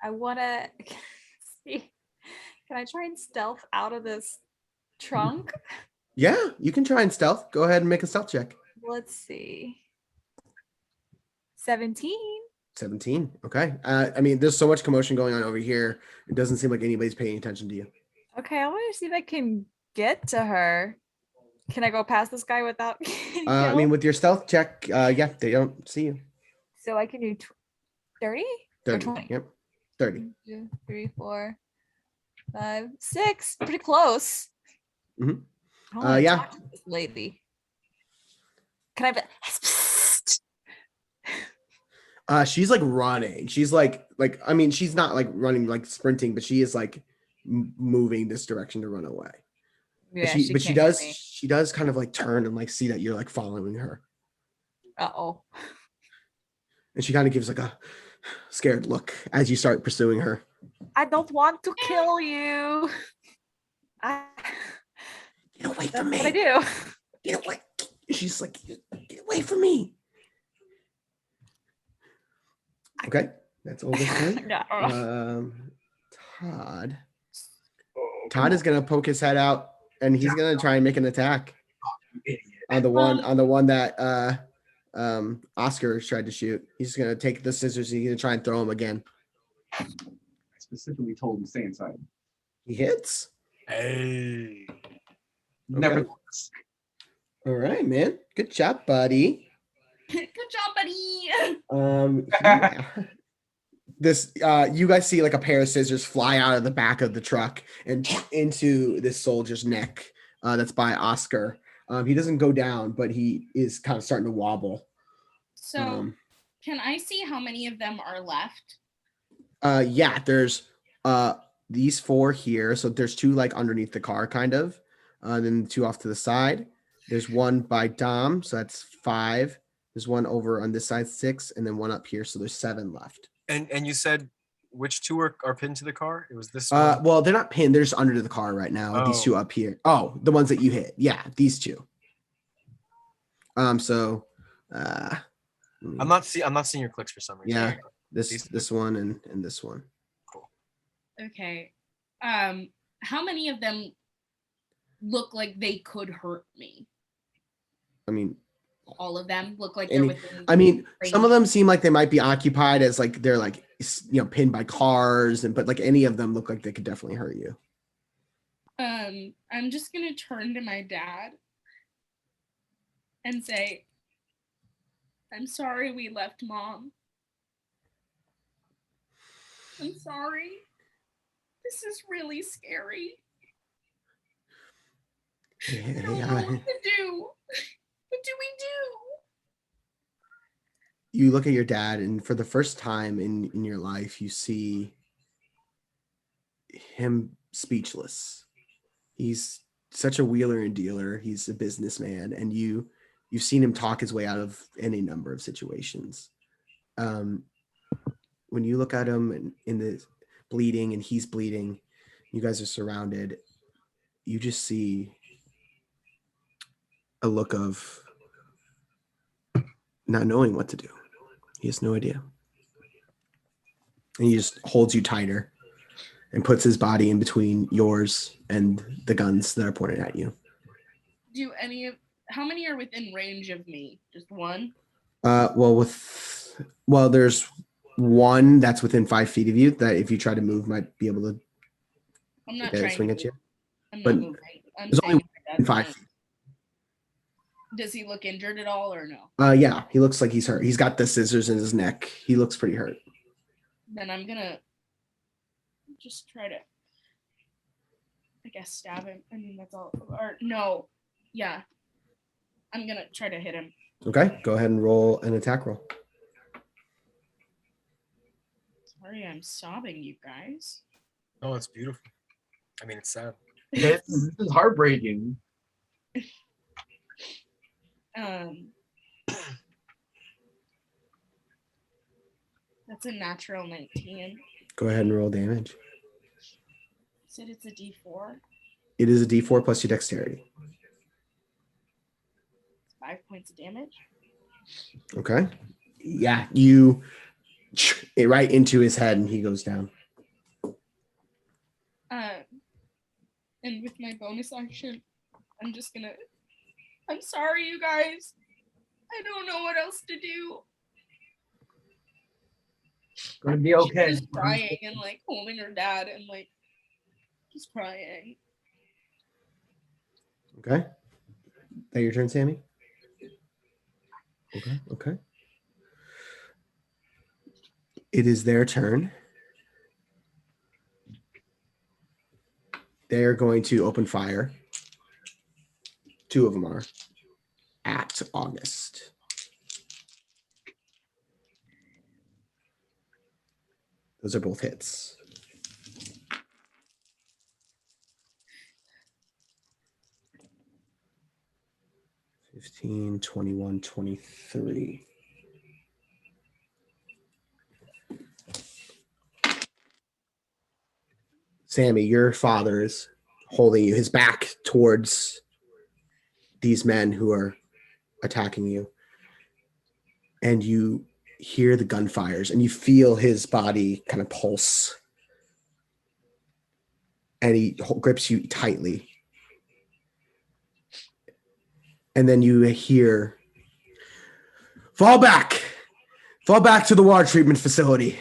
Speaker 6: I want to see. Can I try and stealth out of this trunk?
Speaker 1: Yeah, you can try and stealth. Go ahead and make a stealth check.
Speaker 6: Let's see. 17.
Speaker 1: 17. Okay. There's so much commotion going on over here. It doesn't seem like anybody's paying attention to you.
Speaker 6: Okay, I want to see if I can get to her. Can I go past this guy without getting killed?
Speaker 1: With your stealth check, yeah, they don't see you.
Speaker 6: So I can do 30?
Speaker 1: 30.
Speaker 6: Or 20?
Speaker 1: Yep. 30.
Speaker 6: 1, 2, 3, 4, 5, 6. Pretty close.
Speaker 1: Mhm.
Speaker 6: I wanna
Speaker 1: Yeah.
Speaker 6: talk to this lady. Can I?
Speaker 1: She's like running. She's like she's not like running like sprinting, but she is like moving this direction to run away.
Speaker 6: Yeah,
Speaker 1: But she
Speaker 6: can't hear me.
Speaker 1: does kind of like turn and like see that you're like following her.
Speaker 6: Uh-oh.
Speaker 1: And she kind of gives like a scared look as you start pursuing her.
Speaker 6: I don't want to kill you. I
Speaker 1: away
Speaker 6: That's
Speaker 1: from me.
Speaker 6: what I do.
Speaker 1: Get away. She's like, get away from me. Okay, that's Olga's turn.
Speaker 6: No.
Speaker 1: Todd. Todd is gonna poke his head out, and he's gonna try and make an attack on the one that Oscar tried to shoot. He's gonna take the scissors. He's gonna try and throw him again.
Speaker 2: I specifically told him to stay inside.
Speaker 1: He hits.
Speaker 3: Hey.
Speaker 2: Never.
Speaker 1: Okay. All right, man. Good job, buddy.
Speaker 5: Good job, buddy.
Speaker 1: You guys see like a pair of scissors fly out of the back of the truck and into this soldier's neck. That's by Oscar. He doesn't go down, but he is kind of starting to wobble.
Speaker 5: So, can I see how many of them are left?
Speaker 1: Yeah, there's these 4 here. So there's 2 like underneath the car, kind of. Then 2 off to the side. There's 1 by Dom, so that's 5. There's 1 over on this side, 6, and then 1 up here. So there's 7 left.
Speaker 3: And you said which 2 are pinned to the car? It was this one?
Speaker 1: Well, they're not pinned. They're just under the car right now. These 2 up here. Oh, the ones that you hit. Yeah, these 2. So
Speaker 3: I'm not seeing your clicks for some reason.
Speaker 1: Yeah, this one and this one.
Speaker 3: Cool.
Speaker 5: Okay. How many of them look like they could hurt me?
Speaker 1: I mean,
Speaker 5: all of them look like they're within.
Speaker 1: I mean,
Speaker 5: range.
Speaker 1: some of them seem like they might be occupied as like they're like pinned by cars, but like any of them look like they could definitely hurt you.
Speaker 5: I'm just gonna turn to my dad and say, "I'm sorry we left Mom. I'm sorry. This is really scary. I don't know what to do. What do we do?"
Speaker 1: You look at your dad, and for the first time in your life, you see him speechless. He's such a wheeler and dealer. He's a businessman, and you've seen him talk his way out of any number of situations. When you look at him and in the bleeding, and he's bleeding, you guys are surrounded. You just see a look of not knowing what to do. He has no idea. And he just holds you tighter and puts his body in between yours and the guns that are pointed at you.
Speaker 5: How many are within range of me? Just one?
Speaker 1: There's one that's within 5 feet of you that if you try to move might be able to
Speaker 5: I'm not trying
Speaker 1: swing
Speaker 5: to
Speaker 1: at you.
Speaker 5: I'm
Speaker 1: But
Speaker 5: not moving. I'm
Speaker 1: there's only
Speaker 5: saying
Speaker 1: 5 feet.
Speaker 5: Does he look injured at all or no?
Speaker 1: Yeah, he looks like he's hurt. He's got the scissors in his neck. He looks pretty hurt.
Speaker 5: Then I'm gonna just try to, I guess, stab him. I mean, that's all. Or no, yeah. I'm gonna try to hit him.
Speaker 1: Okay, go ahead and roll an attack roll.
Speaker 5: Sorry, I'm sobbing, you guys.
Speaker 3: Oh, it's beautiful. I mean, it's sad.
Speaker 2: This is heartbreaking.
Speaker 5: That's a natural 19.
Speaker 1: Go ahead and roll damage.
Speaker 5: Said it's a D4.
Speaker 1: It is a D4 plus your dexterity.
Speaker 5: 5 points of damage.
Speaker 1: Okay. Yeah, you it right into his head and he goes down.
Speaker 5: And with my bonus action, I'm just gonna. I'm sorry, you guys. I don't know what else to do.
Speaker 2: Gonna be okay.
Speaker 5: She's just crying and like holding her dad and like just crying.
Speaker 1: Okay. That your turn, Sammie? Okay. It is their turn. They're going to open fire. 2 of them are at August. Those are both hits. $15, $21, $23. Sammie, your father is holding you, his back towards these men who are attacking you. And you hear the gunfires and you feel his body kind of pulse. And he grips you tightly. And then you hear, fall back to the water treatment facility.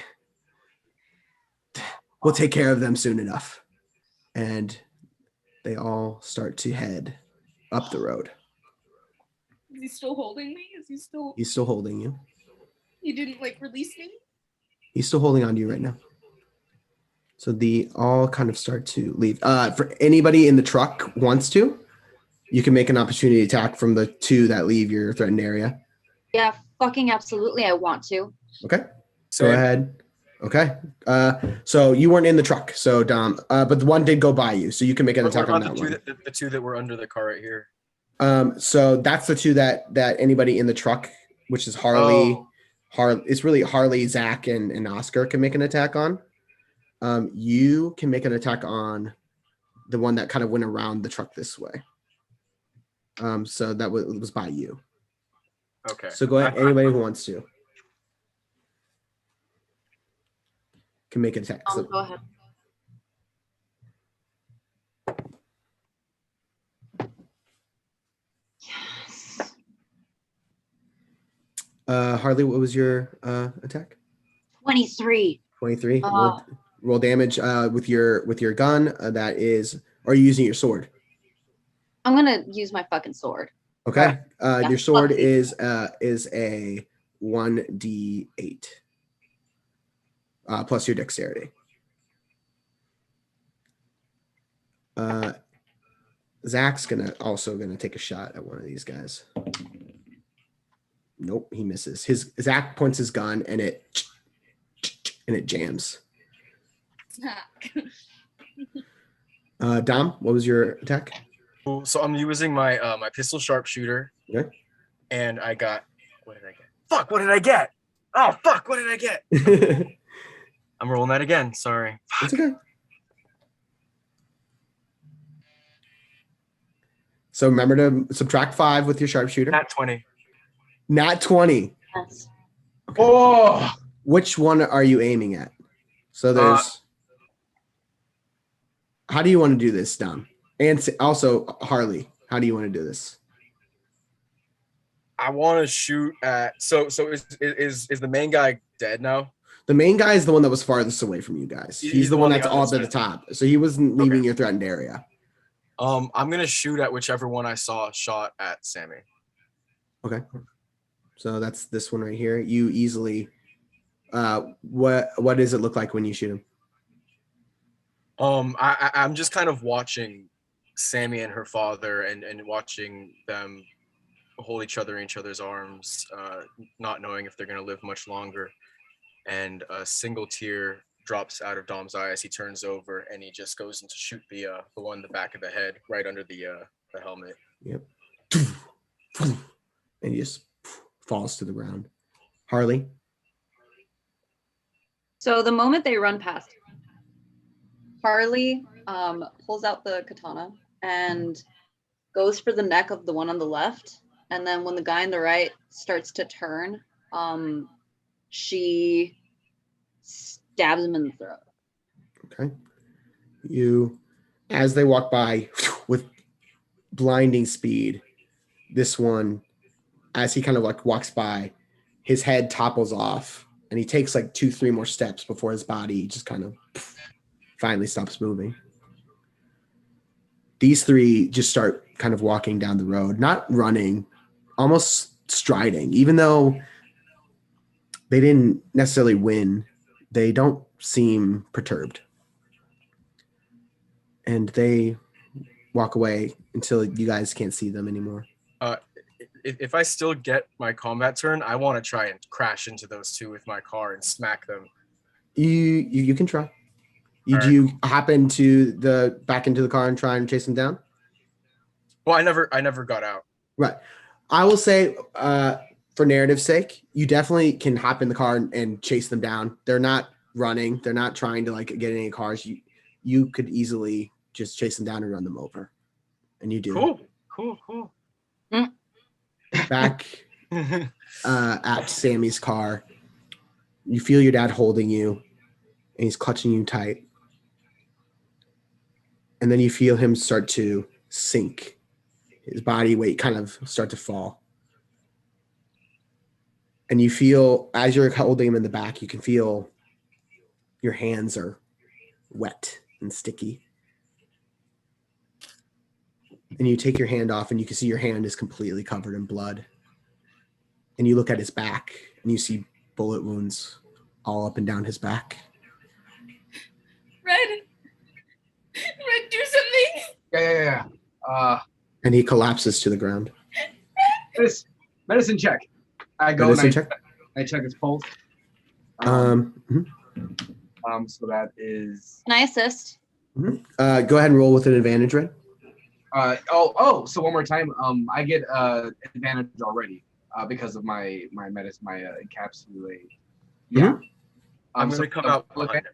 Speaker 1: We'll take care of them soon enough. And they all start to head up the road.
Speaker 5: Is he still holding me?
Speaker 1: He's still holding you.
Speaker 5: He didn't like release me?
Speaker 1: He's still holding on to you right now. So they all kind of start to leave. For anybody in the truck wants to, you can make an opportunity attack from the two that leave your threatened area.
Speaker 4: Yeah, fucking absolutely. I want to.
Speaker 1: Okay. Go ahead. Okay. So you weren't in the truck, so Dom, but the one did go by you, so you can make an attack on that one.
Speaker 3: The two that were under the car right here.
Speaker 1: So that's the two that anybody in the truck, which is Harley, it's really Harley, Zach, and Oscar can make an attack on. You can make an attack on the one that kind of went around the truck this way. So that was by you.
Speaker 3: Okay.
Speaker 1: So go ahead. Anybody who wants to can make an attack. So,
Speaker 4: Go ahead. Yes.
Speaker 1: Harley, what was your attack?
Speaker 4: 23.
Speaker 1: 23. Roll damage with your gun. That is, or are you using your sword?
Speaker 4: I'm gonna use my fucking sword.
Speaker 1: Okay.
Speaker 4: Yeah,
Speaker 1: Your sword
Speaker 4: fuck
Speaker 1: is a 1d8 plus your dexterity. Zach's also gonna take a shot at one of these guys. Nope, he misses. Zach points his gun and it jams. Dom, what was your attack?
Speaker 3: So I'm using my my pistol sharpshooter.
Speaker 1: Okay.
Speaker 3: And I got, what did I get? Fuck, what did I get? Oh fuck, what did I get? I'm rolling that again. Sorry.
Speaker 1: It's okay. So remember to subtract 5 with your sharpshooter.
Speaker 3: Not 20.
Speaker 1: Not 20.
Speaker 4: Yes.
Speaker 1: Okay.
Speaker 2: Oh,
Speaker 1: Which one are you aiming at? So there's. How do you want to do this, Dom? And also Harley, how do you want to do this?
Speaker 3: I want to shoot at. So is the main guy dead now?
Speaker 1: The main guy is the one that was farthest away from you guys. He's the one that's all at the top. So he wasn't leaving your threatened area.
Speaker 3: I'm gonna shoot at whichever one I saw shot at Sammie.
Speaker 1: Okay. So that's this one right here. You easily. What does it look like when you shoot him?
Speaker 3: I'm just kind of watching Sammie and her father and watching them hold each other in each other's arms, not knowing if they're gonna live much longer. And a single tear drops out of Dom's eye as he turns over and he just goes in to shoot the one in the back of the head, right under the helmet.
Speaker 1: Yep. And he just falls to the ground. Harley.
Speaker 4: So the moment they run past, Harley pulls out the katana and goes for the neck of the one on the left. And then when the guy on the right starts to turn, she stabs him in the throat.
Speaker 1: Okay. As they walk by with blinding speed, this one, as he kind of like walks by, his head topples off and he takes like 2-3 more steps before his body just kind of finally stops moving. These three just start kind of walking down the road, not running, almost striding. Even though they didn't necessarily win, they don't seem perturbed. And they walk away until you guys can't see them anymore.
Speaker 3: If I still get my combat turn, I want to try and crash into those two with my car and smack them.
Speaker 1: You can try. Do you hop back into the car and try and chase them down?
Speaker 3: Well, I never got out.
Speaker 1: Right. I will say, for narrative's sake, you definitely can hop in the car and chase them down. They're not running. They're not trying to like get any cars. You could easily just chase them down and run them over. And you do.
Speaker 3: Cool.
Speaker 1: Back at Sammie's car, you feel your dad holding you, and he's clutching you tight. And then you feel him start to sink. His body weight kind of start to fall. And you feel, as you're holding him in the back, you can feel your hands are wet and sticky. And you take your hand off and you can see your hand is completely covered in blood. And you look at his back and you see bullet wounds all up and down his back.
Speaker 5: Red, do something.
Speaker 2: Yeah.
Speaker 1: And he collapses to the ground.
Speaker 2: Medicine check. I go
Speaker 1: Medicine
Speaker 2: and
Speaker 1: check?
Speaker 2: I check his pulse.
Speaker 1: Mhm.
Speaker 2: So that is.
Speaker 4: Can I assist?
Speaker 1: Go ahead and roll with an advantage, Red.
Speaker 2: So one more time. I get advantage already because of my medicine, my encapsulate. Yeah.
Speaker 3: I'm gonna come out behind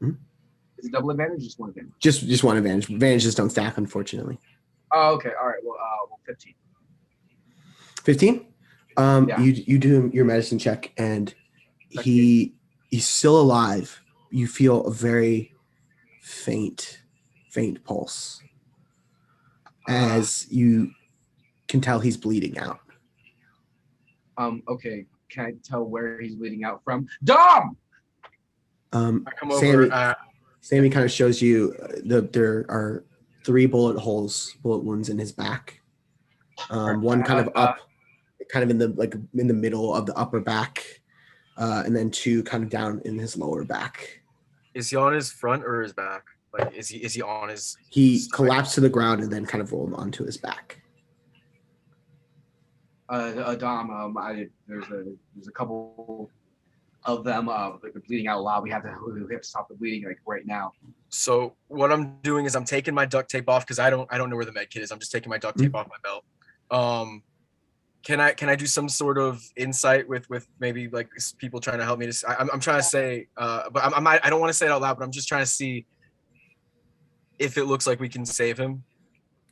Speaker 3: him.
Speaker 2: Is it double advantage or just one advantage?
Speaker 1: Just one advantage. Advantages don't stack, unfortunately.
Speaker 2: Oh, okay. All right. Well, 15.
Speaker 1: 15?
Speaker 2: Yeah.
Speaker 1: You do your medicine check, and he's still alive. You feel a very faint pulse as you can tell he's bleeding out.
Speaker 2: Okay. Can I tell where he's bleeding out from? Dom!
Speaker 3: I come over.
Speaker 1: Sammie kind of shows you there are 3 bullet wounds in his back. One kind of up, kind of in the middle of the upper back, and then 2 kind of down in his lower back.
Speaker 3: Is he on his front or his back? Like, is he on his?
Speaker 1: He
Speaker 3: side?
Speaker 1: collapsed to the ground and then kind of rolled onto his back.
Speaker 2: Dom, there's a couple of them like bleeding out loud. We have to stop the bleeding like right now.
Speaker 3: So what I'm doing is I'm taking my duct tape off because I don't know where the med kit is. I'm just taking my duct tape off my belt. Can I do some sort of insight with maybe like people trying to help me? I'm trying to say, but I don't want to say it out loud, but I'm just trying to see if it looks like we can save him.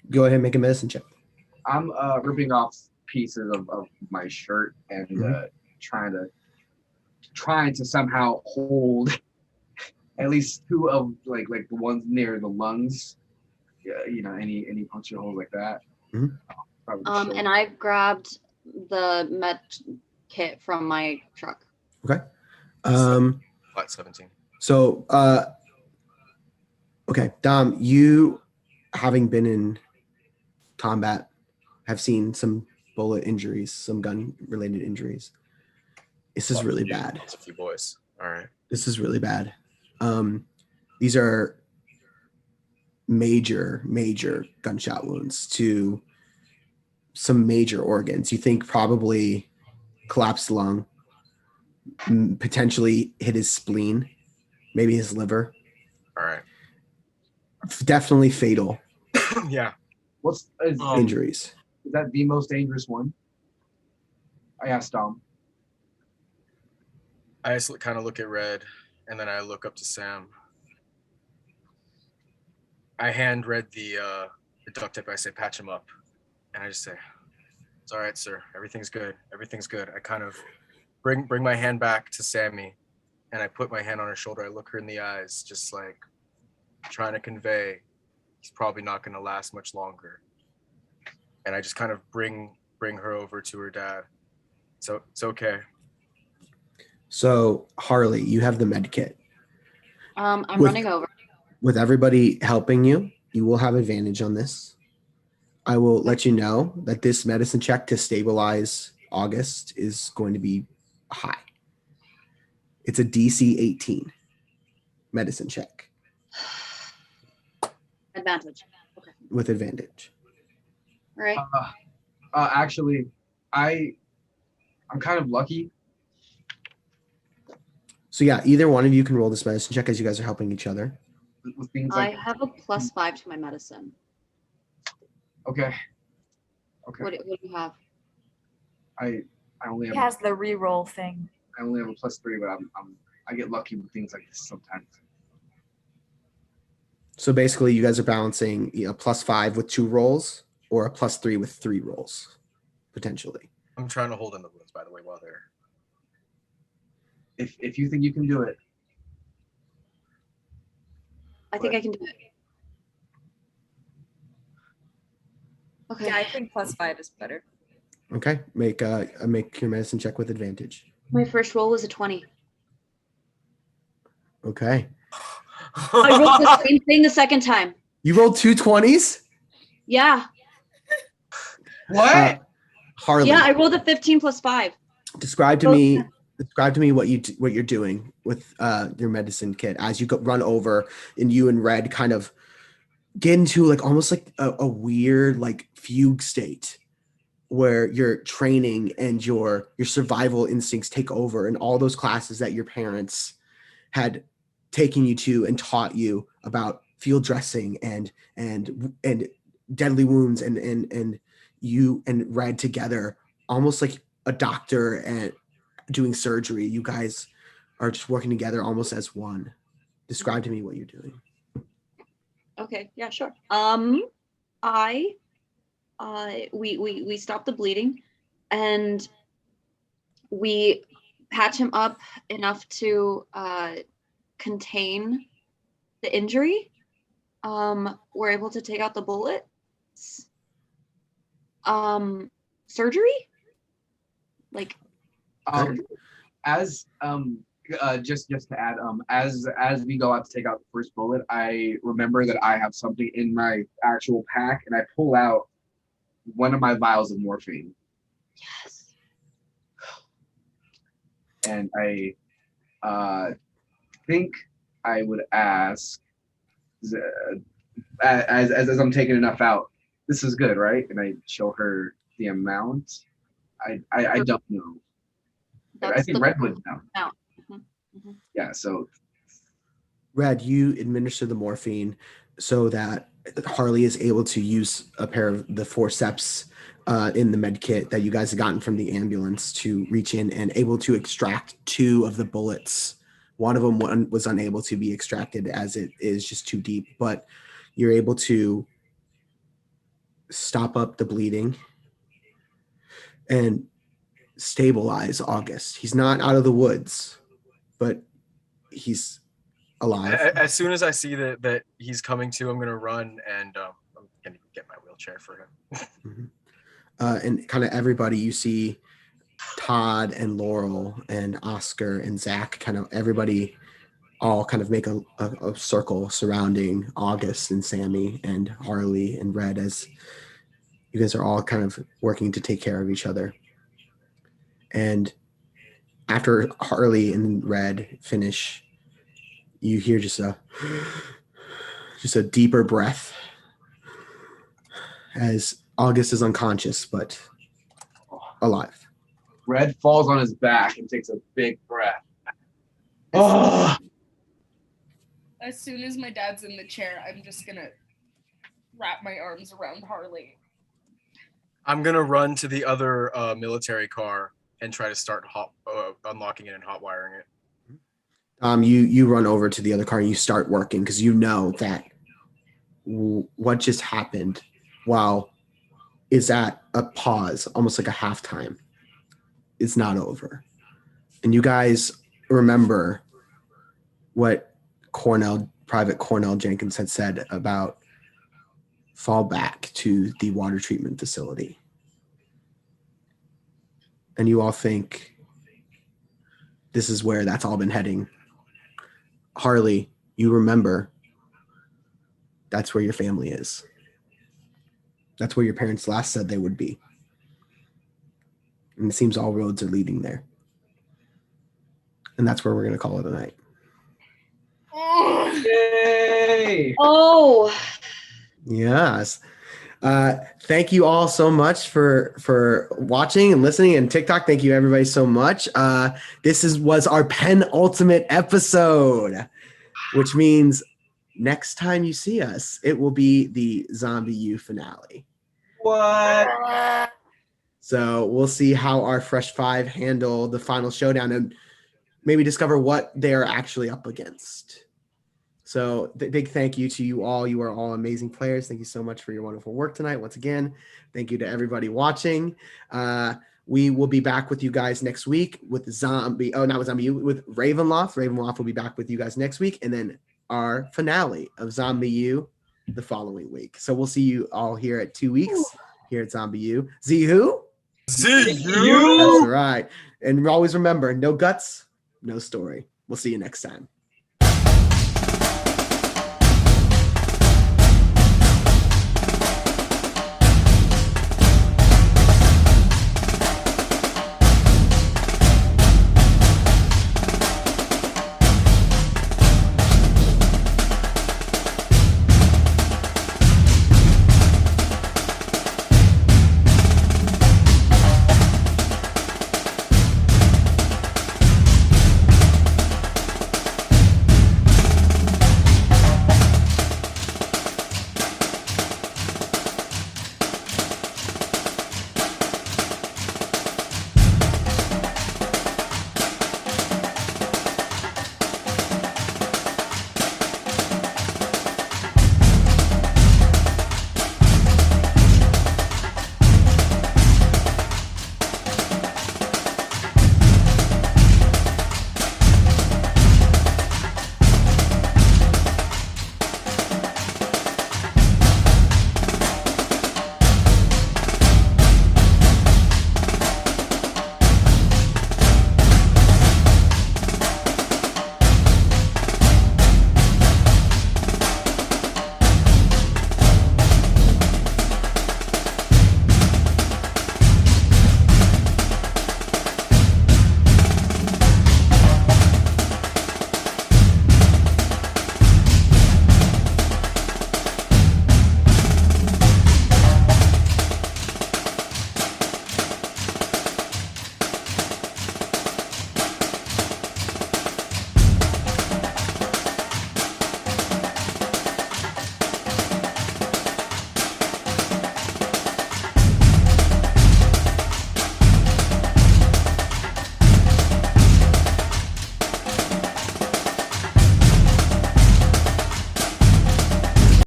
Speaker 1: Go ahead and make a medicine check.
Speaker 2: I'm ripping off pieces of my shirt and trying to somehow hold at least 2 of like the ones near the lungs. Yeah, any puncture holes like that.
Speaker 4: And I've grabbed the med kit from my truck.
Speaker 1: Okay.
Speaker 3: Flat 17.
Speaker 1: So, okay, Dom, you having been in combat have seen some bullet injuries, some gun-related injuries. This is really bad.
Speaker 3: That's a few boys. All right.
Speaker 1: This is really bad. These are major gunshot wounds to some major organs. You think probably collapsed lung, potentially hit his spleen, maybe his liver.
Speaker 3: All right.
Speaker 1: Definitely fatal.
Speaker 3: Yeah.
Speaker 2: What's
Speaker 1: injuries?
Speaker 2: Is that the most dangerous one? I asked Dom.
Speaker 3: I just kind of look at Red, and then I look up to Sam. I hand Red the duct tape. I say, patch him up. And I just say, it's all right, sir. Everything's good. Everything's good. I kind of bring my hand back to Sammie, and I put my hand on her shoulder. I look her in the eyes, just like trying to convey he's probably not going to last much longer. And I just kind of bring her over to her dad. So it's okay.
Speaker 1: So Harley, you have the med kit.
Speaker 4: I'm running over.
Speaker 1: With everybody helping you, you will have advantage on this. I will let you know that this medicine check to stabilize August is going to be high. It's a DC 18 medicine check.
Speaker 4: Advantage. Okay.
Speaker 1: With advantage.
Speaker 4: All right.
Speaker 2: Actually, I'm kind of lucky.
Speaker 1: So yeah, either one of you can roll this medicine check as you guys are helping each other.
Speaker 2: With things
Speaker 4: I
Speaker 2: like,
Speaker 4: have a +5 to my medicine.
Speaker 2: okay.
Speaker 4: What do you have?
Speaker 2: I only
Speaker 6: He
Speaker 2: have
Speaker 6: has the reroll thing.
Speaker 2: I only have a +3, but I get lucky with things like this sometimes.
Speaker 1: So basically, you guys are balancing +5 with 2 rolls, or a +3 with 3 rolls, potentially.
Speaker 3: I'm trying to hold in the wounds, by the way, while they're.
Speaker 2: If you think you can do it.
Speaker 4: I think I can do it. Okay.
Speaker 6: Yeah, I think +5 is better.
Speaker 1: Okay, make your medicine check with advantage.
Speaker 4: My first roll was a 20.
Speaker 1: Okay.
Speaker 4: I rolled the same thing the second time.
Speaker 1: You rolled 2 20s?
Speaker 4: Yeah.
Speaker 2: What?
Speaker 1: Harley.
Speaker 4: Yeah, I rolled a 15 plus 5.
Speaker 1: Describe to me what you're doing with your medicine kit as you run over, and you and Red kind of get into like almost like a weird like fugue state where your training and your survival instincts take over, and all those classes that your parents had taken you to and taught you about field dressing and deadly wounds, and you and Red together, almost like a doctor and doing surgery. You guys are just working together almost as one. Describe to me what you're doing.
Speaker 4: Okay, yeah, sure. We stop the bleeding, and we patch him up enough to contain the injury. We're able to take out the bullets. Surgery? Like
Speaker 2: as just to add, as we go out to take out the first bullet, I remember that I have something in my actual pack, and I pull out one of my vials of morphine.
Speaker 4: Yes.
Speaker 2: And I think I would ask, as I'm taking enough out, this is good, right? And I show her the amount. I don't know. I think Red would know.
Speaker 4: Mm-hmm. Mm-hmm.
Speaker 2: Yeah, so
Speaker 1: Red, you administer the morphine so that Harley is able to use a pair of the forceps in the med kit that you guys had gotten from the ambulance to reach in and able to extract 2 of the bullets. One of them was unable to be extracted as it is just too deep, but you're able to stop up the bleeding and stabilize August. He's not out of the woods, but he's alive.
Speaker 3: As soon as I see that he's coming to, I'm gonna run and I'm gonna get my wheelchair for him.
Speaker 1: Mm-hmm. And kind of everybody, you see Todd and Laurel and Oscar and Zach, kind of everybody all kind of make a circle surrounding August and Sammie and Harley and Red, as you guys are all kind of working to take care of each other. And after Harley and Red finish, you hear just a deeper breath as August is unconscious but alive.
Speaker 2: Red falls on his back and takes a big breath. Oh!
Speaker 5: As soon as my dad's in the chair, I'm just gonna wrap my arms around Harley.
Speaker 3: I'm gonna run to the other military car and try to start unlocking it and hot wiring it.
Speaker 1: You run over to the other car and you start working because you know that what just happened, while is at a pause, almost like a halftime, it's not over. And you guys remember what Private Cornell Jenkins had said about fall back to the water treatment facility. And you all think this is where that's all been heading. Harley, you remember that's where your family is. That's where your parents last said they would be. And it seems all roads are leading there. And that's where we're going to call it a night.
Speaker 2: Yay!
Speaker 4: Oh.
Speaker 1: Yes. Thank you all so much for watching and listening, and TikTok. Thank you everybody so much. This was our penultimate episode, which means next time you see us, it will be the Zombie U finale.
Speaker 2: What?
Speaker 1: So we'll see how our Fresh Five handle the final showdown and maybe discover what they are actually up against. So big thank you to you all. You are all amazing players. Thank you so much for your wonderful work tonight. Once again, thank you to everybody watching. We will be back with you guys next week with with Ravenloft. Ravenloft will be back with you guys next week, and then our finale of Zombie U the following week. So we'll see you all here at 2 weeks here at Zombie U. Z who?
Speaker 3: See
Speaker 1: That's right. And always remember, no guts, no story. We'll see you next time.